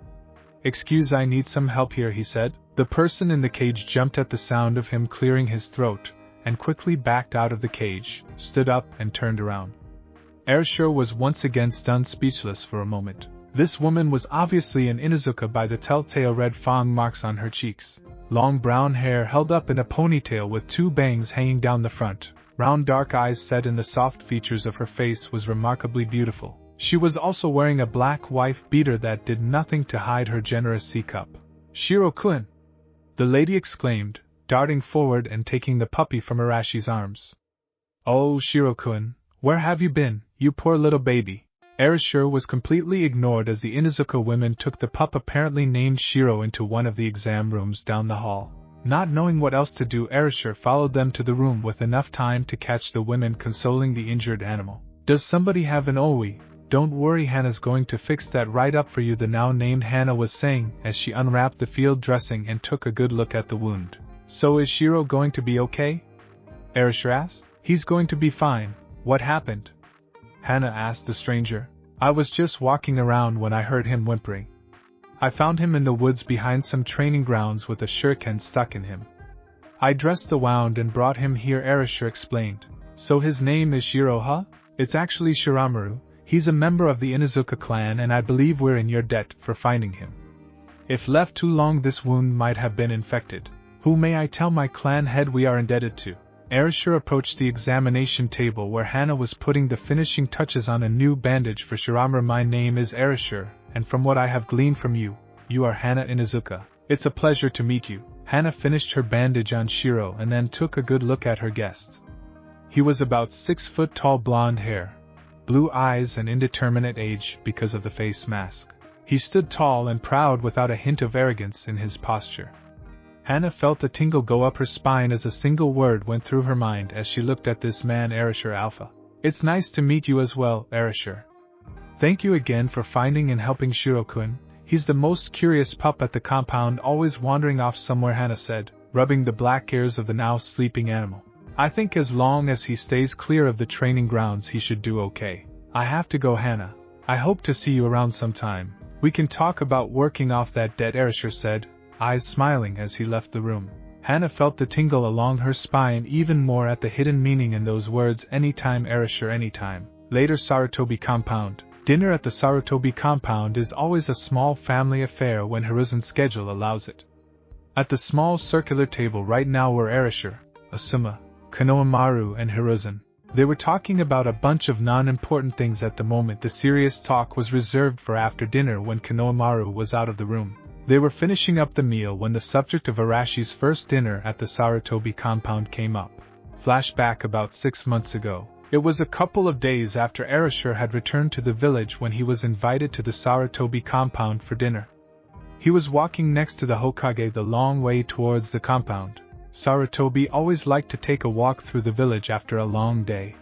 Excuse, I need some help here, he said. The person in the cage jumped at the sound of him clearing his throat, and quickly backed out of the cage, stood up and turned around. Arashi was once again stunned, speechless for a moment. This woman was obviously an Inuzuka by the telltale red fang marks on her cheeks. Long brown hair held up in a ponytail with 2 bangs hanging down the front. Round dark eyes set in the soft features of her face was remarkably beautiful. She was also wearing a black wife beater that did nothing to hide her generous C-cup. Shiro-kun! The lady exclaimed, darting forward and taking the puppy from Arashi's arms. Oh, Shiro-kun, where have you been, you poor little baby? Arashi was completely ignored as the Inuzuka women took the pup, apparently named Shiro, into one of the exam rooms down the hall. Not knowing what else to do, Arashi followed them to the room with enough time to catch the women consoling the injured animal. Does somebody have an OE? Don't worry, Hana's going to fix that right up for you, the now named Hana was saying as she unwrapped the field dressing and took a good look at the wound. So is Shiro going to be okay? Arashi asked. He's going to be fine. What happened? Hana asked the stranger. I was just walking around when I heard him whimpering. I found him in the woods behind some training grounds with a shuriken stuck in him. I dressed the wound and brought him here, Arashi explained. So his name is Shiro, huh? It's actually Shiramaru. He's a member of the Inuzuka clan and I believe we're in your debt for finding him. If left too long this wound might have been infected. Who may I tell my clan head we are indebted to? Arashi approached the examination table where Hana was putting the finishing touches on a new bandage for Shiramaru. My name is Arashi, and from what I have gleaned from you, you are Hana Inuzuka. It's a pleasure to meet you. Hana finished her bandage on Shiro and then took a good look at her guest. He was about 6 foot tall, blonde hair, blue eyes and indeterminate age because of the face mask. He stood tall and proud without a hint of arrogance in his posture. Hana felt a tingle go up her spine as a single word went through her mind as she looked at this man, Arashi Alpha. It's nice to meet you as well, Arashi. Thank you again for finding and helping Shiro-kun. He's the most curious pup at the compound, always wandering off somewhere, Hana said, rubbing the black ears of the now sleeping animal. I think as long as he stays clear of the training grounds he should do okay. I have to go, Hana. I hope to see you around sometime. We can talk about working off that debt, Arashi said, eyes smiling as he left the room. Hana felt the tingle along her spine even more at the hidden meaning in those words, anytime, Arashi, anytime. Later, Sarutobi compound. Dinner at the Sarutobi compound is always a small family affair when Hiruzen's schedule allows it. At the small circular table right now were Arashi, Asuma, Konohamaru and Hiruzen. They were talking about a bunch of non-important things at the moment. The serious talk was reserved for after dinner when Konohamaru was out of the room. They were finishing up the meal when the subject of Arashi's first dinner at the Sarutobi compound came up. Flashback about 6 months ago. It was a couple of days after Arashi had returned to the village when he was invited to the Sarutobi compound for dinner. He was walking next to the Hokage the long way towards the compound. Sarutobi always liked to take a walk through the village after a long day.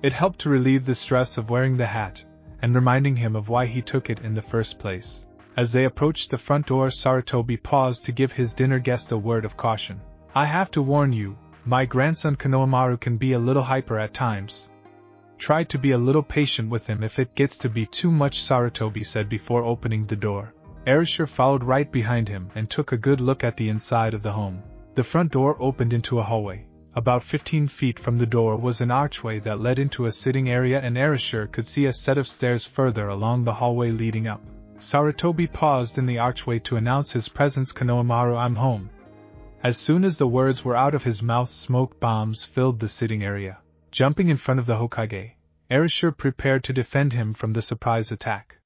It helped to relieve the stress of wearing the hat, and reminding him of why he took it in the first place. As they approached the front door, Sarutobi paused to give his dinner guest a word of caution. I have to warn you, my grandson Konohamaru can be a little hyper at times. Try to be a little patient with him if it gets to be too much, Sarutobi said before opening the door. Arashi followed right behind him and took a good look at the inside of the home. The front door opened into a hallway. About 15 feet from the door was an archway that led into a sitting area, and Arashi could see a set of stairs further along the hallway leading up. Sarutobi paused in the archway to announce his presence. Konohamaru, I'm home. As soon as the words were out of his mouth, smoke bombs filled the sitting area. Jumping in front of the Hokage, Arashi prepared to defend him from the surprise attack.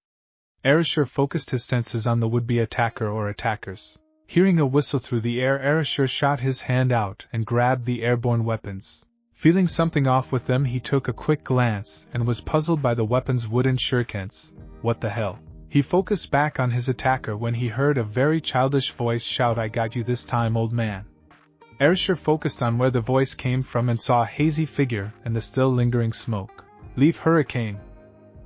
Arashi focused his senses on the would-be attacker or attackers. Hearing a whistle through the air, Arashi shot his hand out and grabbed the airborne weapons. Feeling something off with them, he took a quick glance and was puzzled by the weapon's wooden shurikens. What the hell? He focused back on his attacker when he heard a very childish voice shout, I got you this time, old man. Arashi focused on where the voice came from and saw a hazy figure and the still lingering smoke. Leave, Hurricane.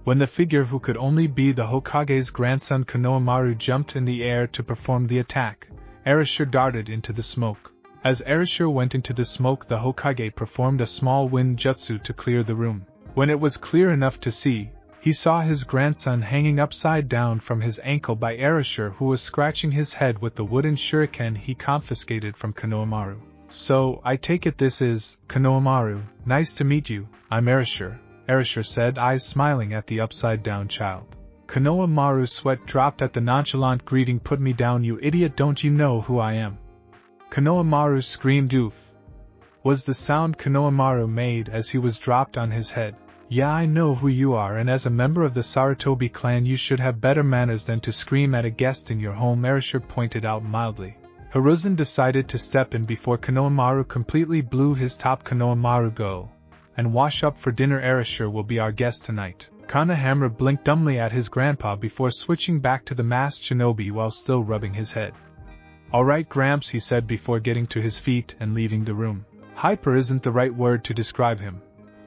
When the figure, who could only be the Hokage's grandson Konohamaru, jumped in the air to perform the attack, Arashi darted into the smoke. As Arashi went into the smoke, the Hokage performed a small wind jutsu to clear the room. When it was clear enough to see, he saw his grandson hanging upside down from his ankle by Arashi, who was scratching his head with the wooden shuriken he confiscated from Konohamaru. So, I take it this is, Konohamaru, nice to meet you, I'm Arashi, Arashi said, eyes smiling at the upside-down child. Konohamaru's sweat dropped at the nonchalant greeting. Put me down, you idiot, don't you know who I am? Konohamaru screamed. Oof! Was the sound Konohamaru made as he was dropped on his head. Yeah, I know who you are, and as a member of the Sarutobi clan you should have better manners than to scream at a guest in your home, Arashi pointed out mildly. Hiruzen decided to step in before Konohamaru completely blew his top. Konohamaru, go and wash up for dinner. Arashi will be our guest tonight. Konohamaru blinked dumbly at his grandpa before switching back to the masked shinobi while still rubbing his head. Alright, Gramps, he said before getting to his feet and leaving the room. Hyper isn't the right word to describe him.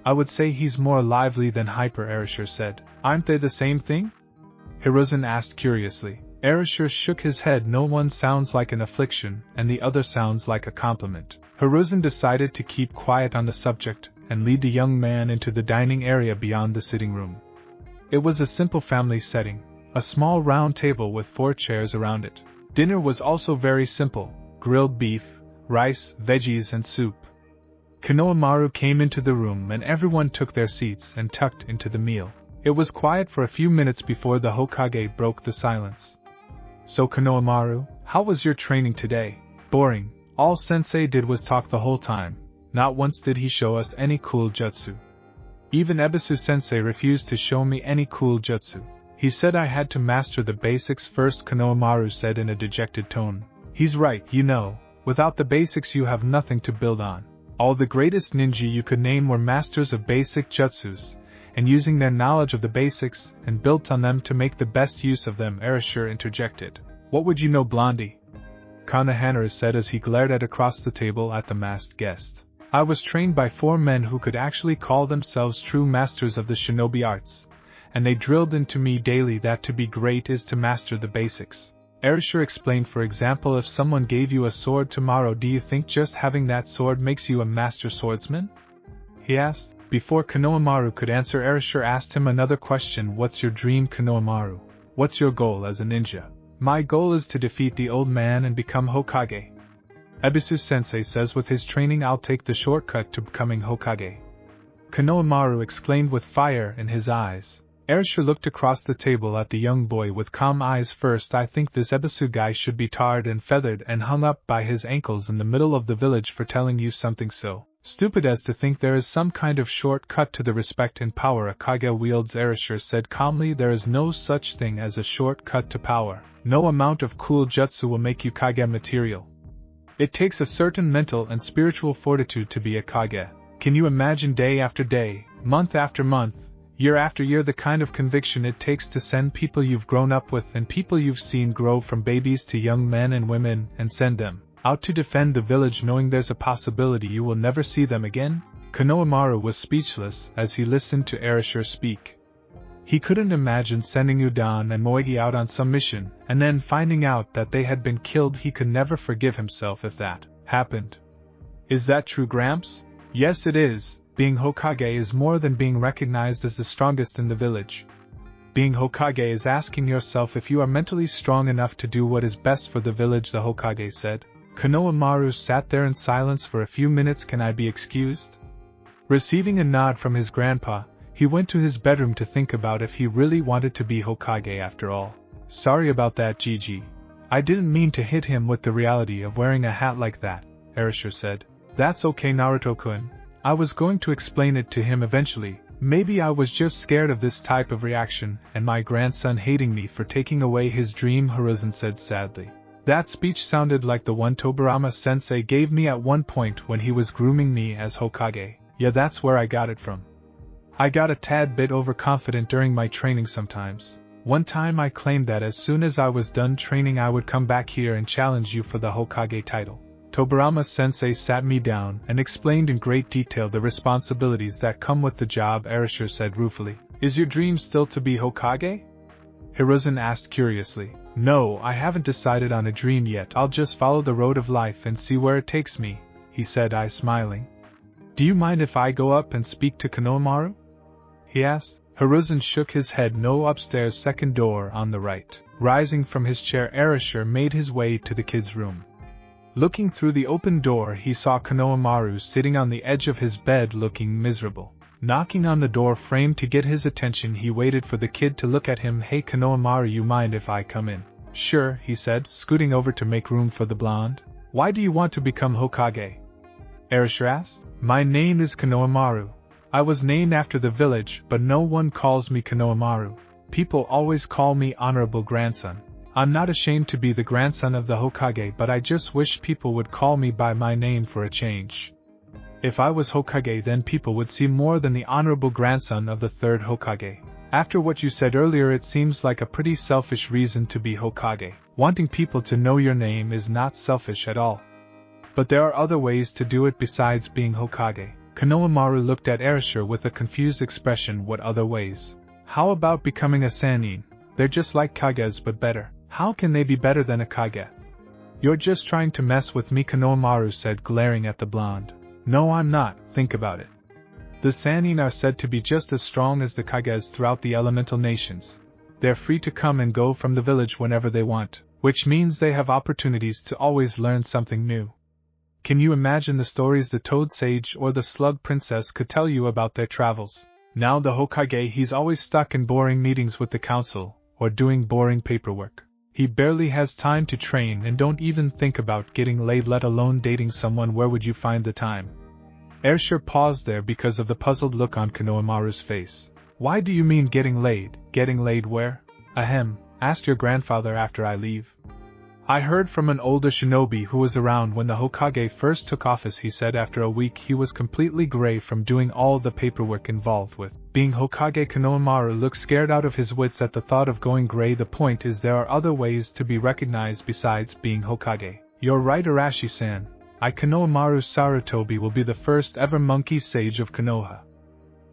I would say he's more lively than hyper, Arashi said. Aren't they the same thing? Hiruzen asked curiously. Arashi shook his head. No one sounds like an affliction, and the other sounds like a compliment. Hiruzen decided to keep quiet on the subject, and lead the young man into the dining area beyond the sitting room. It was a simple family setting. a small round table with 4 chairs around it. Dinner was also very simple: grilled beef, rice, veggies and soup. Konohamaru came into the room and everyone took their seats and tucked into the meal. It was quiet for a few minutes before the Hokage broke the silence. "So Konohamaru, how was your training today?" "Boring. All Sensei did was talk the whole time. Not once did he show us any cool jutsu. Even Ebisu Sensei refused to show me any cool jutsu. He said I had to master the basics first," Konohamaru said in a dejected tone. "He's right, you know, without the basics you have nothing to build on. All the greatest ninja you could name were masters of basic jutsus, and using their knowledge of the basics and built on them to make the best use of them," Arashi interjected. "What would you know, Blondie?" Konohamaru said as he glared across the table at the masked guest. "I was trained by 4 men who could actually call themselves true masters of the shinobi arts, and they drilled into me daily that to be great is to master the basics." Arashi explained, "For example, if someone gave you a sword tomorrow, do you think just having that sword makes you a master swordsman?" he asked. Before Konohamaru could answer, Arashi asked him another question. "What's your dream, Konohamaru? What's your goal as a ninja?" "My goal is to defeat the old man and become Hokage. Ebisu Sensei says with his training I'll take the shortcut to becoming Hokage." Konohamaru exclaimed with fire in his eyes. Arashi looked across the table at the young boy with calm eyes. "First, I think this Ebisu guy should be tarred and feathered and hung up by his ankles in the middle of the village for telling you something so stupid as to think there is some kind of short-cut to the respect and power a Kage wields." Arashi said calmly, "There is no such thing as a short-cut to power. No amount of cool jutsu will make you Kage material. It takes a certain mental and spiritual fortitude to be a Kage. Can you imagine day after day, month after month, year after year the kind of conviction it takes to send people you've grown up with and people you've seen grow from babies to young men and women and send them out to defend the village knowing there's a possibility you will never see them again?" Konohamaru was speechless as he listened to Arashi speak. He couldn't imagine sending Udon and Moegi out on some mission and then finding out that they had been killed. He could never forgive himself if that happened. "Is that true, Gramps?" "Yes, it is. Being Hokage is more than being recognized as the strongest in the village. Being Hokage is asking yourself if you are mentally strong enough to do what is best for the village," the Hokage said. Konohamaru sat there in silence for a few minutes. "Can I be excused?" Receiving a nod from his grandpa, he went to his bedroom to think about if he really wanted to be Hokage after all. "Sorry about that, Gigi. I didn't mean to hit him with the reality of wearing a hat like that," Arashi said. "That's okay, Naruto-kun. I was going to explain it to him eventually. Maybe I was just scared of this type of reaction and my grandson hating me for taking away his dream," Hiruzen said sadly. "That speech sounded like the one Tobirama-sensei gave me at one point when he was grooming me as Hokage. Yeah, that's where I got it from. I got a tad bit overconfident during my training sometimes. One time I claimed that as soon as I was done training I would come back here and challenge you for the Hokage title. Tobirama-sensei sat me down and explained in great detail the responsibilities that come with the job," Arashi said ruefully. "Is your dream still to be Hokage?" Hiruzen asked curiously. "No, I haven't decided on a dream yet. I'll just follow the road of life and see where it takes me," he said, smiling. "Do you mind if I go up and speak to Konohamaru?" he asked. Hiruzen shook his head. "No, upstairs, second door on the right." Rising from his chair, Arashi made his way to the kid's room. Looking through the open door, he saw Konohamaru sitting on the edge of his bed looking miserable. Knocking on the door frame to get his attention, he waited for the kid to look at him. "Hey Konohamaru, you mind if I come in?" "Sure," he said, scooting over to make room for the blonde. "Why do you want to become Hokage?" Arashi asked. "My name is Konohamaru. I was named after the village, but no one calls me Konohamaru. People always call me Honorable Grandson. I'm not ashamed to be the grandson of the Hokage, but I just wish people would call me by my name for a change. If I was Hokage, then people would see more than the honorable grandson of the third Hokage. After what you said earlier, it seems like a pretty selfish reason to be Hokage. Wanting people to know your name is not selfish at all. But there are other ways to do it besides being Hokage." Konohamaru looked at Arashi with a confused expression. "What other ways? How about becoming a Sannin? They're just like Kages but better." "How can they be better than a Kage?" "You're just trying to mess with me," Konohamaru said, glaring at the blonde. "No, I'm not. Think about it. The Sannin are said to be just as strong as the Kages throughout the elemental nations. They're free to come and go from the village whenever they want, which means they have opportunities to always learn something new. Can you imagine the stories the Toad Sage or the Slug Princess could tell you about their travels? Now the Hokage, he's always stuck in boring meetings with the council, or doing boring paperwork. He barely has time to train and don't even think about getting laid, let alone dating someone. Where would you find the time? Arashi paused there because of the puzzled look on Konohamaru's face. Why do you mean getting laid? Getting laid where? Ahem, ask your grandfather after I leave. I heard from an older shinobi who was around when the Hokage first took office. He said after a week he was completely gray from doing all the paperwork involved with being Hokage. Konohamaru looked scared out of his wits at the thought of going gray. The point is there are other ways to be recognized besides being Hokage. You're right, Arashi-san. Konohamaru Sarutobi will be the first ever monkey sage of Konoha.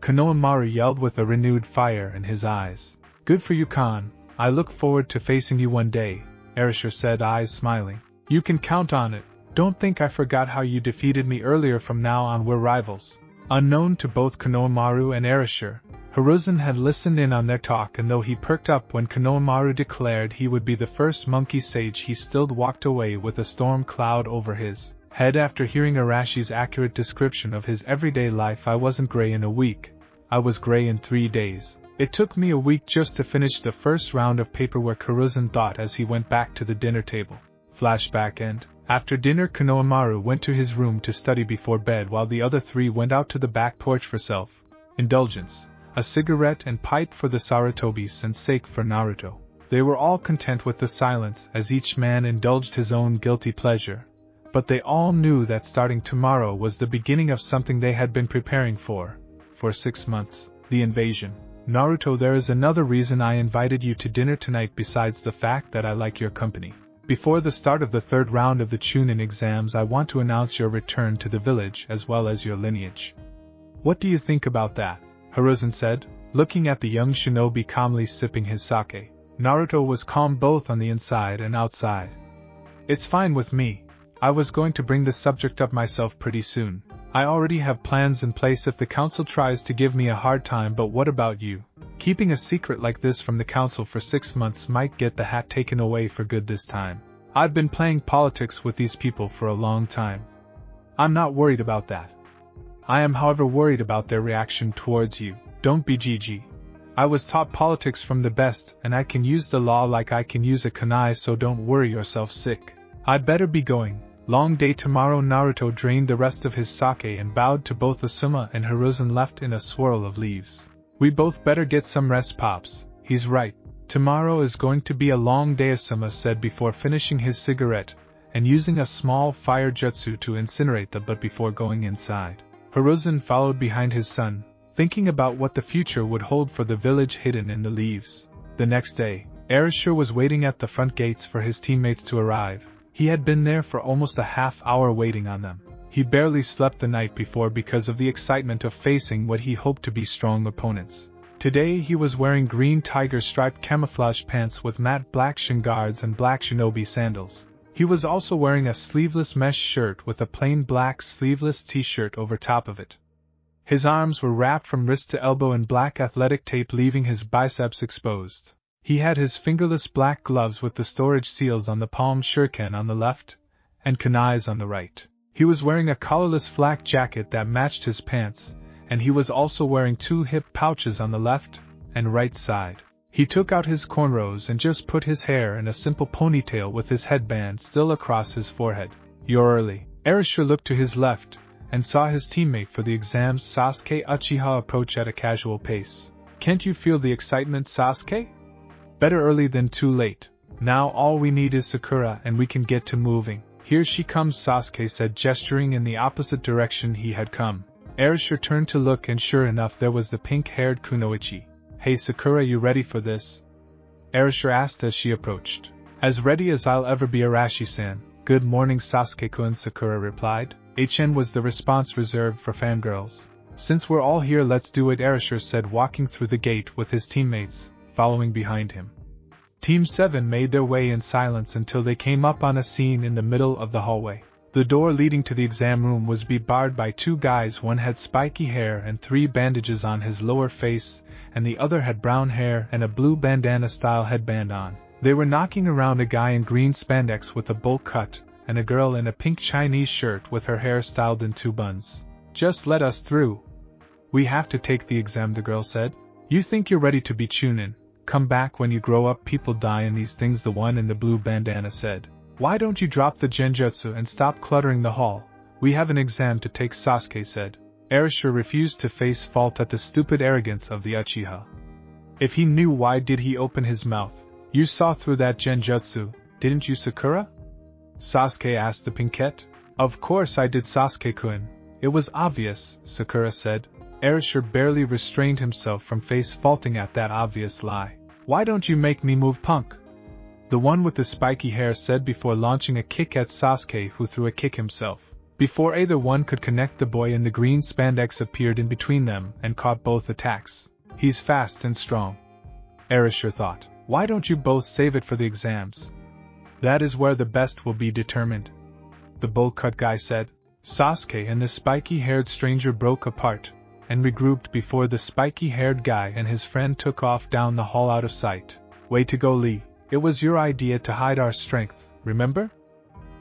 Konohamaru yelled with a renewed fire in his eyes. Good for you, Khan. I look forward to facing you one day, Arashi said, eyes smiling. You can count on it. Don't think I forgot how you defeated me earlier. From now on we're rivals. Unknown to both Konohamaru and Arashi, Hiruzen had listened in on their talk, and though he perked up when Konohamaru declared he would be the first monkey sage, he still walked away with a storm cloud over his head after hearing Arashi's accurate description of his everyday life. I wasn't gray in a week. I was gray in 3 days. It took me a week just to finish the first round of paperwork, Hiruzen thought as he went back to the dinner table. Flashback end. After dinner, Konohamaru went to his room to study before bed while the other three went out to the back porch for self-indulgence, a cigarette and pipe for the Sarutobis and sake for Naruto. They were all content with the silence as each man indulged his own guilty pleasure, but they all knew that starting tomorrow was the beginning of something they had been preparing for 6 months, the invasion. Naruto, there is another reason I invited you to dinner tonight besides the fact that I like your company. Before the start of the third round of the Chunin exams, I want to announce your return to the village as well as your lineage. What do you think about that? Hiruzen said, looking at the young shinobi calmly sipping his sake. Naruto was calm both on the inside and outside. It's fine with me. I was going to bring the subject up myself pretty soon. I already have plans in place if the council tries to give me a hard time. But what about you? Keeping a secret like this from the council for 6 months might get the hat taken away for good this time. I've been playing politics with these people for a long time. I'm not worried about that. I am, however, worried about their reaction towards you. Don't be GG. I was taught politics from the best, and I can use the law like I can use a kunai, so don't worry yourself sick. I'd better be going. Long day tomorrow. Naruto drained the rest of his sake and bowed to both Asuma and Hiruzen, left in a swirl of leaves. We both better get some rest, Pops. He's right. Tomorrow is going to be a long day, Asuma said before finishing his cigarette and using a small fire jutsu to incinerate the butt before going inside. Hiruzen followed behind his son, thinking about what the future would hold for the village hidden in the leaves. The next day, Arashi was waiting at the front gates for his teammates to arrive. He had been there for almost a half hour waiting on them. He barely slept the night before because of the excitement of facing what he hoped to be strong opponents. Today he was wearing green tiger-striped camouflage pants with matte black shin guards and black shinobi sandals. He was also wearing a sleeveless mesh shirt with a plain black sleeveless t-shirt over top of it. His arms were wrapped from wrist to elbow in black athletic tape, leaving his biceps exposed. He had his fingerless black gloves with the storage seals on the palm, shuriken on the left, and kunais on the right. He was wearing a collarless flak jacket that matched his pants, and he was also wearing 2 hip pouches on the left and right side. He took out his cornrows and just put his hair in a simple ponytail with his headband still across his forehead. You're early. Arashi looked to his left and saw his teammate for the exams, Sasuke Uchiha, approach at a casual pace. Can't you feel the excitement, Sasuke? Better early than too late. Now all we need is Sakura and we can get to moving. Here she comes, Sasuke said, gesturing in the opposite direction he had come. Arashi turned to look, and sure enough there was the pink-haired Kunoichi. Hey Sakura, you ready for this? Arashi asked as she approached. As ready as I'll ever be, Arashi-san. Good morning, Sasuke-kun, Sakura replied. HN was the response reserved for fangirls. Since we're all here, let's do it, Arashi said, walking through the gate with his teammates following behind him. Team 7 made their way in silence until they came up on a scene in the middle of the hallway. The door leading to the exam room was barred by two guys. One had spiky hair and 3 bandages on his lower face, and the other had brown hair and a blue bandana-style headband on. They were knocking around a guy in green spandex with a bowl cut, and a girl in a pink Chinese shirt with her hair styled in 2 buns. "Just let us through. We have to take the exam," the girl said. "You think you're ready to be Chunin? Come back when you grow up. People die in these things," the one in the blue bandana said. "Why don't you drop the genjutsu and stop cluttering the hall? We have an exam to take," Sasuke said. Arashi refused to face fault at the stupid arrogance of the Uchiha. If he knew, why did he open his mouth? "You saw through that genjutsu, didn't you, Sakura?" Sasuke asked the pinkette. "Of course I did, Sasuke-kun. It was obvious," Sakura said. Arashi barely restrained himself from face-faulting at that obvious lie. "Why don't you make me move, punk?" The one with the spiky hair said before launching a kick at Sasuke, who threw a kick himself. Before either one could connect, the boy in the green spandex appeared in between them and caught both attacks. "He's fast and strong," Arashi thought. "Why don't you both save it for the exams? That is where the best will be determined," the bowl-cut guy said. Sasuke and the spiky-haired stranger broke apart and regrouped before the spiky-haired guy and his friend took off down the hall out of sight. "Way to go, Lee. It was your idea to hide our strength, remember?"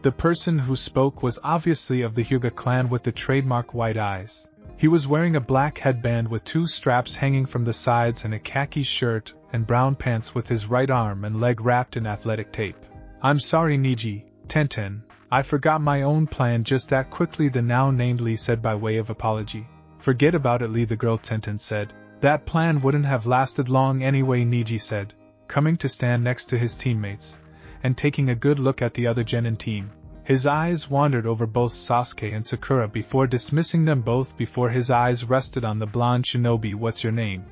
The person who spoke was obviously of the Hyuga clan with the trademark white eyes. He was wearing a black headband with 2 straps hanging from the sides and a khaki shirt and brown pants, with his right arm and leg wrapped in athletic tape. "I'm sorry, Niji, Tenten. I forgot my own plan just that quickly," the now named Lee said by way of apology. "Forget about it, Lee," the girl Tenten said. "That plan wouldn't have lasted long anyway," Niji said, coming to stand next to his teammates, and taking a good look at the other Genin team. His eyes wandered over both Sasuke and Sakura before dismissing them both. Before his eyes rested on the blonde shinobi. "What's your name?"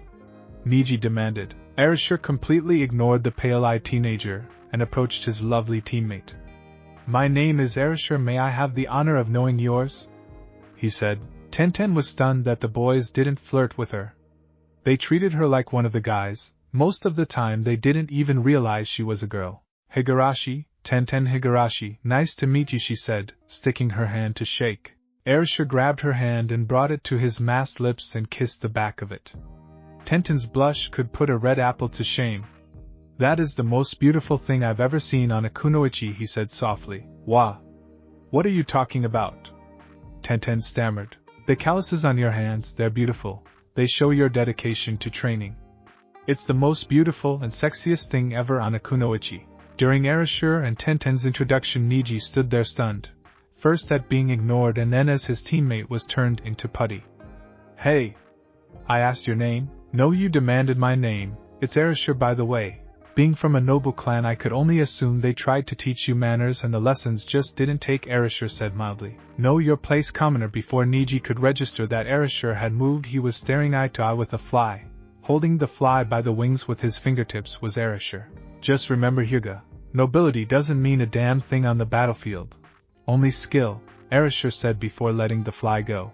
Niji demanded. Arashi completely ignored the pale-eyed teenager, and approached his lovely teammate. "My name is Arashi. May I have the honor of knowing yours?" he said. Tenten was stunned that the boys didn't flirt with her. They treated her like one of the guys. Most of the time they didn't even realize she was a girl. "Higurashi, Tenten Higurashi, nice to meet you," she said, sticking her hand to shake. Arashi grabbed her hand and brought it to his masked lips and kissed the back of it. Tenten's blush could put a red apple to shame. "That is the most beautiful thing I've ever seen on a kunoichi," he said softly. "Wah! What are you talking about?" Tenten stammered. "The calluses on your hands, they're beautiful. They show your dedication to training. It's the most beautiful and sexiest thing ever on a kunoichi." During Arashi and Tenten's introduction, Niji stood there stunned, first at being ignored and then as his teammate was turned into putty. "Hey! I asked your name?" "No, you demanded my name. It's Arashi, by the way. Being from a noble clan, I could only assume they tried to teach you manners and the lessons just didn't take," Arashi said mildly. "Know your place, commoner." Before Niji could register that Arashi had moved, he was staring eye to eye with a fly. Holding the fly by the wings with his fingertips was Arashi. "Just remember, Hyuga, nobility doesn't mean a damn thing on the battlefield. Only skill," Arashi said before letting the fly go.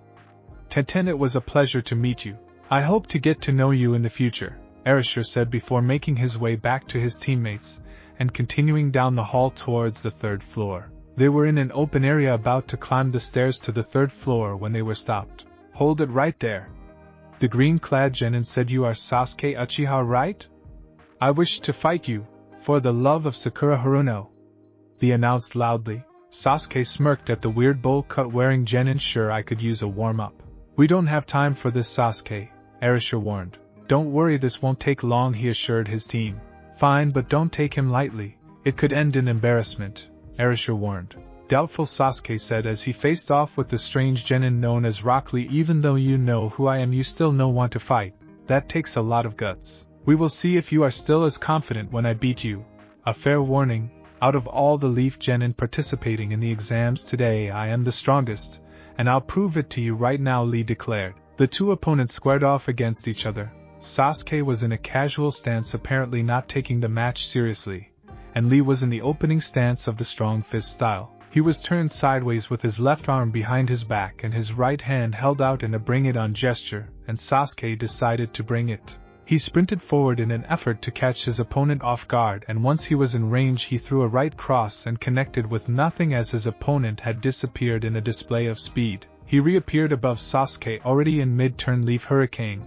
"Tenten, it was a pleasure to meet you. I hope to get to know you in the future," Arashi said before making his way back to his teammates and continuing down the hall towards the 3rd floor. They were in an open area about to climb the stairs to the 3rd floor when they were stopped. "Hold it right there." The green-clad genin said. "You are Sasuke Uchiha, right? I wish to fight you, for the love of Sakura Haruno," he announced loudly. Sasuke smirked at the weird bowl-cut wearing genin. "Sure, I could use a warm-up." "We don't have time for this, Sasuke," Arashi warned. "Don't worry, this won't take long," he assured his team. "Fine, but don't take him lightly. It could end in embarrassment," Arashi warned. Doubtful, Sasuke said as he faced off with the strange genin known as Rock Lee. "Even though you know who I am, you still no want to fight. That takes a lot of guts. We will see if you are still as confident when I beat you. A fair warning, out of all the Leaf genin participating in the exams today, I am the strongest, and I'll prove it to you right now," Lee declared. The two opponents squared off against each other. Sasuke was in a casual stance, apparently not taking the match seriously, and Lee was in the opening stance of the strong fist style. He was turned sideways with his left arm behind his back and his right hand held out in a bring it on gesture, and Sasuke decided to bring it. He sprinted forward in an effort to catch his opponent off guard, and once he was in range he threw a right cross and connected with nothing as his opponent had disappeared in a display of speed. He reappeared above Sasuke already in mid-turn leaf hurricane.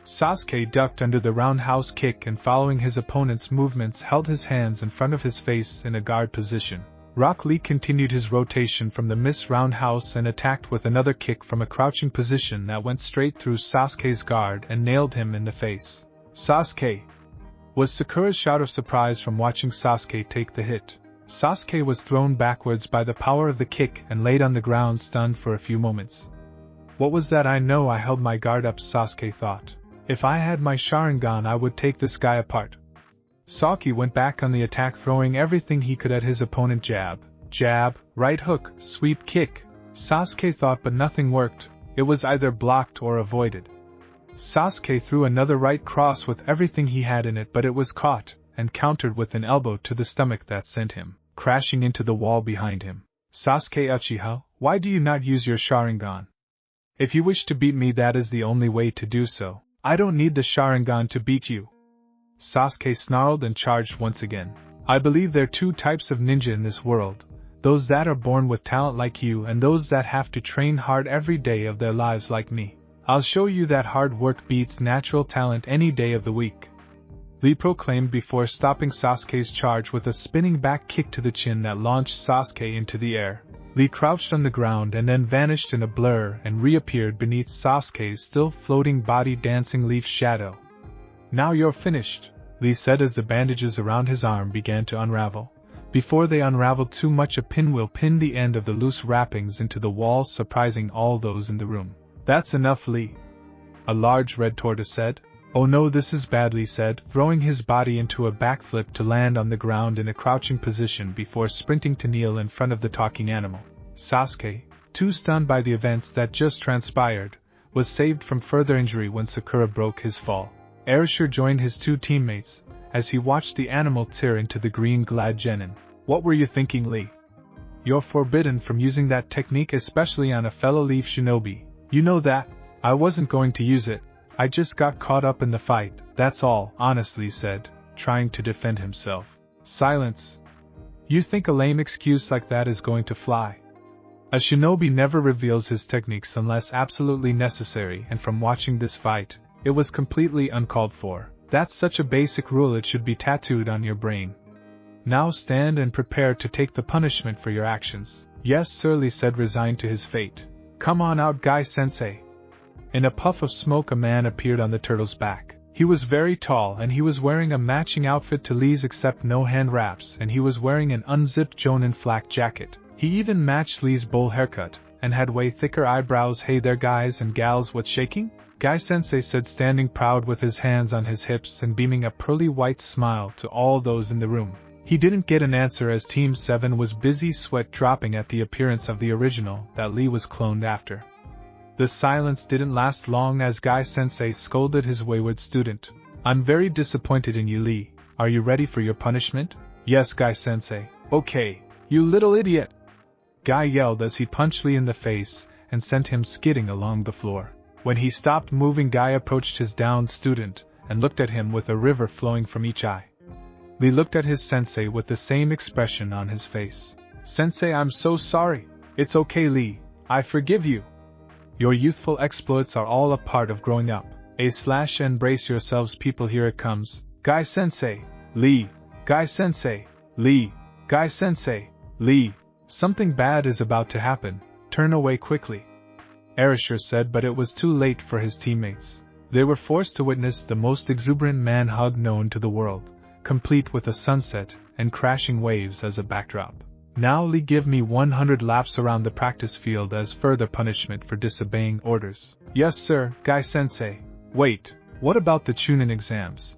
Sasuke ducked under the roundhouse kick and following his opponent's movements held his hands in front of his face in a guard position. Rock Lee continued his rotation from the missed roundhouse and attacked with another kick from a crouching position that went straight through Sasuke's guard and nailed him in the face. Sasuke! Was Sakura's shout of surprise from watching Sasuke take the hit. Sasuke was thrown backwards by the power of the kick and laid on the ground stunned for a few moments. What was that? I know I held my guard up, Sasuke thought. If I had my Sharingan I would take this guy apart. Saki went back on the attack, throwing everything he could at his opponent. Jab, right hook, sweep kick. Sasuke thought, but nothing worked. It was either blocked or avoided. Sasuke threw another right cross with everything he had in it, but it was caught, and countered with an elbow to the stomach that sent him crashing into the wall behind him. Sasuke Uchiha, why do you not use your Sharingan? If you wish to beat me, that is the only way to do so. I don't need the Sharingan to beat you. Sasuke snarled and charged once again. I believe there are two types of ninja in this world, those that are born with talent like you and those that have to train hard every day of their lives like me. I'll show you that hard work beats natural talent any day of the week. Lee proclaimed before stopping Sasuke's charge with a spinning back kick to the chin that launched Sasuke into the air. Lee crouched on the ground and then vanished in a blur and reappeared beneath Sasuke's still floating body, dancing leaf shadow. Now you're finished, Lee said as the bandages around his arm began to unravel. Before they unraveled too much, a pinwheel pinned the end of the loose wrappings into the wall, surprising all those in the room. That's enough, Lee, a large red tortoise said. Oh no, this is bad, Lee said, throwing his body into a backflip to land on the ground in a crouching position before sprinting to kneel in front of the talking animal. Sasuke, too stunned by the events that just transpired, was saved from further injury when Sakura broke his fall. Arashi joined his two teammates as he watched the animal tear into the green glad genin. What were you thinking, Lee? You're forbidden from using that technique, especially on a fellow leaf shinobi. You know that. I wasn't going to use it. I just got caught up in the fight, that's all, honestly said, trying to defend himself. Silence. You think a lame excuse like that is going to fly? A shinobi never reveals his techniques unless absolutely necessary, and from watching this fight, it was completely uncalled for. That's such a basic rule, it should be tattooed on your brain. Now stand and prepare to take the punishment for your actions. Yes, sir, Lee said, resigned to his fate. Come on out, Guy-sensei. In a puff of smoke a man appeared on the turtle's back. He was very tall and he was wearing a matching outfit to Lee's except no hand wraps, and he was wearing an unzipped Jonin flak jacket. He even matched Lee's bowl haircut, and had way thicker eyebrows. Hey there guys and gals, what's shaking? Guy-sensei said, standing proud with his hands on his hips and beaming a pearly white smile to all those in the room. He didn't get an answer as Team 7 was busy, sweat dropping at the appearance of the original that Lee was cloned after. The silence didn't last long as Guy-sensei scolded his wayward student. I'm very disappointed in you, Lee. Are you ready for your punishment? Yes, Guy-sensei. Okay, you little idiot! Guy yelled as he punched Lee in the face and sent him skidding along the floor. When he stopped moving, Guy approached his downed student and looked at him with a river flowing from each eye. Lee looked at his sensei with the same expression on his face. Sensei, I'm so sorry. It's okay, Lee. I forgive you. Your youthful exploits are all a part of growing up. Embrace yourselves, people, here it comes. Guy-sensei, Lee. Guy-sensei, Lee. Guy-sensei, Lee. Something bad is about to happen. Turn away quickly. Arashi said, but it was too late for his teammates. They were forced to witness the most exuberant man hug known to the world, complete with a sunset and crashing waves as a backdrop. Now Lee, give me 100 laps around the practice field as further punishment for disobeying orders. Yes sir, Guy-sensei. Wait, what about the Chunin exams?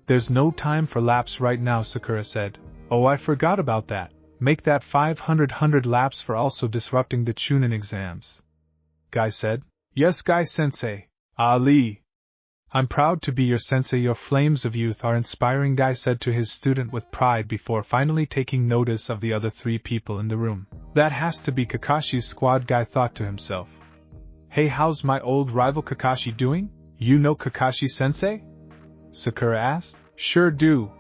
There's no time for laps right now, Sakura said. Oh, I forgot about that. Make that 500 laps for also disrupting the Chunin exams. Guy said. Yes, Guy-sensei. Ah, Lee. I'm proud to be your sensei. Your flames of youth are inspiring, Guy said to his student with pride before finally taking notice of the other three people in the room. That has to be Kakashi's squad, Guy thought to himself. Hey, how's my old rival Kakashi doing? You know Kakashi-sensei? Sakura asked. Sure do.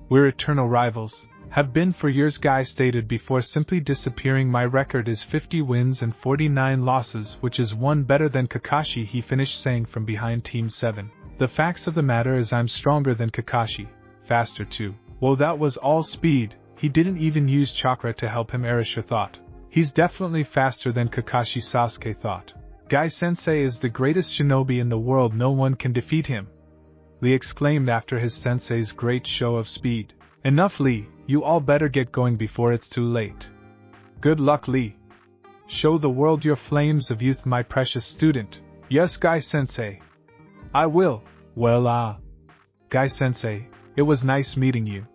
We're eternal rivals. Have been for years, Guy stated before simply disappearing. My record is 50 wins and 49 losses, which is one better than Kakashi, he finished saying from behind Team 7. The facts of the matter is I'm stronger than Kakashi, faster too. Whoa, that was all speed, he didn't even use chakra to help him, Arashi thought. He's definitely faster than Kakashi, Sasuke thought. Guy-sensei is the greatest shinobi in the world, no one can defeat him, Lee exclaimed after his sensei's great show of speed. Enough, Lee, you all better get going before it's too late. Good luck, Lee. Show the world your flames of youth, my precious student. Yes, Guy-sensei. I will. Well, Guy-sensei, it was nice meeting you.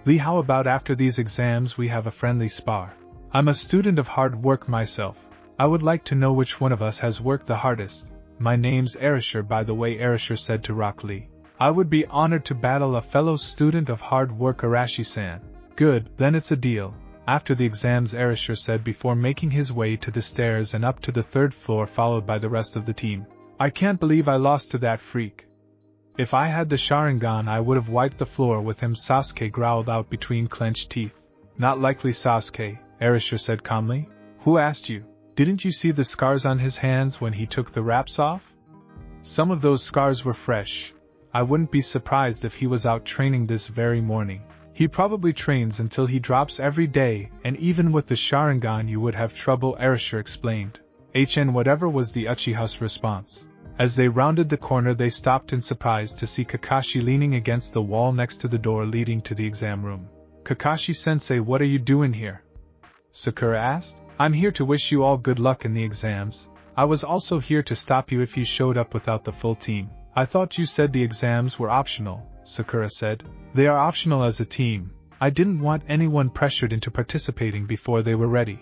Lee, how about after these exams we have a friendly spar? I'm a student of hard work myself. I would like to know which one of us has worked the hardest. My name's Arashi, by the way, Arashi said to Rock Lee. I would be honored to battle a fellow student of hard work, Arashi-san. Good, then it's a deal. After the exams, Arashi said before making his way to the stairs and up to the 3rd floor, followed by the rest of the team. I can't believe I lost to that freak. If I had the Sharingan I would have wiped the floor with him, Sasuke growled out between clenched teeth. Not likely, Sasuke, Arashi said calmly. Who asked you? Didn't you see the scars on his hands when he took the wraps off? Some of those scars were fresh. I wouldn't be surprised if he was out training this very morning. He probably trains until he drops every day, and even with the Sharingan you would have trouble, Arashi explained. Whatever was the Uchiha's response. As they rounded the corner they stopped in surprise to see Kakashi leaning against the wall next to the door leading to the exam room. Kakashi-sensei, what are you doing here? Sakura asked. I'm here to wish you all good luck in the exams. I was also here to stop you if you showed up without the full team. I thought you said the exams were optional, Sakura said. They are optional as a team. I didn't want anyone pressured into participating before they were ready.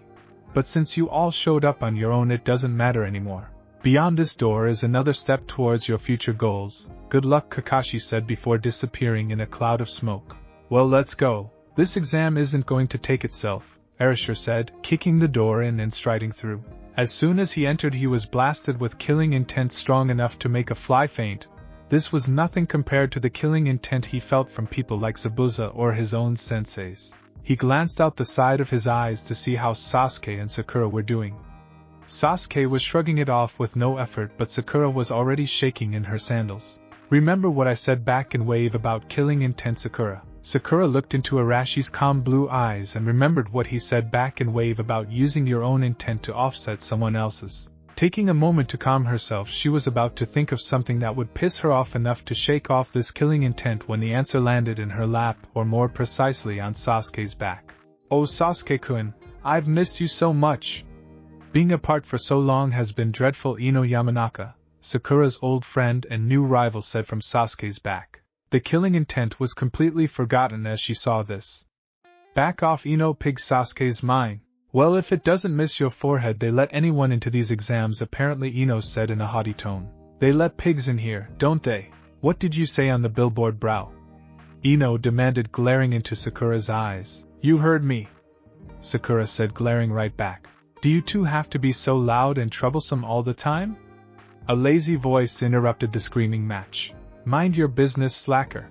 But since you all showed up on your own, it doesn't matter anymore. Beyond this door is another step towards your future goals. Good luck, Kakashi said before disappearing in a cloud of smoke. Well, let's go. This exam isn't going to take itself, Arashi said, kicking the door in and striding through. As soon as he entered he was blasted with killing intent strong enough to make a fly faint. This was nothing compared to the killing intent he felt from people like Zabuza or his own senseis. He glanced out the side of his eyes to see how Sasuke and Sakura were doing. Sasuke was shrugging it off with no effort, but Sakura was already shaking in her sandals. Remember what I said back in Wave about killing intent, Sakura? Sakura looked into Arashi's calm blue eyes and remembered what he said back in Wave about using your own intent to offset someone else's. Taking a moment to calm herself, she was about to think of something that would piss her off enough to shake off this killing intent when the answer landed in her lap, or more precisely on Sasuke's back. Oh Sasuke-kun, I've missed you so much. Being apart for so long has been dreadful, Ino Yamanaka, Sakura's old friend and new rival, said from Sasuke's back. The killing intent was completely forgotten as she saw this. Back off, Ino, pig, Sasuke's mine. Well, if it doesn't miss your forehead they let anyone into these exams, apparently, Ino said in a haughty tone. They let pigs in here, don't they? What did you say on the billboard, brow? Ino demanded, glaring into Sakura's eyes. You heard me, Sakura said, glaring right back. Do you two have to be so loud and troublesome all the time? A lazy voice interrupted the screaming match. Mind your business, slacker.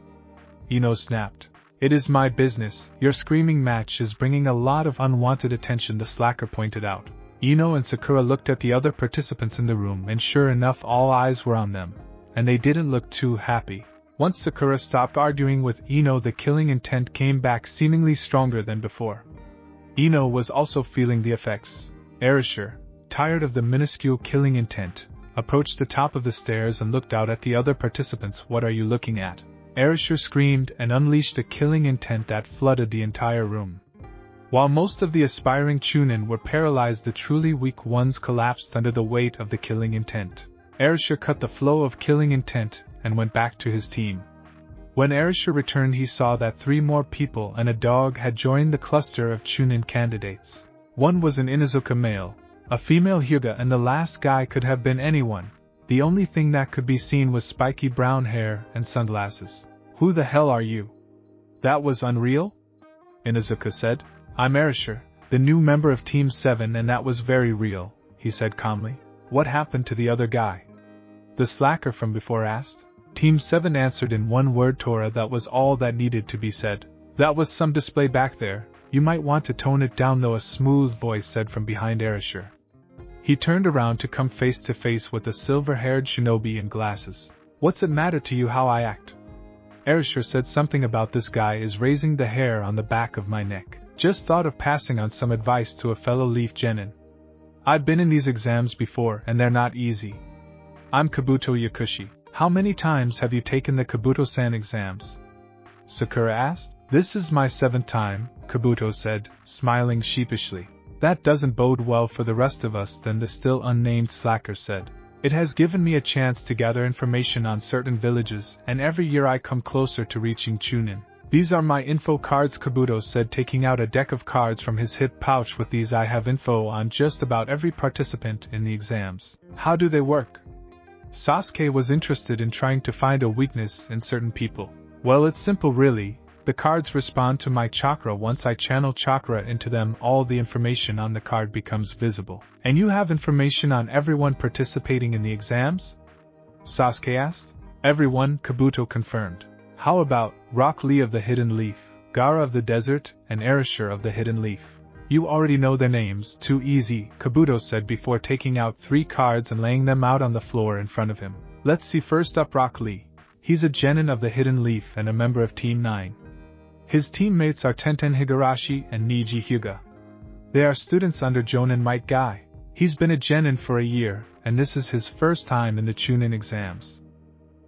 Ino snapped. It is my business. Your screaming match is bringing a lot of unwanted attention, the slacker pointed out. Ino and Sakura looked at the other participants in the room, and sure enough all eyes were on them, and they didn't look too happy. Once Sakura stopped arguing with Ino, the killing intent came back seemingly stronger than before. Ino was also feeling the effects. Arashi, tired of the minuscule killing intent, approached the top of the stairs and looked out at the other participants. What are you looking at? Arashi screamed and unleashed a killing intent that flooded the entire room. While most of the aspiring Chunin were paralyzed, the truly weak ones collapsed under the weight of the killing intent. Arashi cut the flow of killing intent and went back to his team. When Arashi returned he saw that 3 more people and a dog had joined the cluster of Chunin candidates. One was an Inuzuka male, a female Hyuga, and the last guy could have been anyone. The only thing that could be seen was spiky brown hair and sunglasses. Who the hell are you? That was unreal? Inuzuka said. I'm Arashi, the new member of Team 7, and that was very real, he said calmly. What happened to the other guy? The slacker from before asked. Team 7 answered in one word, Tora. That was all that needed to be said. That was some display back there. You might want to tone it down though, a smooth voice said from behind Arashi. He turned around to come face to face with a silver-haired shinobi in glasses. What's it matter to you how I act? Arashi said something about this guy is raising the hair on the back of my neck. Just thought of passing on some advice to a fellow Leaf Genin. I've been in these exams before and they're not easy. I'm Kabuto Yakushi. How many times have you taken the Kabuto-san exams? Sakura asked. This is my 7th time, Kabuto said, smiling sheepishly. That doesn't bode well for the rest of us, then the still unnamed slacker said. It has given me a chance to gather information on certain villages, and every year I come closer to reaching Chunin. These are my info cards, Kabuto said, taking out a deck of cards from his hip pouch. With these I have info on just about every participant in the exams. How do they work? Sasuke was interested in trying to find a weakness in certain people. Well, it's simple really. The cards respond to my chakra. Once I channel chakra into them, all the information on the card becomes visible. And you have information on everyone participating in the exams? Sasuke asked. Everyone, Kabuto confirmed. How about Rock Lee of the Hidden Leaf, Gaara of the Desert, and Arashi of the Hidden Leaf? You already know their names. Too easy, Kabuto said before taking out 3 cards and laying them out on the floor in front of him. Let's see, first up Rock Lee. He's a genin of the Hidden Leaf and a member of Team 9. His teammates are Tenten Higurashi and Niji Hyuga. They are students under Jonin Might Guy. He's been a genin for a year, and this is his first time in the Chunin exams.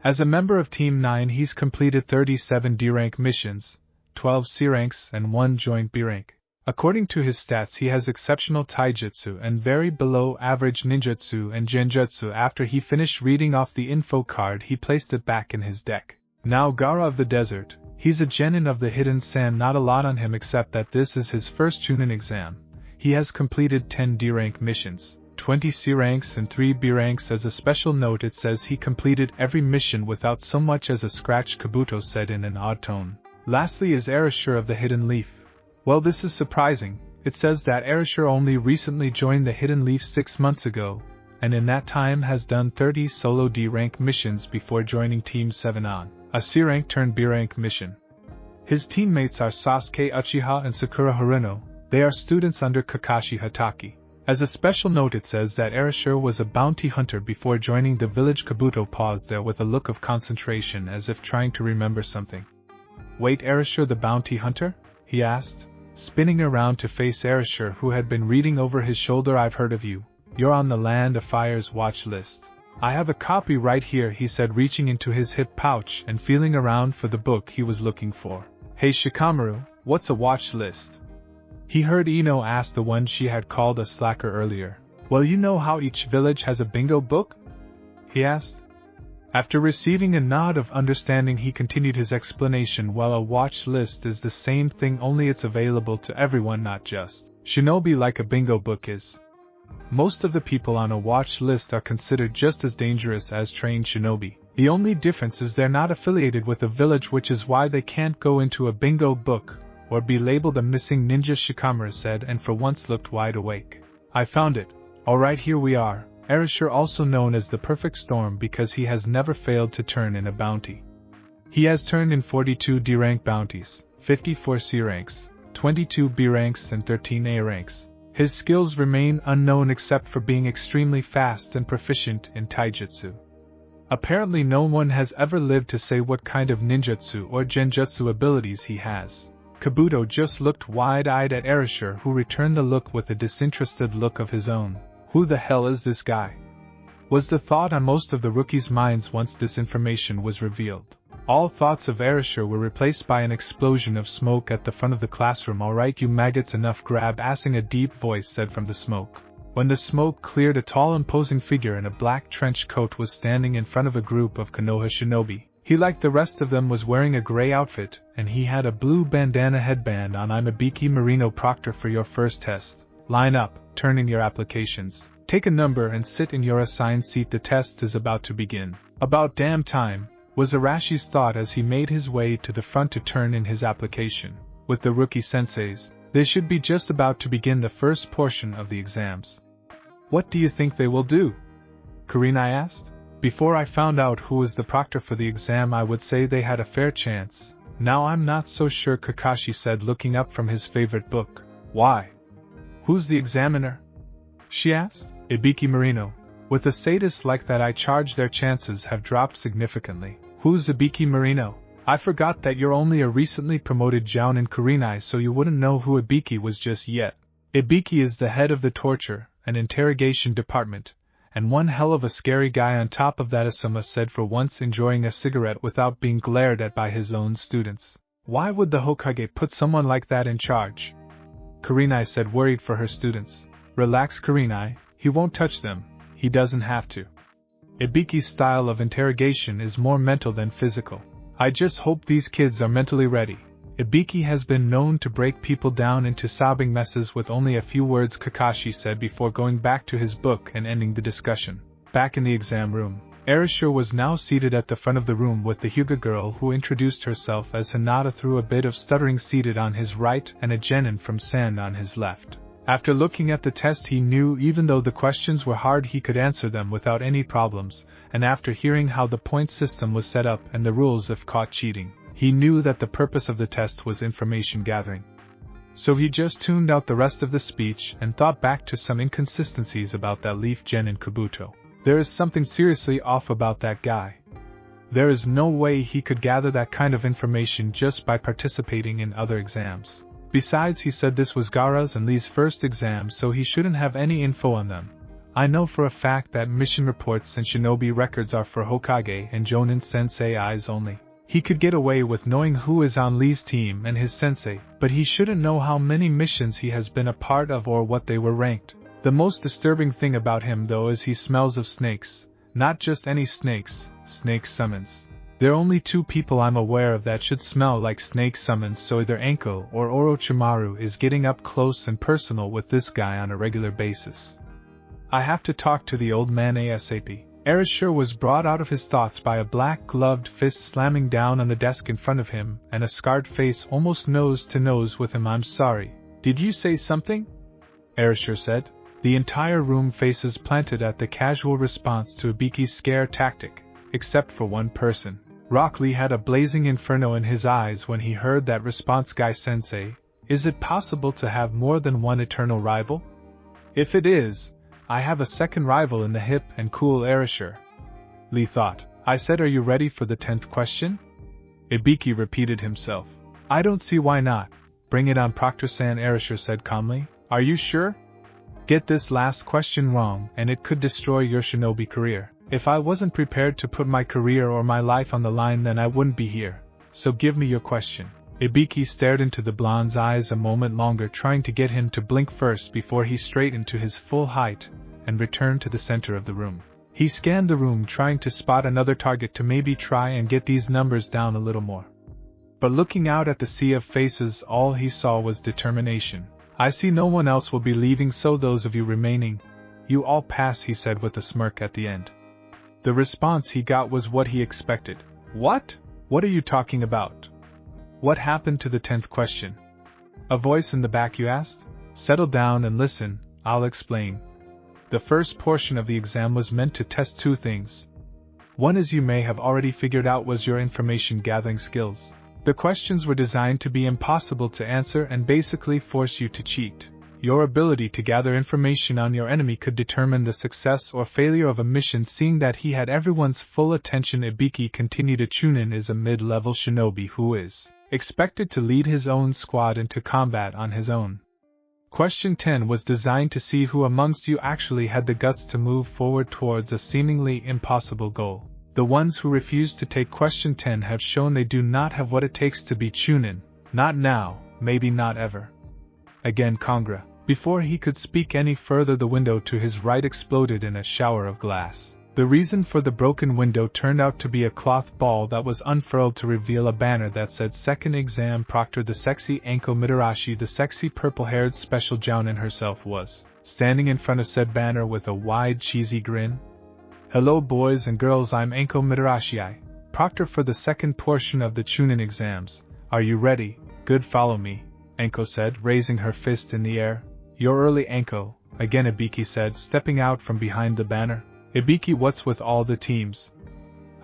As a member of Team 9 he's completed 37 D-rank missions, 12 C-ranks and 1 joint B-rank. According to his stats he has exceptional taijutsu and very below average ninjutsu and genjutsu. After he finished reading off the info card he placed it back in his deck. Now Gaara of the Desert. He's a genin of the Hidden Sand. Not a lot on him except that this is his first Chunin exam. He has completed 10 D-rank missions, 20 C-ranks and 3 B-ranks. As a special note it says he completed every mission without so much as a scratch, Kabuto said in an odd tone. Lastly is Arashi of the Hidden Leaf. Well, this is surprising. It says that Arashi only recently joined the Hidden Leaf 6 months ago, and in that time has done 30 solo D-rank missions before joining Team 7 on a C-rank turned B-rank mission. His teammates are Sasuke Uchiha and Sakura Haruno. They are students under Kakashi Hatake. As a special note it says that Arashi was a bounty hunter before joining the village. Kabuto paused there with a look of concentration as if trying to remember something. Wait, Arashi the bounty hunter? He asked, spinning around to face Arashi who had been reading over his shoulder. I've heard of you. You're on the Land of Fire's watch list. I have a copy right here, he said, reaching into his hip pouch and feeling around for the book he was looking for. Hey Shikamaru, what's a watch list? He heard Ino ask the one she had called a slacker earlier. Well, you know how each village has a bingo book? He asked. After receiving a nod of understanding he continued his explanation. Well, a watch list is the same thing, only it's available to everyone, not just shinobi like a bingo book is. Most of the people on a watch list are considered just as dangerous as trained shinobi. The only difference is they're not affiliated with a village, which is why they can't go into a bingo book or be labeled a missing ninja, Shikamaru said, and for once looked wide awake. I found it. Alright, here we are. Arashi, also known as the Perfect Storm because he has never failed to turn in a bounty. He has turned in 42 D-rank bounties, 54 C-ranks, 22 B-ranks and 13 A-ranks. His skills remain unknown except for being extremely fast and proficient in taijutsu. Apparently no one has ever lived to say what kind of ninjutsu or genjutsu abilities he has. Kabuto just looked wide-eyed at Arashi, who returned the look with a disinterested look of his own. Who the hell is this guy? Was the thought on most of the rookies' minds once this information was revealed. All thoughts of Arashi were replaced by an explosion of smoke at the front of the classroom. Alright you maggots, enough grab assing, a deep voice said from the smoke. When the smoke cleared, a tall imposing figure in a black trench coat was standing in front of a group of Konoha shinobi. He, like the rest of them, was wearing a gray outfit, and he had a blue bandana headband on. I'm Ibiki Marino Proctor for your first test. Line up, turn in your applications, take a number and sit in your assigned seat. The test is about to begin. About damn time, was Arashi's thought as he made his way to the front to turn in his application. With the rookie senseis, they should be just about to begin the first portion of the exams. What do you think they will do? Karina asked. Before I found out who was the proctor for the exam, I would say they had a fair chance. Now I'm not so sure, Kakashi said, looking up from his favorite book. Why? Who's the examiner? She asked. Ibiki Marino. With a sadist like that, I charge their chances have dropped significantly. Who's Ibiki Marino? I forgot that you're only a recently promoted Jounin Kurenai, so you wouldn't know who Ibiki was just yet. Ibiki is the head of the torture and interrogation department, and one hell of a scary guy on top of that, Asuma said, for once enjoying a cigarette without being glared at by his own students. Why would the Hokage put someone like that in charge? Kurenai said, worried for her students. Relax, Kurenai, he won't touch them, he doesn't have to. Ibiki's style of interrogation is more mental than physical. I just hope these kids are mentally ready. Ibiki has been known to break people down into sobbing messes with only a few words, Kakashi said before going back to his book and ending the discussion. Back in the exam room, Arashi was now seated at the front of the room with the Hyuga girl who introduced herself as Hinata through a bit of stuttering seated on his right and a genin from Sand on his left. After looking at the test, he knew even though the questions were hard he could answer them without any problems, and after hearing how the point system was set up and the rules if caught cheating, he knew that the purpose of the test was information gathering. So he just tuned out the rest of the speech and thought back to some inconsistencies about that Leaf Genin Kabuto. There is something seriously off about that guy. There is no way he could gather that kind of information just by participating in other exams. Besides, he said this was Gaara's and Lee's first exam, so he shouldn't have any info on them. I know for a fact that mission reports and shinobi records are for Hokage and Jonin sensei eyes only. He could get away with knowing who is on Lee's team and his sensei, but he shouldn't know how many missions he has been a part of or what they were ranked. The most disturbing thing about him, though, is he smells of snakes. Not just any snakes, snake summons. There are only two people I'm aware of that should smell like snake summons, so either Anko or Orochimaru is getting up close and personal with this guy on a regular basis. I have to talk to the old man ASAP. Arashi was brought out of his thoughts by a black-gloved fist slamming down on the desk in front of him and a scarred face almost nose to nose with him. I'm sorry. Did you say something? Arashi said. The entire room faces planted at the casual response to Ibiki's scare tactic, except for one person. Rock Lee had a blazing inferno in his eyes when he heard that response. Guy Sensei, is it possible to have more than one eternal rival? If it is, I have a second rival in the hip and cool Arashi. Lee thought. I said, are you ready for the 10th question? Ibiki repeated himself. I don't see why not. Bring it on, Proctor-san, Arashi said calmly. Are you sure? Get this last question wrong and it could destroy your shinobi career. If I wasn't prepared to put my career or my life on the line, then I wouldn't be here. So give me your question. Ibiki stared into the blonde's eyes a moment longer, trying to get him to blink first before he straightened to his full height and returned to the center of the room. He scanned the room, trying to spot another target to maybe try and get these numbers down a little more. But looking out at the sea of faces, all he saw was determination. I see no one else will be leaving, so those of you remaining, you all pass, he said with a smirk at the end. The response he got was what he expected. What? What are you talking about? What happened to the 10th question? A voice in the back, you asked? Settle down and listen, I'll explain. The first portion of the exam was meant to test two things. One, as you may have already figured out, was your information gathering skills. The questions were designed to be impossible to answer and basically force you to cheat. Your ability to gather information on your enemy could determine the success or failure of a mission. Seeing that he had everyone's full attention, Ibiki continued. A Chunin is a mid-level shinobi who is expected to lead his own squad into combat on his own. Question 10 was designed to see who amongst you actually had the guts to move forward towards a seemingly impossible goal. The ones who refused to take question 10 have shown they do not have what it takes to be Chunin. Not now, maybe not ever. Again, Congra. Before he could speak any further, the window to his right exploded in a shower of glass. The reason for the broken window turned out to be a cloth ball that was unfurled to reveal a banner that said Second Exam Proctor. The sexy Anko Mitarashi, the sexy purple-haired special Jounin herself, was standing in front of said banner with a wide cheesy grin. Hello boys and girls, I'm Anko Mitarashi, proctor for the second portion of the Chunin exams. Are you ready? Good, follow me, Anko said, raising her fist in the air. You're early, Anko, again Ibiki said, stepping out from behind the banner. Ibiki, what's with all the teams?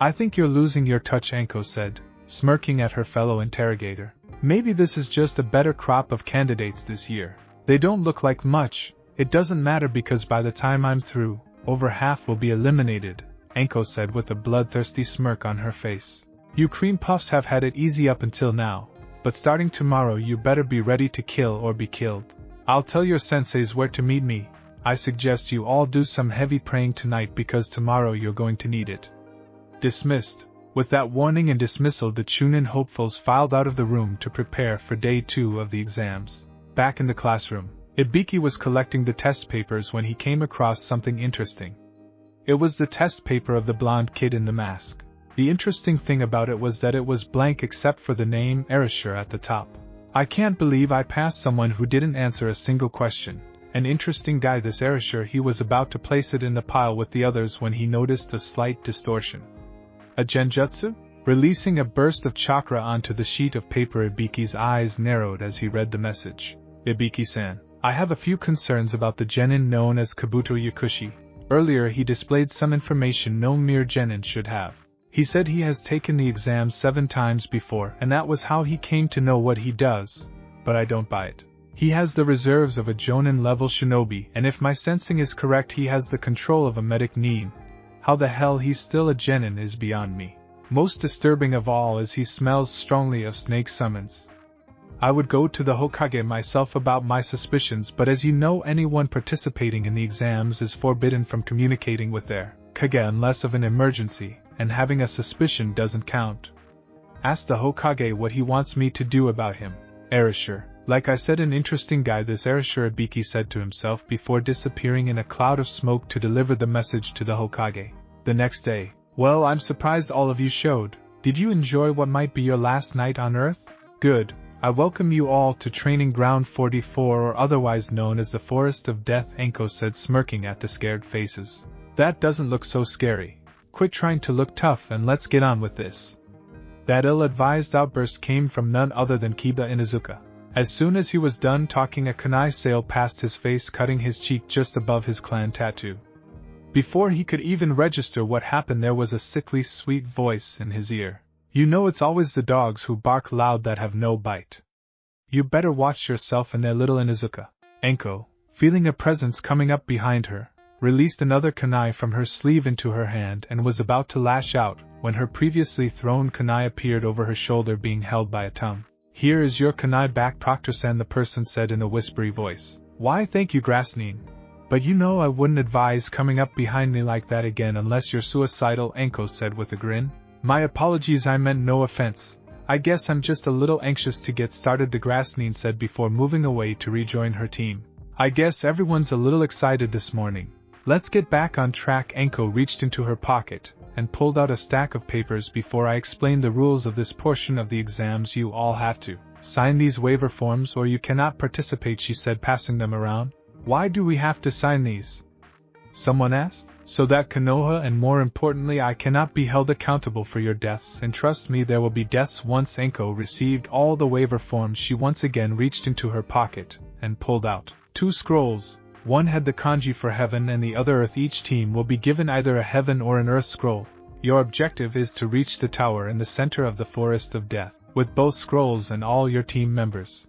I think you're losing your touch, Anko said, smirking at her fellow interrogator. Maybe this is just a better crop of candidates this year. They don't look like much. It doesn't matter because by the time I'm through, over half will be eliminated, Anko said with a bloodthirsty smirk on her face. You cream puffs have had it easy up until now, but starting tomorrow you better be ready to kill or be killed. I'll tell your senseis where to meet me. I suggest you all do some heavy praying tonight because tomorrow you're going to need it. Dismissed. With that warning and dismissal, the Chunin hopefuls filed out of the room to prepare for day 2 of the exams. Back in the classroom, Ibiki was collecting the test papers when he came across something interesting. It was the test paper of the blonde kid in the mask. The interesting thing about it was that it was blank except for the name Arashi at the top. I can't believe I passed someone who didn't answer a single question. An interesting guy this Arashi. He was about to place it in the pile with the others when he noticed a slight distortion. A genjutsu? Releasing a burst of chakra onto the sheet of paper, Ibiki's eyes narrowed as he read the message. Ibiki-san, I have a few concerns about the genin known as Kabuto Yakushi. Earlier he displayed some information no mere genin should have. He said he has taken the exam 7 times before and that was how he came to know what he does, but I don't buy it. He has the reserves of a jonin level shinobi, and if my sensing is correct he has the control of a medic nin. How the hell he's still a genin is beyond me. Most disturbing of all is he smells strongly of snake summons. I would go to the Hokage myself about my suspicions, but as you know, anyone participating in the exams is forbidden from communicating with their Kage unless of an emergency, and having a suspicion doesn't count. Ask the Hokage what he wants me to do about him. Arashi. Like I said, an interesting guy this Arashi, Ibiki said to himself before disappearing in a cloud of smoke to deliver the message to the Hokage. The next day. Well, I'm surprised all of you showed. Did you enjoy what might be your last night on Earth? Good. I welcome you all to Training Ground 44, or otherwise known as the Forest of Death, Anko said, smirking at the scared faces. That doesn't look so scary. Quit trying to look tough and let's get on with this. That ill-advised outburst came from none other than Kiba Inuzuka. As soon as he was done talking, a kunai sailed past his face, cutting his cheek just above his clan tattoo. Before he could even register what happened, there was a sickly sweet voice in his ear. You know it's always the dogs who bark loud that have no bite. You better watch yourself and their little Inuzuka. Anko, feeling a presence coming up behind her, released another kunai from her sleeve into her hand and was about to lash out when her previously thrown kunai appeared over her shoulder, being held by a tongue. Here is your kunai back, Proctor-san, the person said in a whispery voice. Why, thank you, Grassnin. But you know I wouldn't advise coming up behind me like that again unless you're suicidal, Anko said with a grin. My apologies, I meant no offense. I guess I'm just a little anxious to get started, the Grassnin said before moving away to rejoin her team. I guess everyone's a little excited this morning. Let's get back on track. Anko reached into her pocket and pulled out a stack of papers. Before I explain the rules of this portion of the exams, you all have to sign these waiver forms or you cannot participate, she said, passing them around. Why do we have to sign these? Someone asked. So that Konoha, and more importantly, I cannot be held accountable for your deaths, and trust me, there will be deaths. Once Anko received all the waiver forms, she once again reached into her pocket and pulled out 2 scrolls. One had the kanji for heaven and the other earth. Each team will be given either a heaven or an earth scroll. Your objective is to reach the tower in the center of the Forest of Death, with both scrolls and all your team members.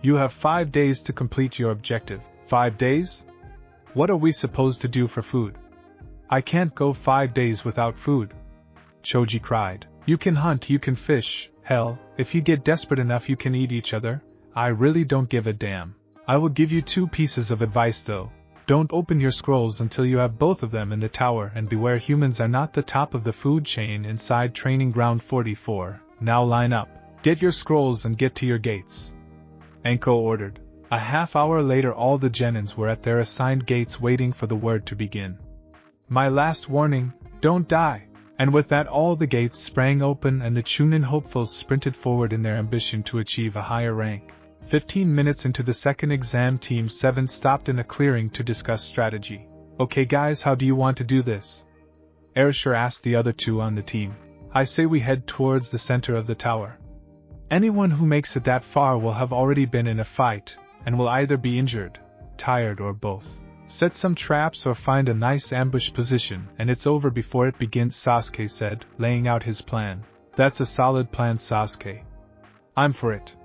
You have 5 days to complete your objective. 5 days? What are we supposed to do for food? I can't go 5 days without food, Choji cried. You can hunt, you can fish, hell, if you get desperate enough you can eat each other. I really don't give a damn. I will give you 2 pieces of advice though. Don't open your scrolls until you have both of them in the tower, and beware, humans are not the top of the food chain inside Training Ground 44. Now line up, get your scrolls and get to your gates, Anko ordered. A half hour later all the genins were at their assigned gates waiting for the word to begin. My last warning, don't die. And with that all the gates sprang open and the Chunin hopefuls sprinted forward in their ambition to achieve a higher rank. 15 minutes into the second exam, Team 7 stopped in a clearing to discuss strategy. Okay guys, how do you want to do this? Arashi asked the other 2 on the team. I say we head towards the center of the tower. Anyone who makes it that far will have already been in a fight, and will either be injured, tired or both. Set some traps or find a nice ambush position and it's over before it begins, Sasuke said, laying out his plan. That's a solid plan, Sasuke. I'm for it.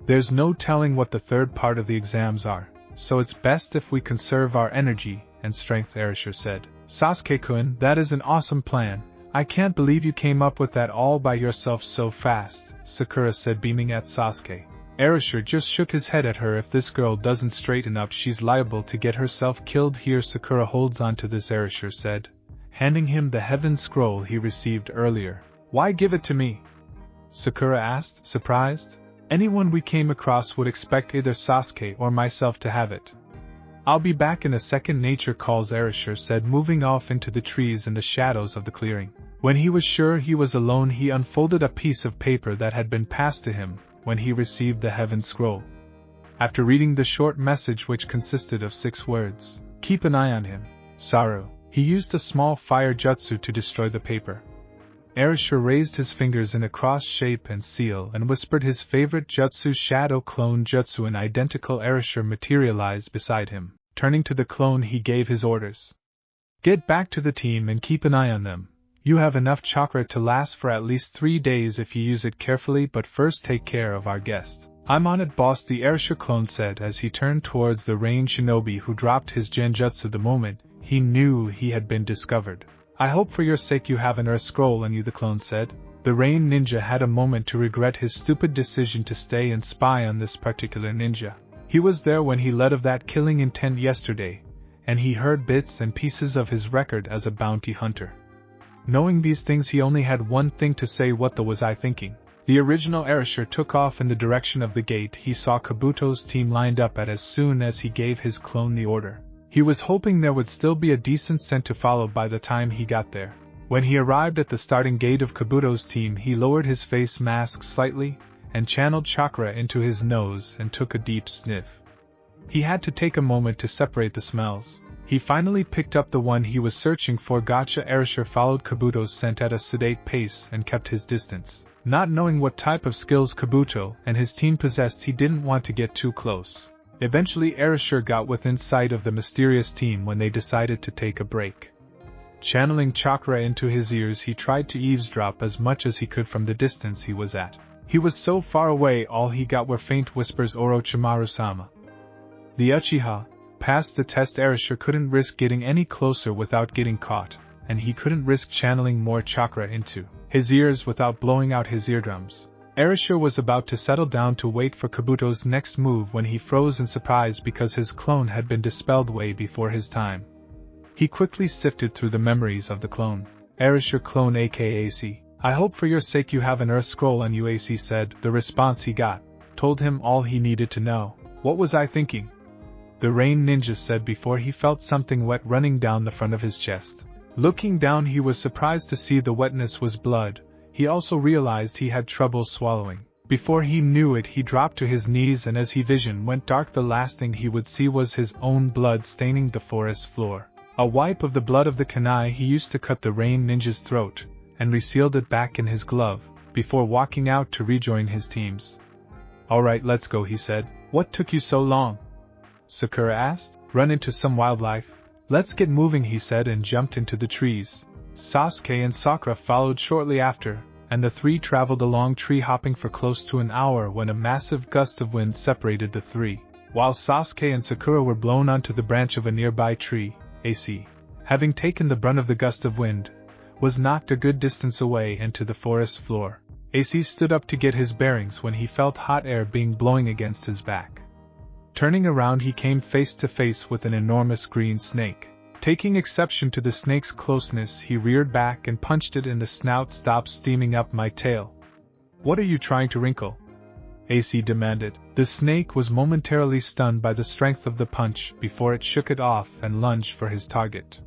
There's no telling what the third part of the exams are, so it's best if we conserve our energy and strength, Arashi said. Sasuke-kun, that is an awesome plan. I can't believe you came up with that all by yourself so fast, Sakura said, beaming at Sasuke. Arashi just shook his head at her. If this girl doesn't straighten up, she's liable to get herself killed here. Sakura holds on to this, Arashi said, handing him the heaven scroll he received earlier. Why give it to me? Sakura asked, surprised. Anyone we came across would expect either Sasuke or myself to have it. I'll be back in a second, nature calls, Arashi said, moving off into the trees in the shadows of the clearing. When he was sure he was alone, he unfolded a piece of paper that had been passed to him when he received the heaven scroll. After reading the short message, which consisted of 6 words, keep an eye on him, Saru, he used a small fire jutsu to destroy the paper. Arashi raised his fingers in a cross shape and seal and whispered his favorite jutsu, Shadow Clone Jutsu. An identical Arashi materialized beside him. Turning to the clone, he gave his orders. Get back to the team and keep an eye on them. You have enough chakra to last for at least 3 days if you use it carefully, but first take care of our guest. I'm on it, boss, the Arashi clone said as he turned towards the rain shinobi who dropped his genjutsu the moment he knew he had been discovered. I hope for your sake you have an earth scroll on you, the clone said. The rain ninja had a moment to regret his stupid decision to stay and spy on this particular ninja. He was there when he led of that killing intent yesterday, and he heard bits and pieces of his record as a bounty hunter. Knowing these things, he only had one thing to say: what the was I thinking? The original Arashi took off in the direction of the gate he saw Kabuto's team lined up at as soon as he gave his clone the order. He was hoping there would still be a decent scent to follow by the time he got there. When he arrived at the starting gate of Kabuto's team, he lowered his face mask slightly and channeled chakra into his nose and took a deep sniff. He had to take a moment to separate the smells. He finally picked up the one he was searching for. Gotcha. Arashi followed Kabuto's scent at a sedate pace and kept his distance. Not knowing what type of skills Kabuto and his team possessed, he didn't want to get too close. Eventually Arashi got within sight of the mysterious team when they decided to take a break. Channeling chakra into his ears, he tried to eavesdrop as much as he could from the distance he was at. He was so far away, all he got were faint whispers. Orochimaru-sama. The Uchiha passed the test. Arashi couldn't risk getting any closer without getting caught, and he couldn't risk channeling more chakra into his ears without blowing out his eardrums. Arashi was about to settle down to wait for Kabuto's next move when he froze in surprise because his clone had been dispelled way before his time. He quickly sifted through the memories of the clone. Arashi clone aka AC. I hope for your sake you have an earth scroll on you, AC said. The response he got told him all he needed to know. What was I thinking? The rain ninja said before he felt something wet running down the front of his chest. Looking down, he was surprised to see the wetness was blood. He also realized he had trouble swallowing. Before he knew it, he dropped to his knees, and as his vision went dark, the last thing he would see was his own blood staining the forest floor. A wipe of the blood of the kunai he used to cut the rain ninja's throat, and resealed it back in his glove, before walking out to rejoin his teams. Alright, let's go, he said. What took you so long? Sakura asked. Run into some wildlife? Let's get moving, he said, and jumped into the trees. Sasuke and Sakura followed shortly after, and the three traveled along tree hopping for close to an hour when a massive gust of wind separated the three. While Sasuke and Sakura were blown onto the branch of a nearby tree, AC, having taken the brunt of the gust of wind, was knocked a good distance away into the forest floor. AC stood up to get his bearings when he felt hot air being blowing against his back. Turning around, he came face to face with an enormous green snake. Taking exception to the snake's closeness, he reared back and punched it in the snout. Stop steaming up my tail. What are you trying to wrinkle? AC demanded. The snake was momentarily stunned by the strength of the punch before it shook it off and lunged for his target.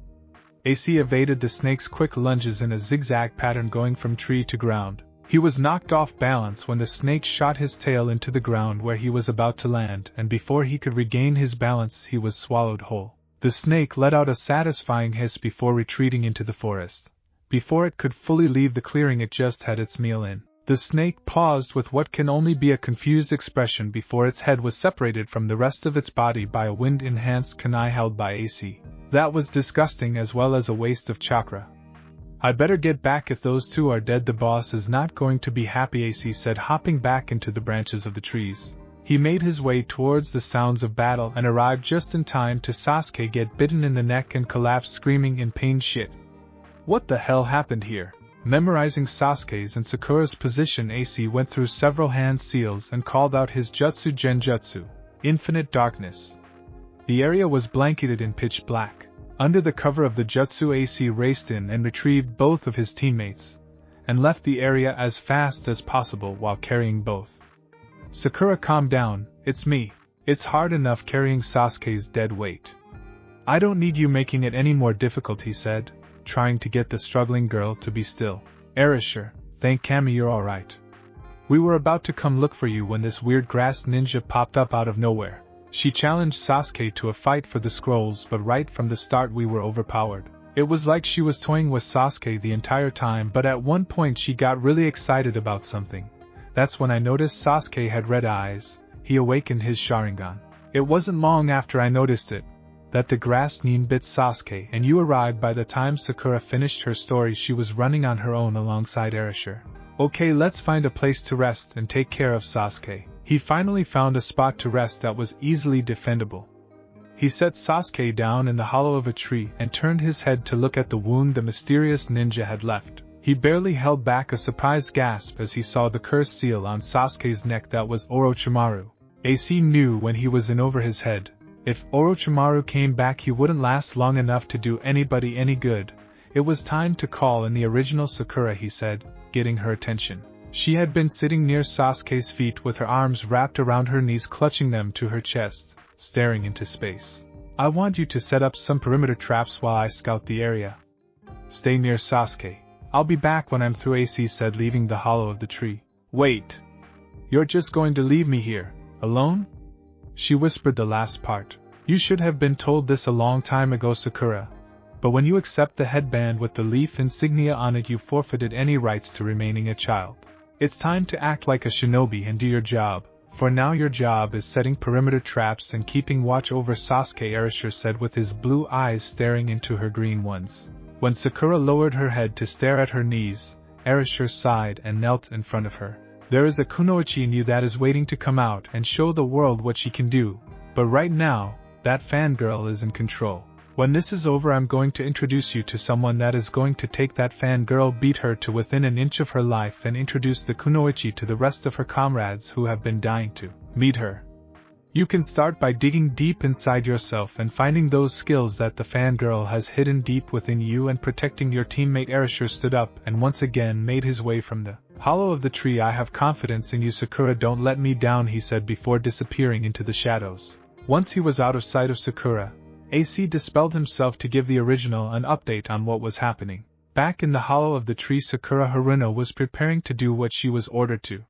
AC evaded the snake's quick lunges in a zigzag pattern, going from tree to ground. He was knocked off balance when the snake shot his tail into the ground where he was about to land, and before he could regain his balance, he was swallowed whole. The snake let out a satisfying hiss before retreating into the forest. Before it could fully leave the clearing, it just had its meal in. The The snake paused with what can only be a confused expression before its head was separated from the rest of its body by a wind-enhanced kunai held by AC. That was disgusting as well as a waste of chakra. I better get back if those two are dead. The boss is not going to be happy, AC said, hopping back into the branches of the trees. He made his way towards the sounds of battle and arrived just in time to Sasuke get bitten in the neck and collapse screaming in pain. Shit. What the hell happened here? Memorizing Sasuke's and Sakura's position, AC went through several hand seals and called out his jutsu genjutsu, Infinite Darkness. The area was blanketed in pitch black. Under the cover of the jutsu, AC raced in and retrieved both of his teammates, and left the area as fast as possible while carrying both. Sakura, calm down, it's me. It's hard enough carrying Sasuke's dead weight. I don't need you making it any more difficult, he said, trying to get the struggling girl to be still. Arashi, thank Kami you're alright. We were about to come look for you when this weird grass ninja popped up out of nowhere. She challenged Sasuke to a fight for the scrolls, but right from the start we were overpowered. It was like she was toying with Sasuke the entire time, but at one point she got really excited about something. That's when I noticed Sasuke had red eyes. He awakened his Sharingan. It wasn't long after I noticed it that the grass nin bit Sasuke and you arrived. By the time Sakura finished her story, she was running on her own alongside Arashi. Okay, let's find a place to rest and take care of Sasuke. He finally found a spot to rest that was easily defendable. He set Sasuke down in the hollow of a tree and turned his head to look at the wound the mysterious ninja had left. He barely held back a surprised gasp as he saw the cursed seal on Sasuke's neck. That was Orochimaru. AC knew when he was in over his head. If Orochimaru came back, he wouldn't last long enough to do anybody any good. It was time to call in the original Sakura, he said, getting her attention. She had been sitting near Sasuke's feet with her arms wrapped around her knees, clutching them to her chest, staring into space. I want you to set up some perimeter traps while I scout the area. Stay near Sasuke. I'll be back when I'm through, AC said, leaving the hollow of the tree. Wait. You're just going to leave me here, alone? She whispered the last part. You should have been told this a long time ago, Sakura. But when you accept the headband with the leaf insignia on it, you forfeited any rights to remaining a child. It's time to act like a shinobi and do your job. For now your job is setting perimeter traps and keeping watch over Sasuke, Arashi said with his blue eyes staring into her green ones. When Sakura lowered her head to stare at her knees, Arashi sighed and knelt in front of her. There is a kunoichi in you that is waiting to come out and show the world what she can do, but right now, that fangirl is in control. When this is over, I'm going to introduce you to someone that is going to take that fangirl, beat her to within an inch of her life, and introduce the kunoichi to the rest of her comrades who have been dying to meet her. You can start by digging deep inside yourself and finding those skills that the fangirl has hidden deep within you and protecting your teammate. Arashi stood up and once again made his way from the hollow of the tree. I have confidence in you, Sakura, don't let me down, he said before disappearing into the shadows. Once he was out of sight of Sakura, AC dispelled himself to give the original an update on what was happening. Back in the hollow of the tree, Sakura Haruno was preparing to do what she was ordered to.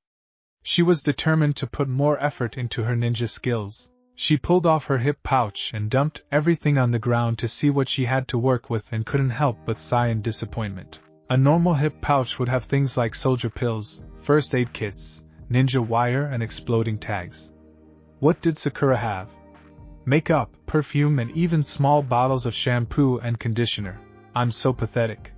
She was determined to put more effort into her ninja skills. She pulled off her hip pouch and dumped everything on the ground to see what she had to work with and couldn't help but sigh in disappointment. A normal hip pouch would have things like soldier pills, first aid kits, ninja wire and exploding tags. What did Sakura have? Makeup, perfume and even small bottles of shampoo and conditioner. I'm so pathetic.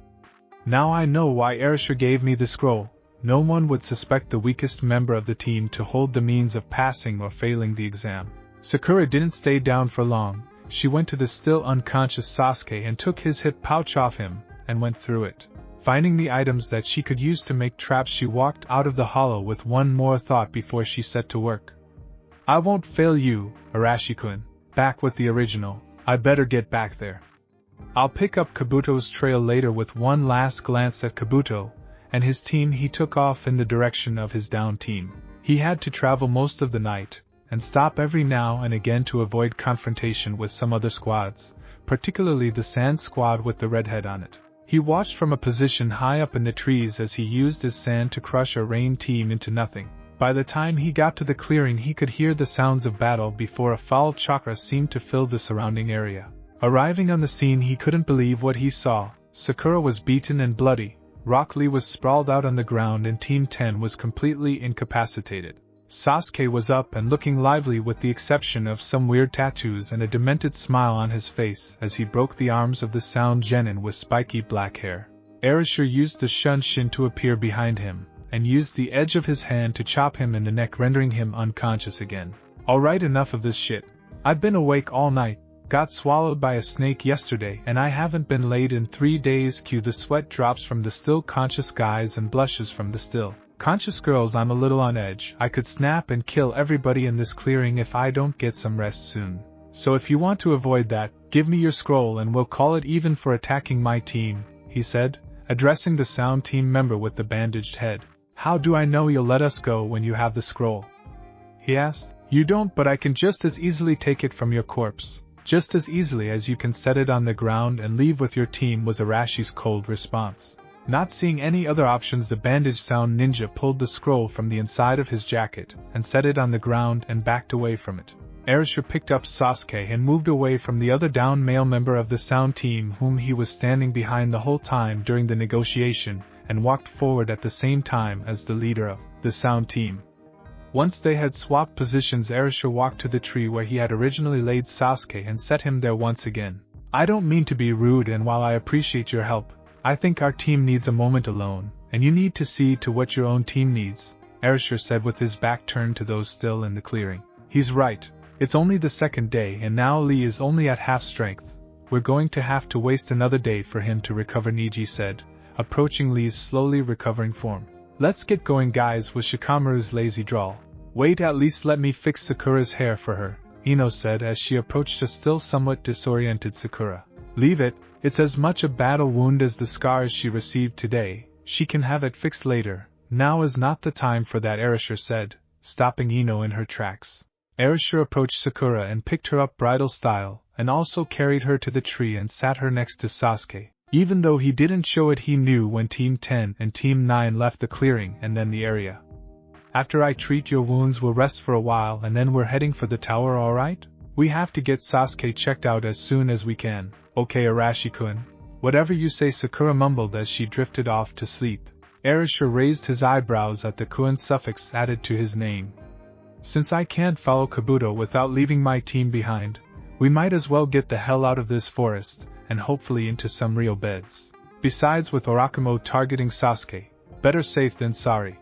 Now I know why Arashi gave me the scroll. No one would suspect the weakest member of the team to hold the means of passing or failing the exam. Sakura didn't stay down for long. She went to the still unconscious Sasuke and took his hip pouch off him, and went through it. Finding the items that she could use to make traps, she walked out of the hollow with one more thought before she set to work. I won't fail you, Arashi-kun. Back with the original. I better get back there. I'll pick up Kabuto's trail later. With one last glance at Kabuto and his team, he took off in the direction of his down team. He had to travel most of the night, and stop every now and again to avoid confrontation with some other squads, particularly the sand squad with the redhead on it. He watched from a position high up in the trees as he used his sand to crush a rain team into nothing. By the time he got to the clearing, he could hear the sounds of battle before a foul chakra seemed to fill the surrounding area. Arriving on the scene, he couldn't believe what he saw. Sakura was beaten and bloody, Rock Lee was sprawled out on the ground and Team 10 was completely incapacitated. Sasuke was up and looking lively with the exception of some weird tattoos and a demented smile on his face as he broke the arms of the sound genin with spiky black hair. Arashi used the Shunshin to appear behind him, and used the edge of his hand to chop him in the neck, rendering him unconscious again. Alright, enough of this shit. I've been awake all night, got swallowed by a snake yesterday, and I haven't been laid in 3 days. Cue the sweat drops from the still conscious guys and blushes from the still conscious girls. I'm a little on edge. I could snap and kill everybody in this clearing if I don't get some rest soon. So if you want to avoid that, give me your scroll and we'll call it even for attacking my team, he said, addressing the sound team member with the bandaged head. How do I know you'll let us go when you have the scroll? He asked. You don't, but I can just as easily take it from your corpse. Just as easily as you can set it on the ground and leave with your team, was Arashi's cold response. Not seeing any other options, the bandaged sound ninja pulled the scroll from the inside of his jacket and set it on the ground and backed away from it. Arashi picked up Sasuke and moved away from the other down male member of the sound team whom he was standing behind the whole time during the negotiation, and walked forward at the same time as the leader of the sound team. Once they had swapped positions, Arashi walked to the tree where he had originally laid Sasuke and set him there once again. I don't mean to be rude, and while I appreciate your help, I think our team needs a moment alone, and you need to see to what your own team needs, Arashi said with his back turned to those still in the clearing. He's right. It's only the second day and now Lee is only at half strength. We're going to have to waste another day for him to recover, Niji said, approaching Lee's slowly recovering form. Let's get going, guys, was Shikamaru's lazy drawl. Wait, at least let me fix Sakura's hair for her, Ino said as she approached a still somewhat disoriented Sakura. Leave it, it's as much a battle wound as the scars she received today. She can have it fixed later. Now is not the time for that, Arashi said, stopping Ino in her tracks. Arashi approached Sakura and picked her up bridal style, and also carried her to the tree and sat her next to Sasuke. Even though he didn't show it, he knew when Team 10 and Team 9 left the clearing and then the area. After I treat your wounds, we'll rest for a while and then we're heading for the tower, alright? We have to get Sasuke checked out as soon as we can. Okay, Arashi-kun. Whatever you say, Sakura mumbled as she drifted off to sleep. Arashi raised his eyebrows at the kun suffix added to his name. Since I can't follow Kabuto without leaving my team behind, we might as well get the hell out of this forest, and hopefully into some real beds. Besides, with Orochimaru targeting Sasuke, better safe than sorry.